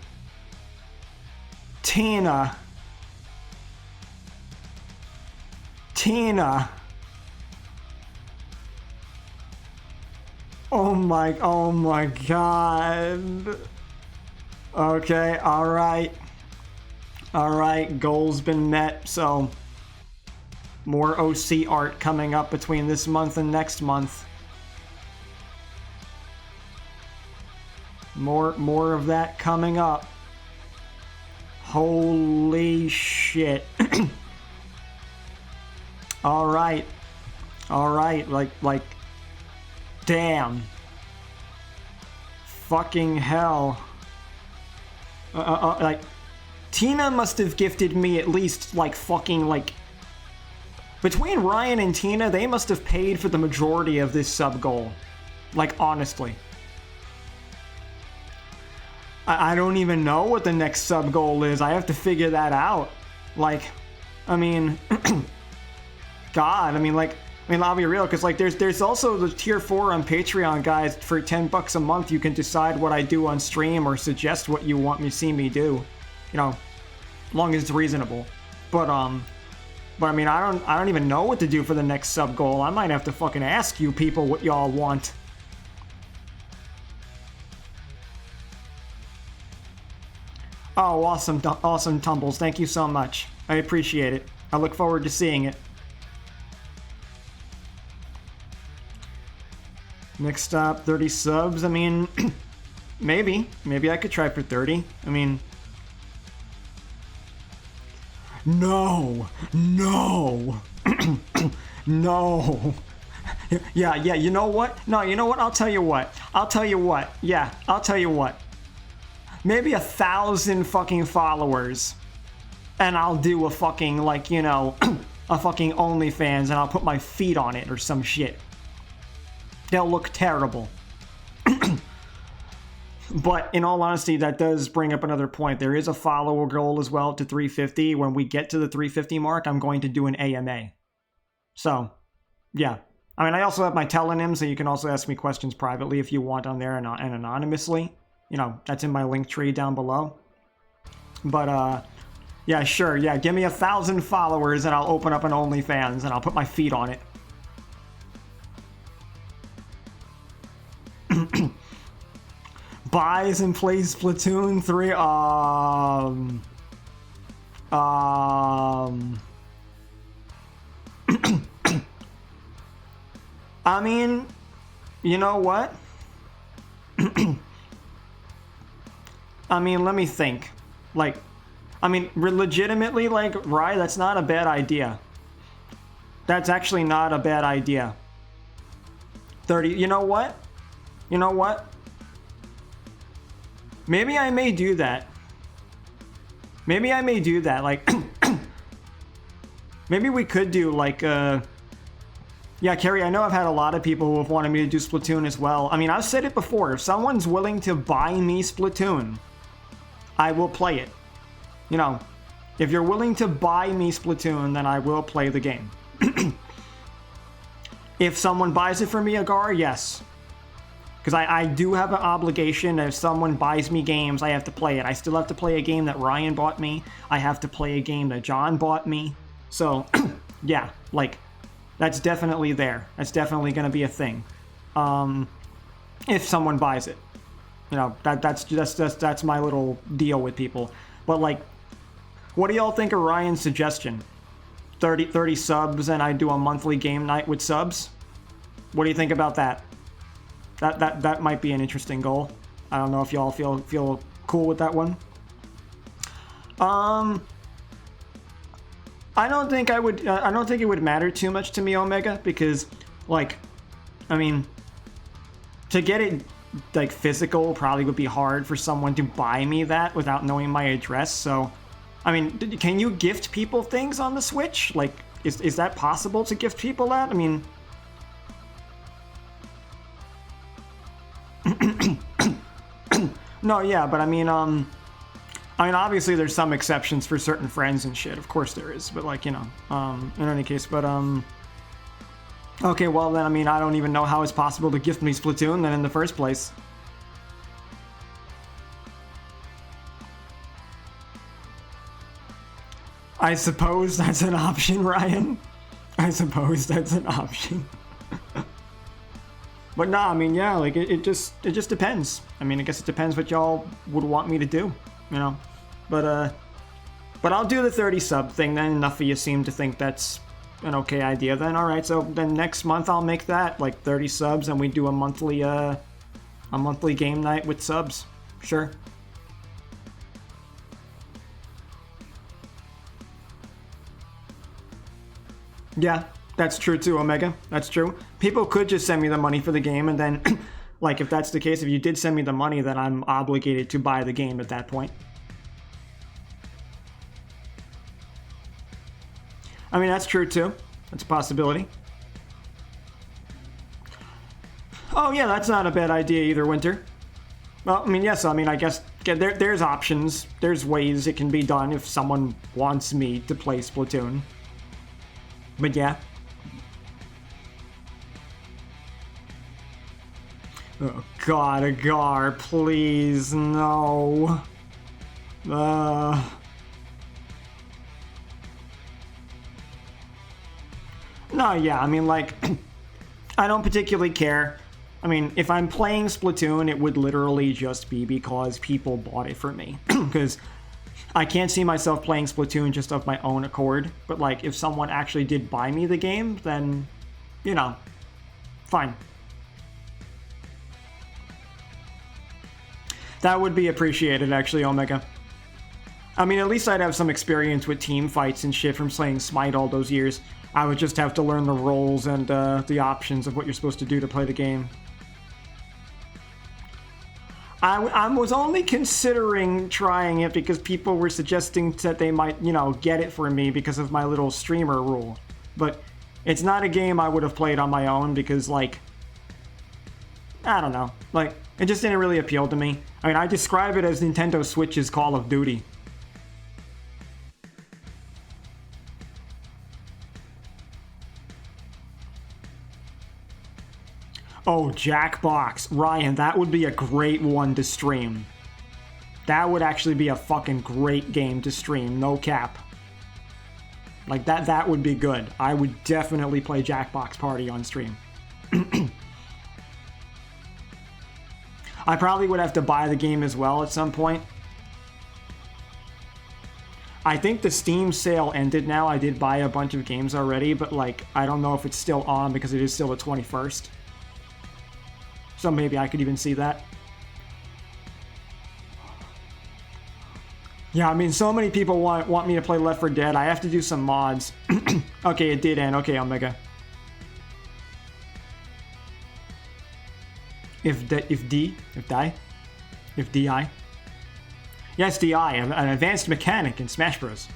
Oh my god. Okay, alright. Alright, goal's been met, so more OC art coming up between this month and next month. More of that coming up. Holy shit. Alright. Alright, like, damn. Fucking hell. Like, Tina must have gifted me at least, like, fucking, like... Between Ryan and Tina, they must have paid for the majority of this sub goal. Like, honestly. I don't even know what the next sub goal is. I have to figure that out. Like, I mean... God, I mean, I'll be real, because, like, there's also the tier 4 on Patreon, guys. For $10 a month, you can decide what I do on stream or suggest what you want me to see me do. You know, as long as it's reasonable. But I mean, I don't even know what to do for the next sub goal. I might have to fucking ask you people what y'all want. Oh, awesome Tumbles. Thank you so much. I appreciate it. I look forward to seeing it. Next up, 30 subs. I mean, maybe I could try for 30. I mean, no, no. Yeah, you know what? No, you know what? I'll tell you what. Yeah, I'll tell you what. Maybe 1,000 fucking followers, and I'll do a fucking, like, you know, a fucking OnlyFans, and I'll put my feet on it or some shit. They'll look terrible. But in all honesty, that does bring up another point. There is a follower goal as well to 350. When we get to the 350 mark, I'm going to do an AMA. So, yeah. I mean, I also have my telenym, so you can also ask me questions privately if you want on there and anonymously. You know, that's in my link tree down below. But, yeah, sure. Yeah, give me 1,000 followers and I'll open up an OnlyFans and I'll put my feet on it. Buys and plays Splatoon 3. I mean, you know what? I mean, let me think. Like, I mean, legitimately, like, Rye, that's not a bad idea. That's actually not a bad idea. 30, you know what? You know what? Maybe I may do that. Maybe I may do that, like... maybe we could do, like, yeah, Carrie, I know I've had a lot of people who have wanted me to do Splatoon as well. I mean, I've said it before. If someone's willing to buy me Splatoon, I will play it. You know, if you're willing to buy me Splatoon, then I will play the game. If someone buys it for me, Agar, yes. Because I do have an obligation. If someone buys me games, I have to play it. I still have to play a game that Ryan bought me. I have to play a game that John bought me. So, yeah, like, that's definitely there. That's definitely going to be a thing. If someone buys it. You know, that's my little deal with people. But, like, what do y'all think of Ryan's suggestion? 30 subs and I do a monthly game night with subs? What do you think about that? That might be an interesting goal. I don't know if y'all feel cool with that one. I don't think I would. I don't think it would matter too much to me, Omega, because, like, I mean, to get it like physical probably would be hard for someone to buy me that without knowing my address. So, I mean, can you gift people things on the Switch? Like, is that possible to gift people that? I mean. No, yeah, but I mean, obviously there's some exceptions for certain friends and shit. Of course there is, but, like, you know, in any case, but, okay, well then, I mean, I don't even know how it's possible to gift me Splatoon then in the first place. I suppose that's an option, Ryan. I suppose that's an option. But nah, I mean, yeah, like, it just depends. I mean, I guess it depends what y'all would want me to do, you know? But I'll do the 30 sub thing then. Enough of you seem to think that's an okay idea then. Alright, so then next month I'll make that, like, 30 subs, and we do a monthly game night with subs. Sure. Yeah. That's true too, Omega. That's true. People could just send me the money for the game, and then, like, if that's the case, if you did send me the money, then I'm obligated to buy the game at that point. I mean, that's true too. That's a possibility. Oh yeah, that's not a bad idea either, Winter. Well, I mean, yes, I mean, I guess there's options. There's ways it can be done if someone wants me to play Splatoon. But yeah. Oh god, Agar, please, no. No, yeah, I mean, like, I don't particularly care. I mean, if I'm playing Splatoon, it would literally just be because people bought it for me. Because I can't see myself playing Splatoon just of my own accord. But, like, if someone actually did buy me the game, then, you know, fine. That would be appreciated, actually, Omega. I mean, at least I'd have some experience with team fights and shit from playing Smite all those years. I would just have to learn the roles and the options of what you're supposed to do to play the game. I was only considering trying it because people were suggesting that they might, you know, get it for me because of my little streamer rule. But it's not a game I would have played on my own because, like, I don't know. Like, it just didn't really appeal to me. I mean, I describe it as Nintendo Switch's Call of Duty. Oh, Jackbox. Ryan, that would be a great one to stream. That would actually be a fucking great game to stream, no cap. Like, that would be good. I would definitely play Jackbox Party on stream. I probably would have to buy the game as well at some point. I think the Steam sale ended now. I did buy a bunch of games already, but, like, I don't know if it's still on because it is still the 21st. So maybe I could even see that. Yeah, I mean, so many people want me to play Left 4 Dead. I have to do some mods. Okay, it did end. Okay, Omega. If die? Yes, DI, an advanced mechanic in Smash Bros.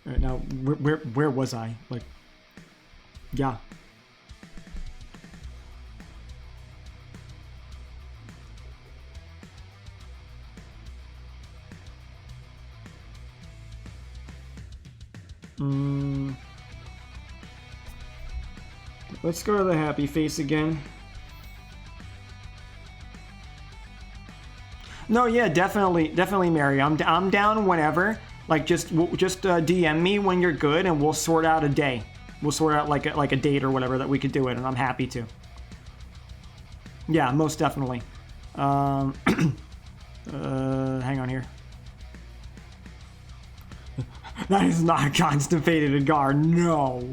Alright, now, where was I? Like, yeah. Let's go to the happy face again. No, yeah, definitely, Mary. I'm down whenever. Like, just DM me when you're good, and we'll sort out a day. We'll sort out like a date or whatever that we could do it, and I'm happy to. Yeah, most definitely. Hang on here. That is not constipated Agar. No.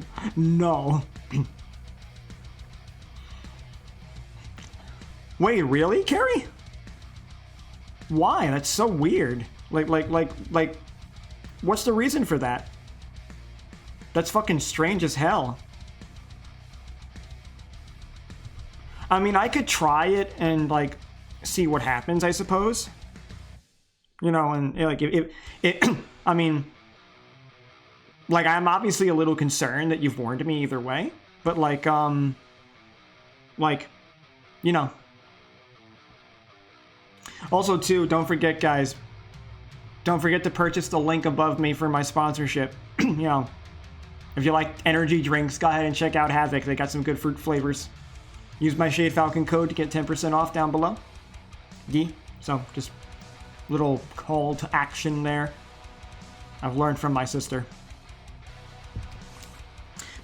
Wait, really, Carrie? Why? That's so weird. Like, what's the reason for that? That's fucking strange as hell. I mean, I could try it and, like, see what happens, I suppose. You know, and, like, I mean, like, I'm obviously a little concerned that you've warned me either way, but, like, you know. Also, too, don't forget, guys, don't forget to purchase the link above me for my sponsorship. You know, if you like energy drinks, go ahead and check out Havoc. They got some good fruit flavors. Use my Shade Falcon code to get 10% off down below. So, just little call to action there. I've learned from my sister.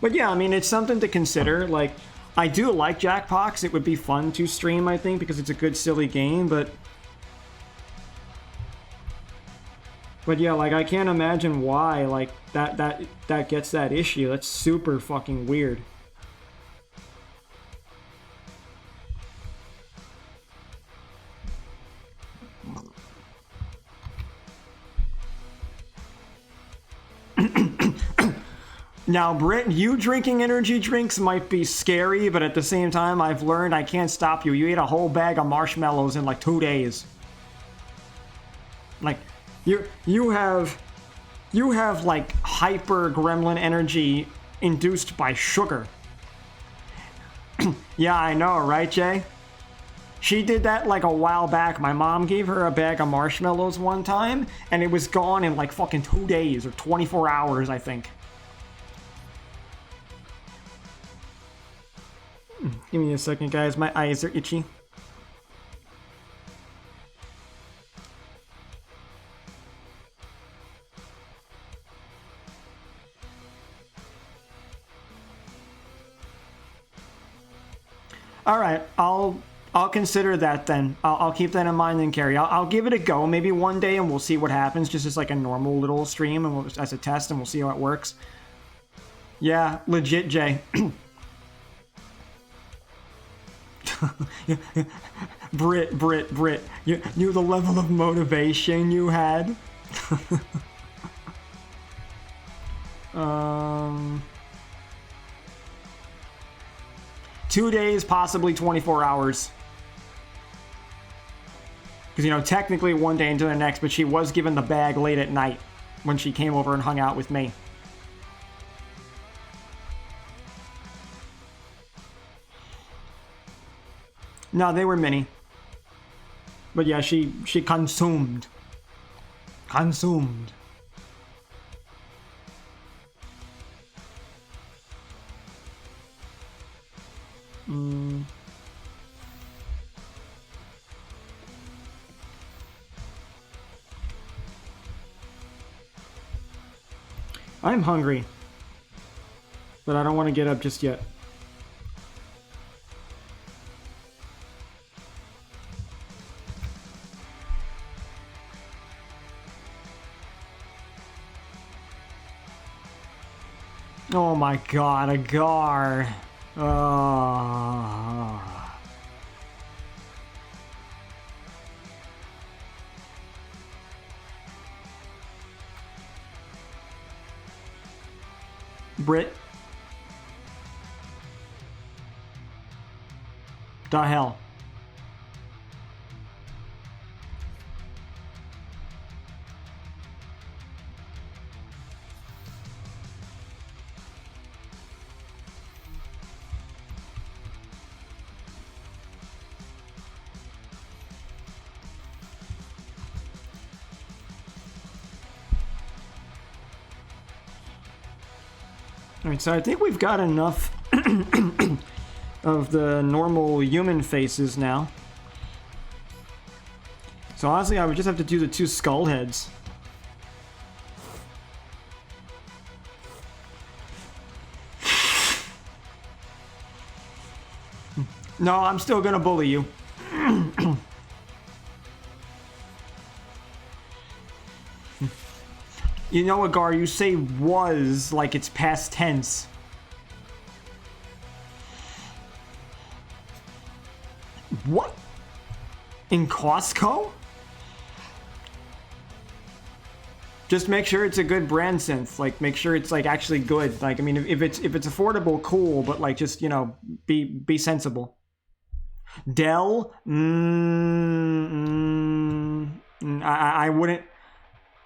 But yeah, I mean, it's something to consider. Like, I do like Jackbox. It would be fun to stream, I think, because it's a good, silly game, but yeah, like, I can't imagine why, like, that gets that issue. That's super fucking weird. Now, Britt, you drinking energy drinks might be scary, but at the same time, I've learned I can't stop you. You ate a whole bag of marshmallows in like 2 days. Like, you have like hyper gremlin energy induced by sugar. Yeah, I know, right, Jay? She did that like a while back. My mom gave her a bag of marshmallows one time, and it was gone in like fucking 2 days or 24 hours, I think. Give me a second, guys. My eyes are itchy. All right, I'll consider that then. I'll keep that in mind then, Carrie. I'll give it a go maybe one day, and we'll see what happens. Just as like a normal little stream, and as a test, and we'll see how it works. Yeah, legit, Jay. Brit, you knew the level of motivation you had. 2 days, possibly 24 hours. Because, you know, technically one day into the next, but she was given the bag late at night when she came over and hung out with me. No, they were mini. But yeah, she consumed. Consumed. I'm hungry. But I don't want to get up just yet. Oh my god, Agar. Brit. The hell. Alright, so I think we've got enough of the normal human faces now. So honestly, I would just have to do the 2 skull heads. No, I'm still gonna bully you. You know, Agar, you say was like it's past tense. What? In Costco? Just make sure it's a good brand synth. Like, make sure it's like actually good. Like, I mean, if it's affordable, cool. But like, just, you know, be sensible. Dell?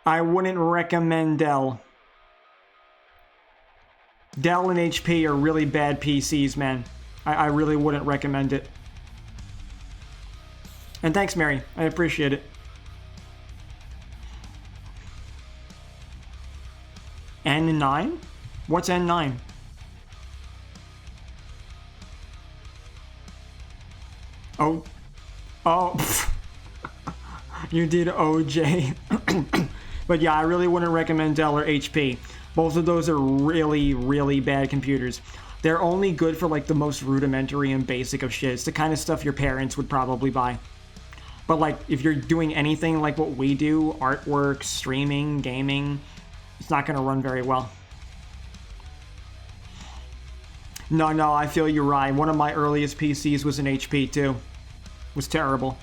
I wouldn't recommend Dell. Dell and HP are really bad PCs, man. I really wouldn't recommend it. And thanks, Mary. I appreciate it. N9? What's N9? Oh. You did OJ. But yeah, I really wouldn't recommend Dell or HP. Both of those are really, really bad computers. They're only good for like the most rudimentary and basic of shit. It's the kind of stuff your parents would probably buy. But like, if you're doing anything like what we do, artwork, streaming, gaming, it's not going to run very well. No, I feel you're right. One of my earliest PCs was an HP too. It was terrible.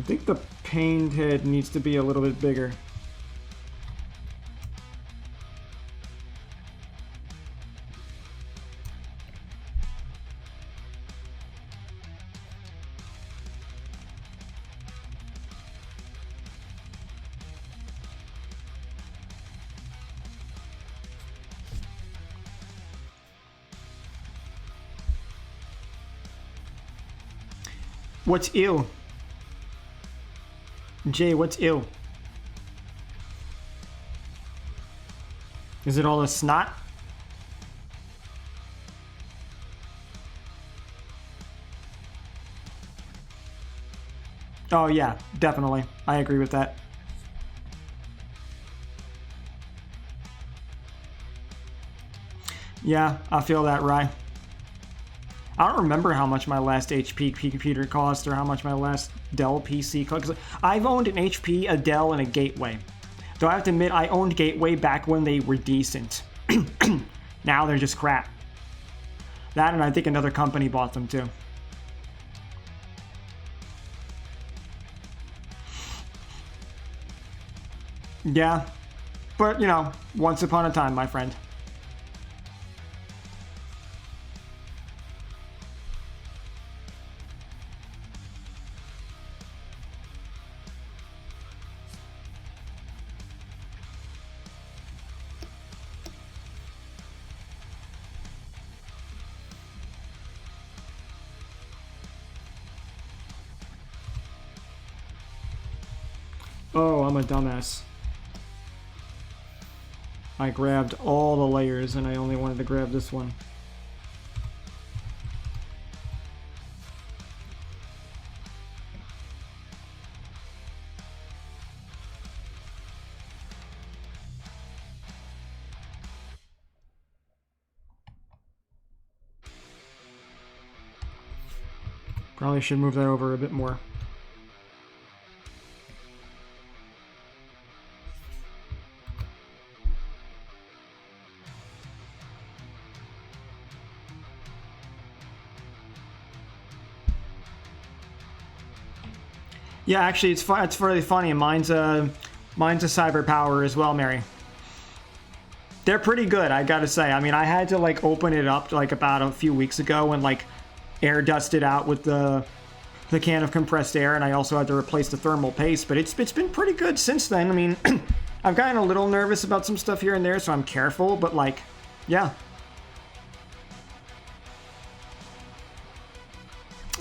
I think the pained head needs to be a little bit bigger. What's ill? Jay, what's ill? Is it all a snot? Oh yeah, definitely. I agree with that. Yeah, I feel that, Rye. I don't remember how much my last HP computer cost or how much my last Dell PC cost. I've owned an HP, a Dell, and a Gateway. Though I have to admit, I owned Gateway back when they were decent. Now they're just crap. That, and I think another company bought them too. Yeah, but you know, once upon a time, my friend. Oh, I'm a dumbass. I grabbed all the layers and I only wanted to grab this one. Probably should move that over a bit more. Yeah, actually, it's really funny. Mine's a cyber power as well, Mary. They're pretty good, I gotta say. I mean, I had to like open it up like about a few weeks ago and like air dust it out with the can of compressed air, and I also had to replace the thermal paste. But it's been pretty good since then. I mean, I've gotten a little nervous about some stuff here and there, so I'm careful. But like, yeah.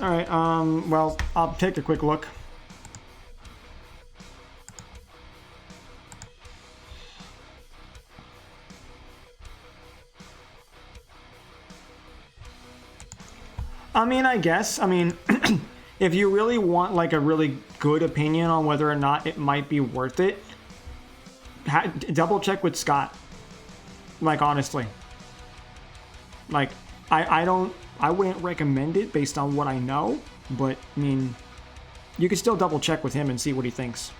All right. Well, I'll take a quick look. I mean, I guess. I mean, if you really want like a really good opinion on whether or not it might be worth it, double check with Scott. Like, honestly. Like, I wouldn't recommend it based on what I know, but I mean, you could still double check with him and see what he thinks.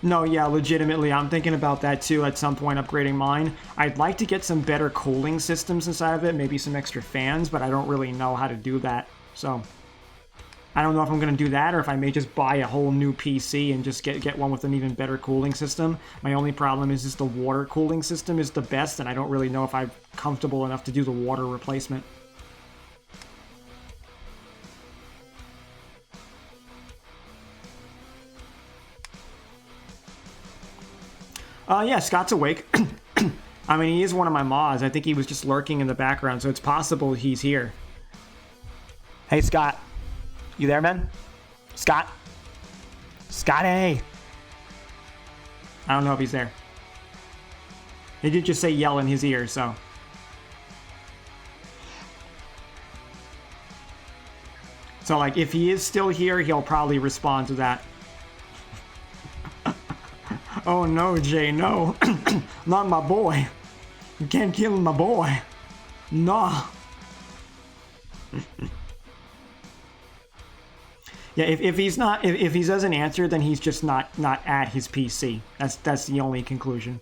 No, yeah, legitimately, I'm thinking about that too at some point, upgrading mine. I'd like to get some better cooling systems inside of it, maybe some extra fans, but I don't really know how to do that. So, I don't know if I'm going to do that or if I may just buy a whole new PC and just get one with an even better cooling system. My only problem is just the water cooling system is the best, and I don't really know if I'm comfortable enough to do the water replacement. Yeah, Scott's awake. I mean, he is one of my mods. I think he was just lurking in the background, so it's possible he's here. Hey, Scott. You there, man? Scott? Scotty! I don't know if he's there. He did just say yell in his ear, so... So, like, if he is still here, he'll probably respond to that. Oh no, Jay, no. Not my boy. You can't kill my boy. Nah. Yeah, if he's not, if he doesn't answer, then he's just not at his PC. That's the only conclusion.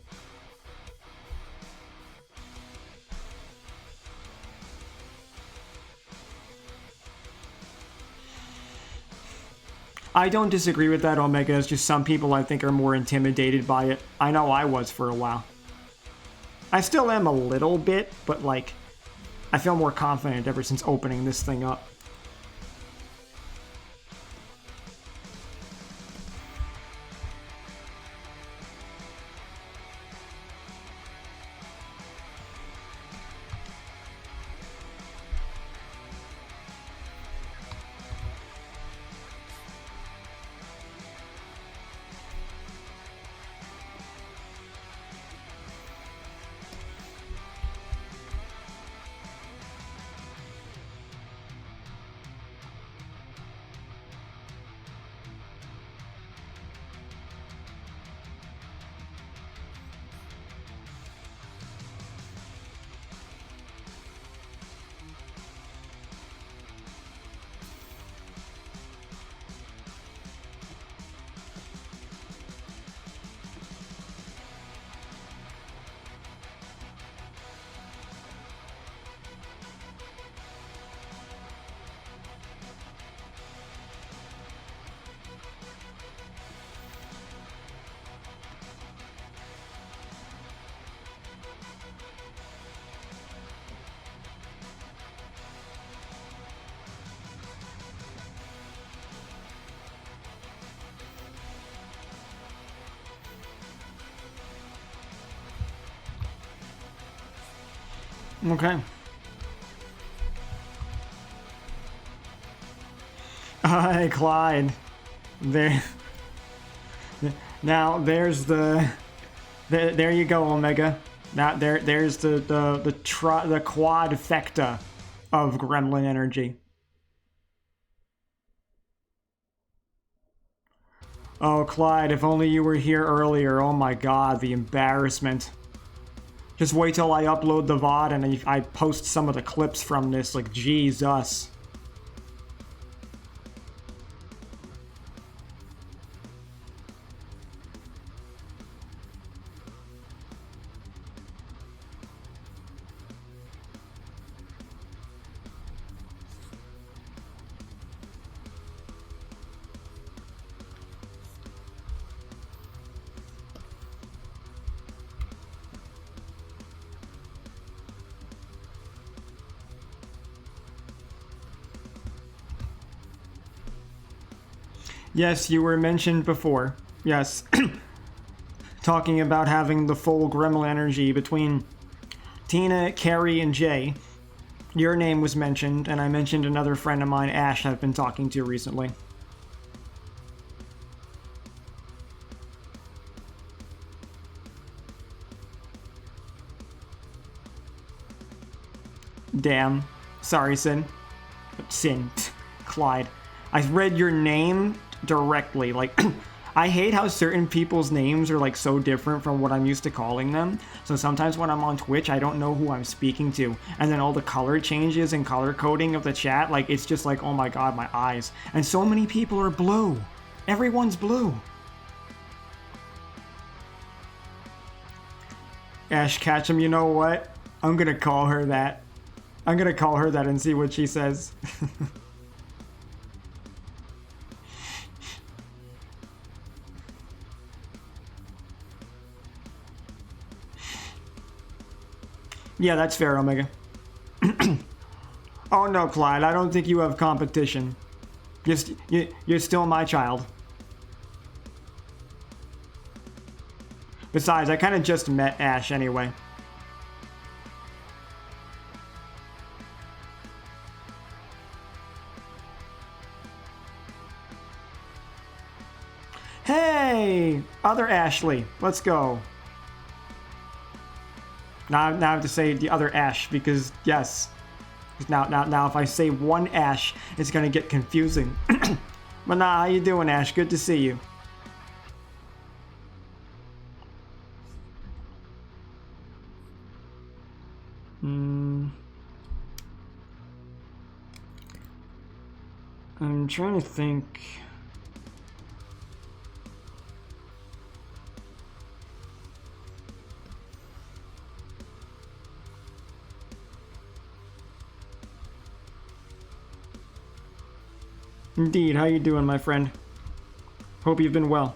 I don't disagree with that, Omega. It's just some people I think are more intimidated by it. I know I was for a while. I still am a little bit, but like, I feel more confident ever since opening this thing up. Okay. Hey, Clyde. There. Now there's the. There you go, Omega. Now there's the quadfecta of Gremlin energy. Oh, Clyde, if only you were here earlier. Oh my God, the embarrassment. Just wait till I upload the VOD and I post some of the clips from this. Like, Jesus. Yes, you were mentioned before. Yes. Talking about having the full Gremlin energy between Tina, Carrie, and Jay. Your name was mentioned, and I mentioned another friend of mine, Ash, I've been talking to recently. Damn. Sorry, Sin. Sin. Clyde. I read your name directly. Like, I hate how certain people's names are like so different from what I'm used to calling them. So sometimes when I'm on Twitch, I don't know who I'm speaking to. And then all the color changes and color coding of the chat, like it's just like, oh my god, my eyes. And so many people are blue. Everyone's blue. Ash Ketchum, you know what? I'm gonna call her that. I'm gonna call her that and see what she says. Yeah, that's fair, Omega. Oh no, Clyde, I don't think you have competition. You're still my child. Besides, I kind of just met Ash anyway. Hey, other Ashley, let's go. Now I have to say the other Ash because yes, now if I say one Ash, it's gonna get confusing. But nah, how you doing, Ash? Good to see you. I'm trying to think. Indeed, how you doing, my friend? Hope you've been well.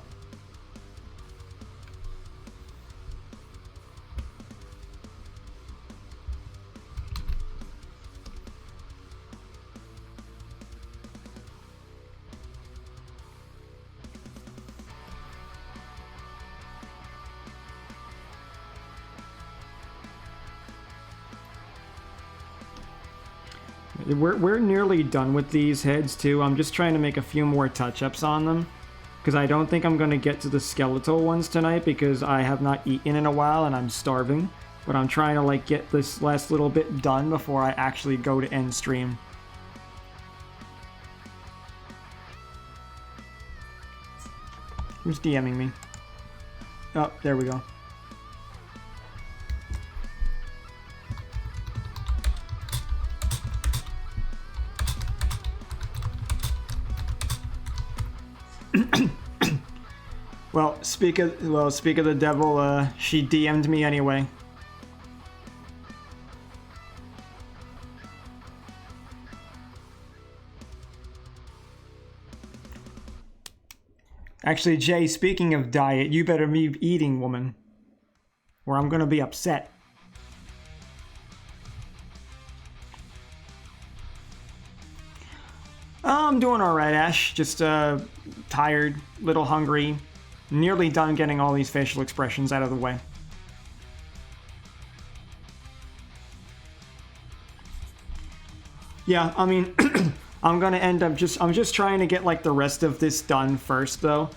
We're nearly done with these heads too. I'm just trying to make a few more touch-ups on them because I don't think I'm going to get to the skeletal ones tonight because I have not eaten in a while and I'm starving. But I'm trying to like get this last little bit done before I actually go to end stream. Who's DMing me? Oh, there we go. Well, speak of the devil, she DM'd me anyway. Actually, Jay, speaking of diet, you better be eating, woman, or I'm gonna be upset. I'm doing alright, Ash. Just, tired, little hungry, nearly done getting all these facial expressions out of the way. Yeah, I mean, I'm gonna end up I'm just trying to get, like, the rest of this done first, though.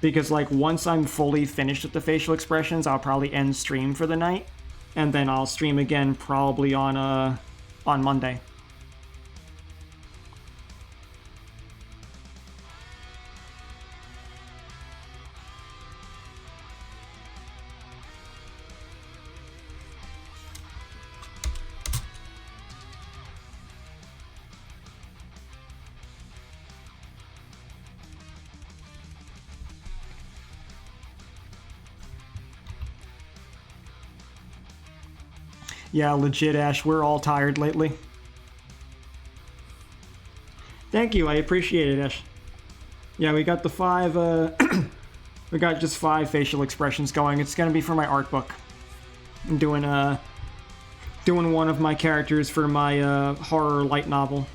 Because, like, once I'm fully finished with the facial expressions, I'll probably end stream for the night. And then I'll stream again probably on Monday. Yeah, legit, Ash. We're all tired lately. Thank you. I appreciate it, Ash. Yeah, we got the 5, we got just 5 facial expressions going. It's gonna be for my art book. I'm doing one of my characters for my, horror light novel.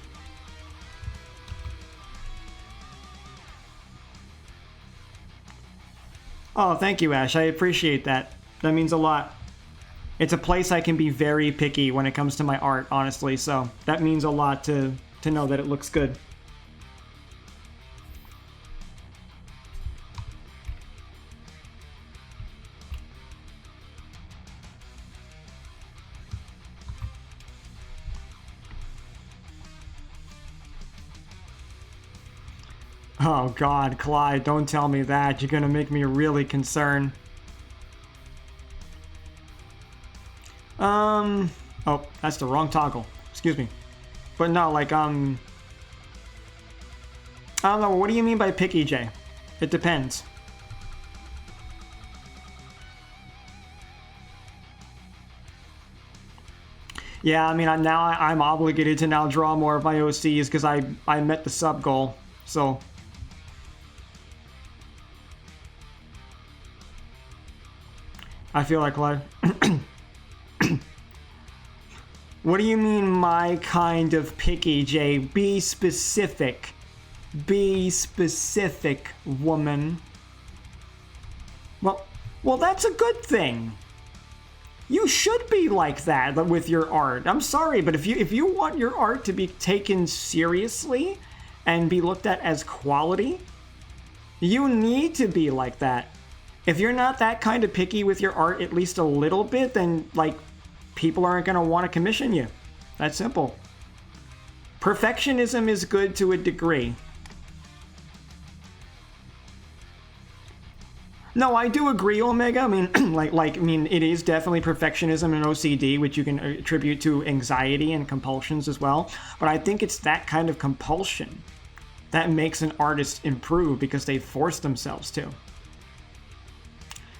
Oh, thank you, Ash. I appreciate that. That means a lot. It's a place I can be very picky when it comes to my art, honestly, so that means a lot to know that it looks good. Oh god, Clyde, don't tell me that. You're gonna make me really concerned. Oh, that's the wrong toggle. Excuse me. But no, like, I don't know, what do you mean by picky, Jay? It depends. Yeah, I mean, I'm obligated to now draw more of my OCs because I met the sub goal, so... I feel like Clyde. What do you mean my kind of picky, Jay? Be specific. Be specific, woman. Well, that's a good thing. You should be like that with your art. I'm sorry, but if you want your art to be taken seriously and be looked at as quality, you need to be like that. If you're not that kind of picky with your art at least a little bit, then, like, people aren't going to want to commission you. That's simple. Perfectionism is good to a degree. No, I do agree, Omega. I mean, I mean, it is definitely perfectionism and OCD, which you can attribute to anxiety and compulsions as well. But I think it's that kind of compulsion that makes an artist improve because they force themselves to.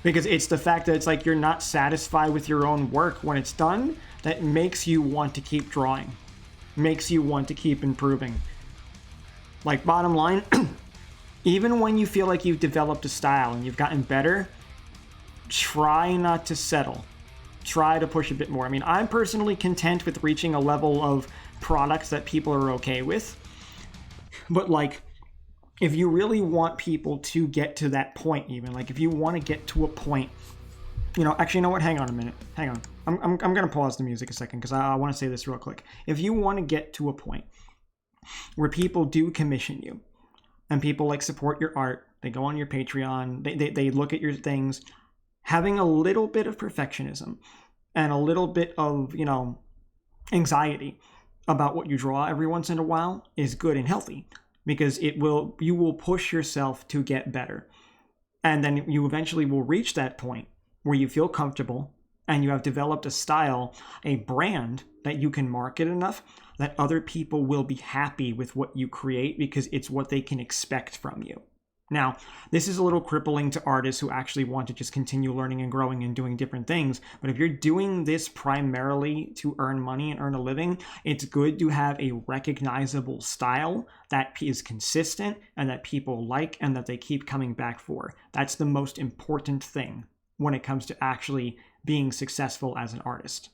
Because it's the fact that it's like you're not satisfied with your own work when it's done that makes you want to keep drawing, makes you want to keep improving. Like, bottom line, even when you feel like you've developed a style and you've gotten better, try not to settle. Try to push a bit more. I mean, I'm personally content with reaching a level of products that people are okay with. But, like, if you really want people to get to that point, even, like, if you want to get to a point, you know, actually, you know what? Hang on a minute. Hang on. I'm going to pause the music a second because I want to say this real quick. If you want to get to a point where people do commission you and people, like, support your art, they go on your Patreon, they look at your things, having a little bit of perfectionism and a little bit of, you know, anxiety about what you draw every once in a while is good and healthy. Because you will push yourself to get better. And then you eventually will reach that point where you feel comfortable and you have developed a style, a brand that you can market enough that other people will be happy with what you create because it's what they can expect from you. Now, this is a little crippling to artists who actually want to just continue learning and growing and doing different things. But if you're doing this primarily to earn money and earn a living, it's good to have a recognizable style that is consistent and that people like and that they keep coming back for. That's the most important thing when it comes to actually being successful as an artist.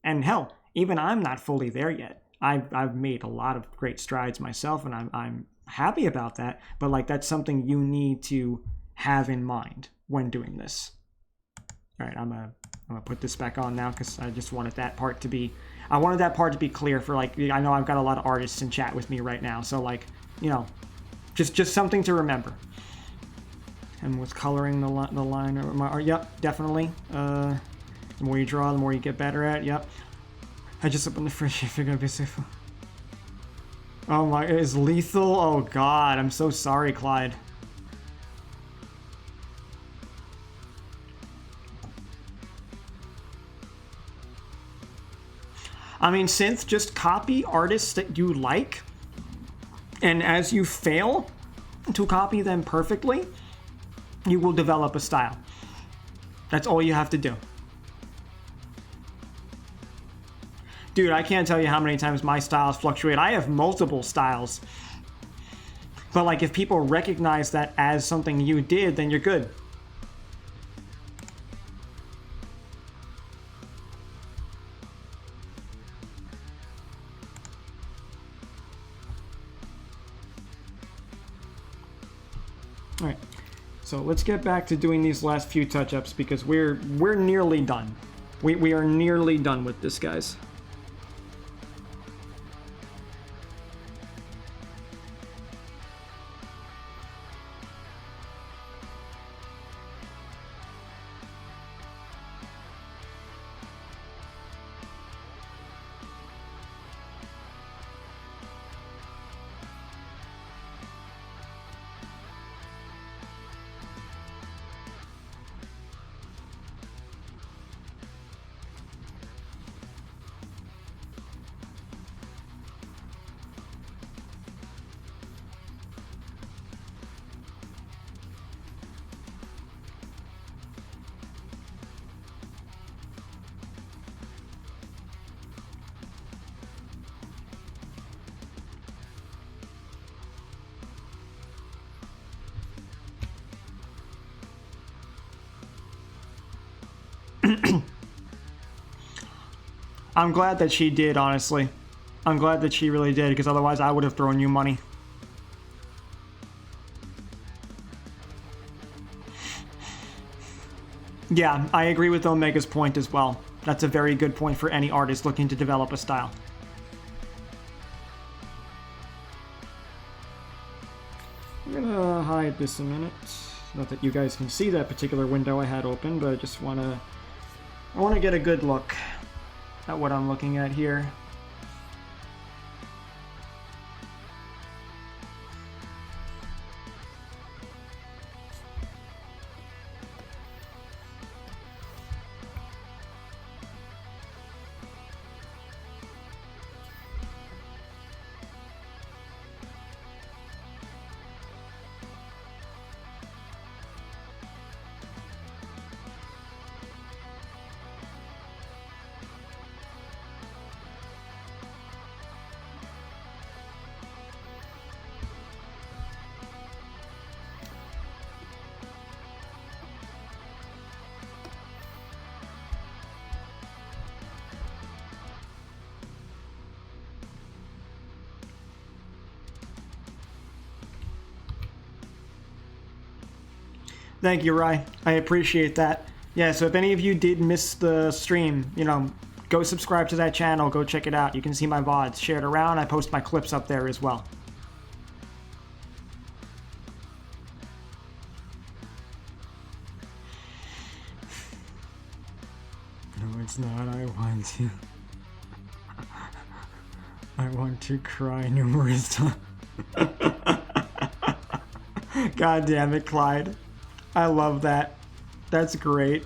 And hell, even I'm not fully there yet. I've made a lot of great strides myself, and I'm happy about that, but, like, that's something you need to have in mind when doing this. All right, I'm gonna put this back on now because I just wanted that part to be clear for, like, I know I've got a lot of artists in chat with me right now, so, like, you know, just something to remember. And with coloring the line of my art, yep, definitely. The more you draw, the more you get better at. Yep. I just opened the fridge. If you're gonna be safe. Oh my, is lethal? Oh god, I'm so sorry, Clyde. I mean, Synth, just copy artists that you like, and as you fail to copy them perfectly, you will develop a style. That's all you have to do. Dude, I can't tell you how many times my styles fluctuate. I have multiple styles. But, like, if people recognize that as something you did, then you're good. Alright. So let's get back to doing these last few touch-ups because we're nearly done. We are nearly done with this, guys. I'm glad that she did, honestly. I'm glad that she really did, because otherwise I would have thrown you money. Yeah, I agree with Omega's point as well. That's a very good point for any artist looking to develop a style. I'm gonna hide this a minute. Not that you guys can see that particular window I had open, but I just wanna get a good look at what I'm looking at here. Thank you, Rye. I appreciate that. Yeah, so if any of you did miss the stream, you know, go subscribe to that channel, go check it out. You can see my VODs, share it around. I post my clips up there as well. No, it's not. I want to cry numerous times. God damn it, Clyde. I love that. That's great.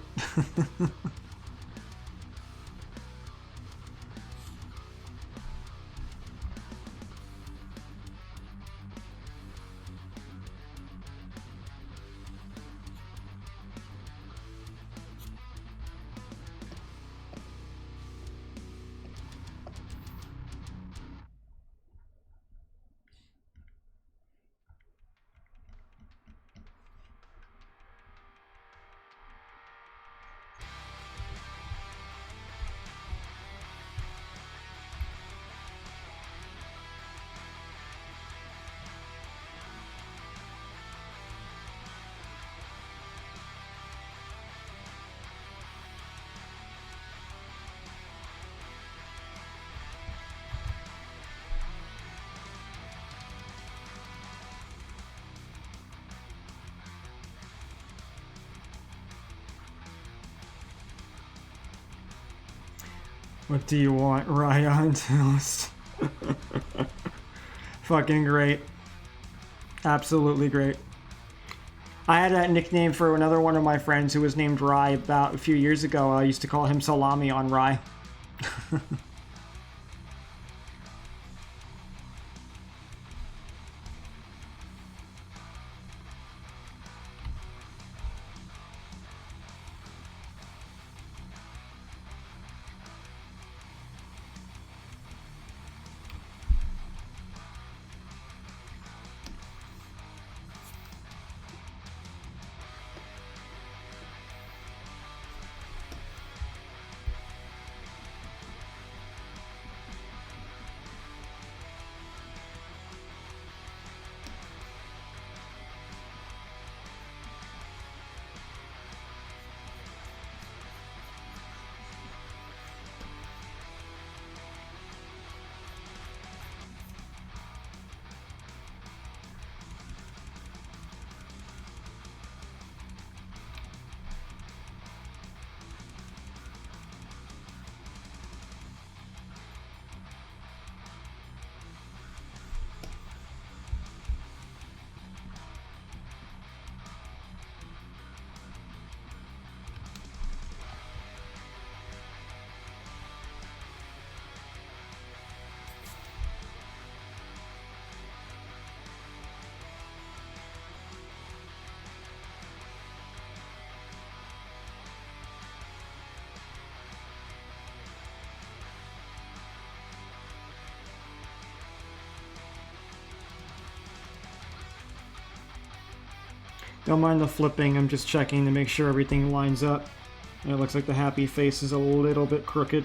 What do you want, Ryan Toast? Fucking great. Absolutely great. I had that nickname for another one of my friends who was named Rye about a few years ago. I used to call him Salami on Rye. Don't mind the flipping, I'm just checking to make sure everything lines up. And it looks like the happy face is a little bit crooked.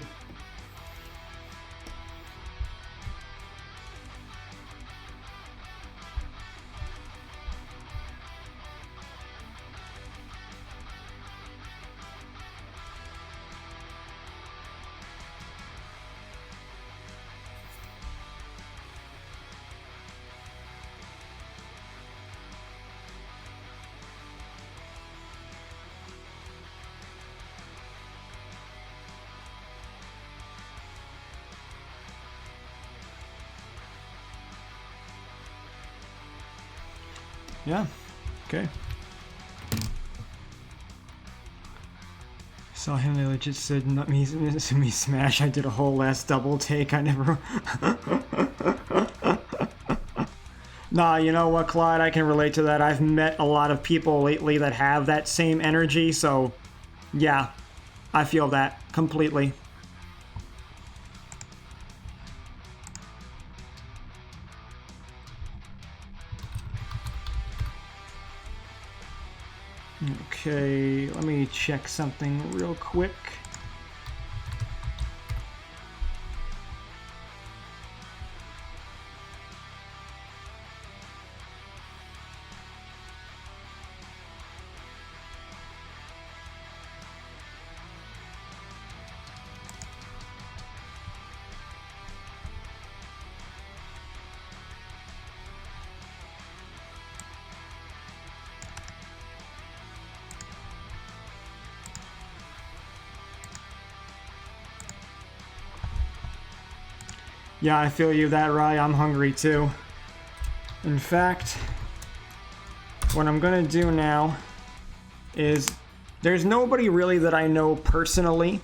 Yeah, okay. Saw him, they legit said, not me smash. I did a whole last double take, I never... Nah, you know what, Clyde, I can relate to that. I've met a lot of people lately that have that same energy, so... yeah, I feel that completely. Okay, let me check something real quick. Yeah, I feel you that, Rye. I'm hungry too. In fact, what I'm gonna do now is there's nobody really that I know personally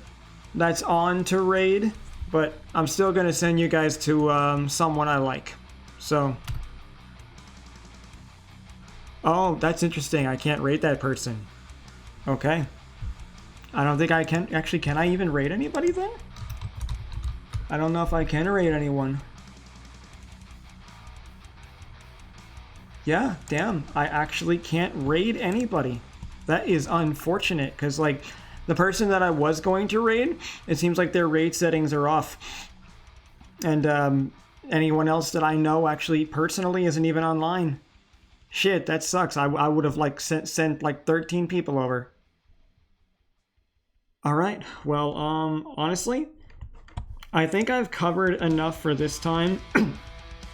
that's on to raid, but I'm still gonna send you guys to someone I like. So, oh, that's interesting. I can't raid that person. Okay. I don't think I can. Actually, can I even raid anybody then? I don't know if I can raid anyone. Yeah, damn. I actually can't raid anybody. That is unfortunate, because, like, the person that I was going to raid, it seems like their raid settings are off. And, anyone else that I know actually personally isn't even online. Shit, that sucks. I would have, like, sent like, 13 people over. Alright, well, honestly... I think I've covered enough for this time.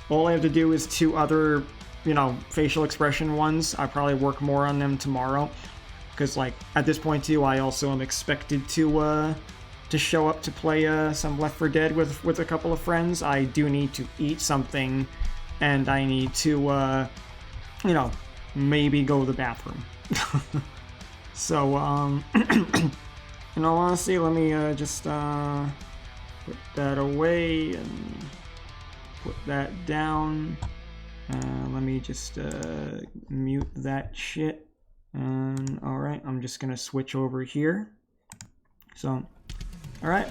All I have to do is 2 other, you know, facial expression ones. I probably work more on them tomorrow. Because, like, at this point, too, I also am expected to show up to play some Left 4 Dead with a couple of friends. I do need to eat something, and I need to, you know, maybe go to the bathroom. So, in all honesty, let me just, put that away and put that down. Let me just mute that shit. And alright, I'm just gonna switch over here. So, alright.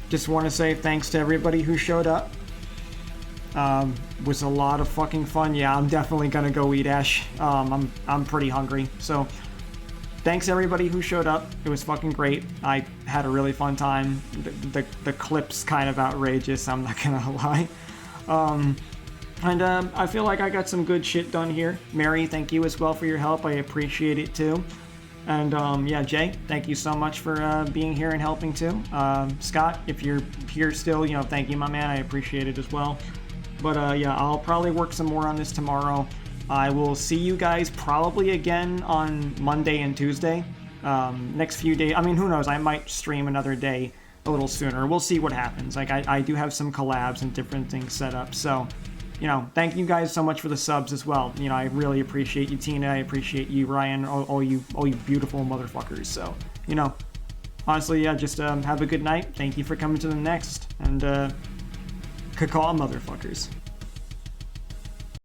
Just want to say thanks to everybody who showed up. Was a lot of fucking fun. Yeah, I'm definitely gonna go eat, Ash. I'm pretty hungry. So, thanks everybody who showed up. It was fucking great. I had a really fun time. The clip's kind of outrageous, I'm not gonna lie. I feel like I got some good shit done here. Mary, thank you as well for your help. I appreciate it too. And yeah, Jay, thank you so much for being here and helping too. Scott, if you're here still, you know, thank you, my man. I appreciate it as well. But yeah, I'll probably work some more on this tomorrow. I will see you guys probably again on Monday and Tuesday. Next few days, I mean, who knows? I might stream another day a little sooner. We'll see what happens. Like, I do have some collabs and different things set up. So, you know, thank you guys so much for the subs as well. You know, I really appreciate you, Tina. I appreciate you, Ryan. All you beautiful motherfuckers. So, you know, honestly, yeah, just have a good night. Thank you for coming to the next. And, cacaw motherfuckers.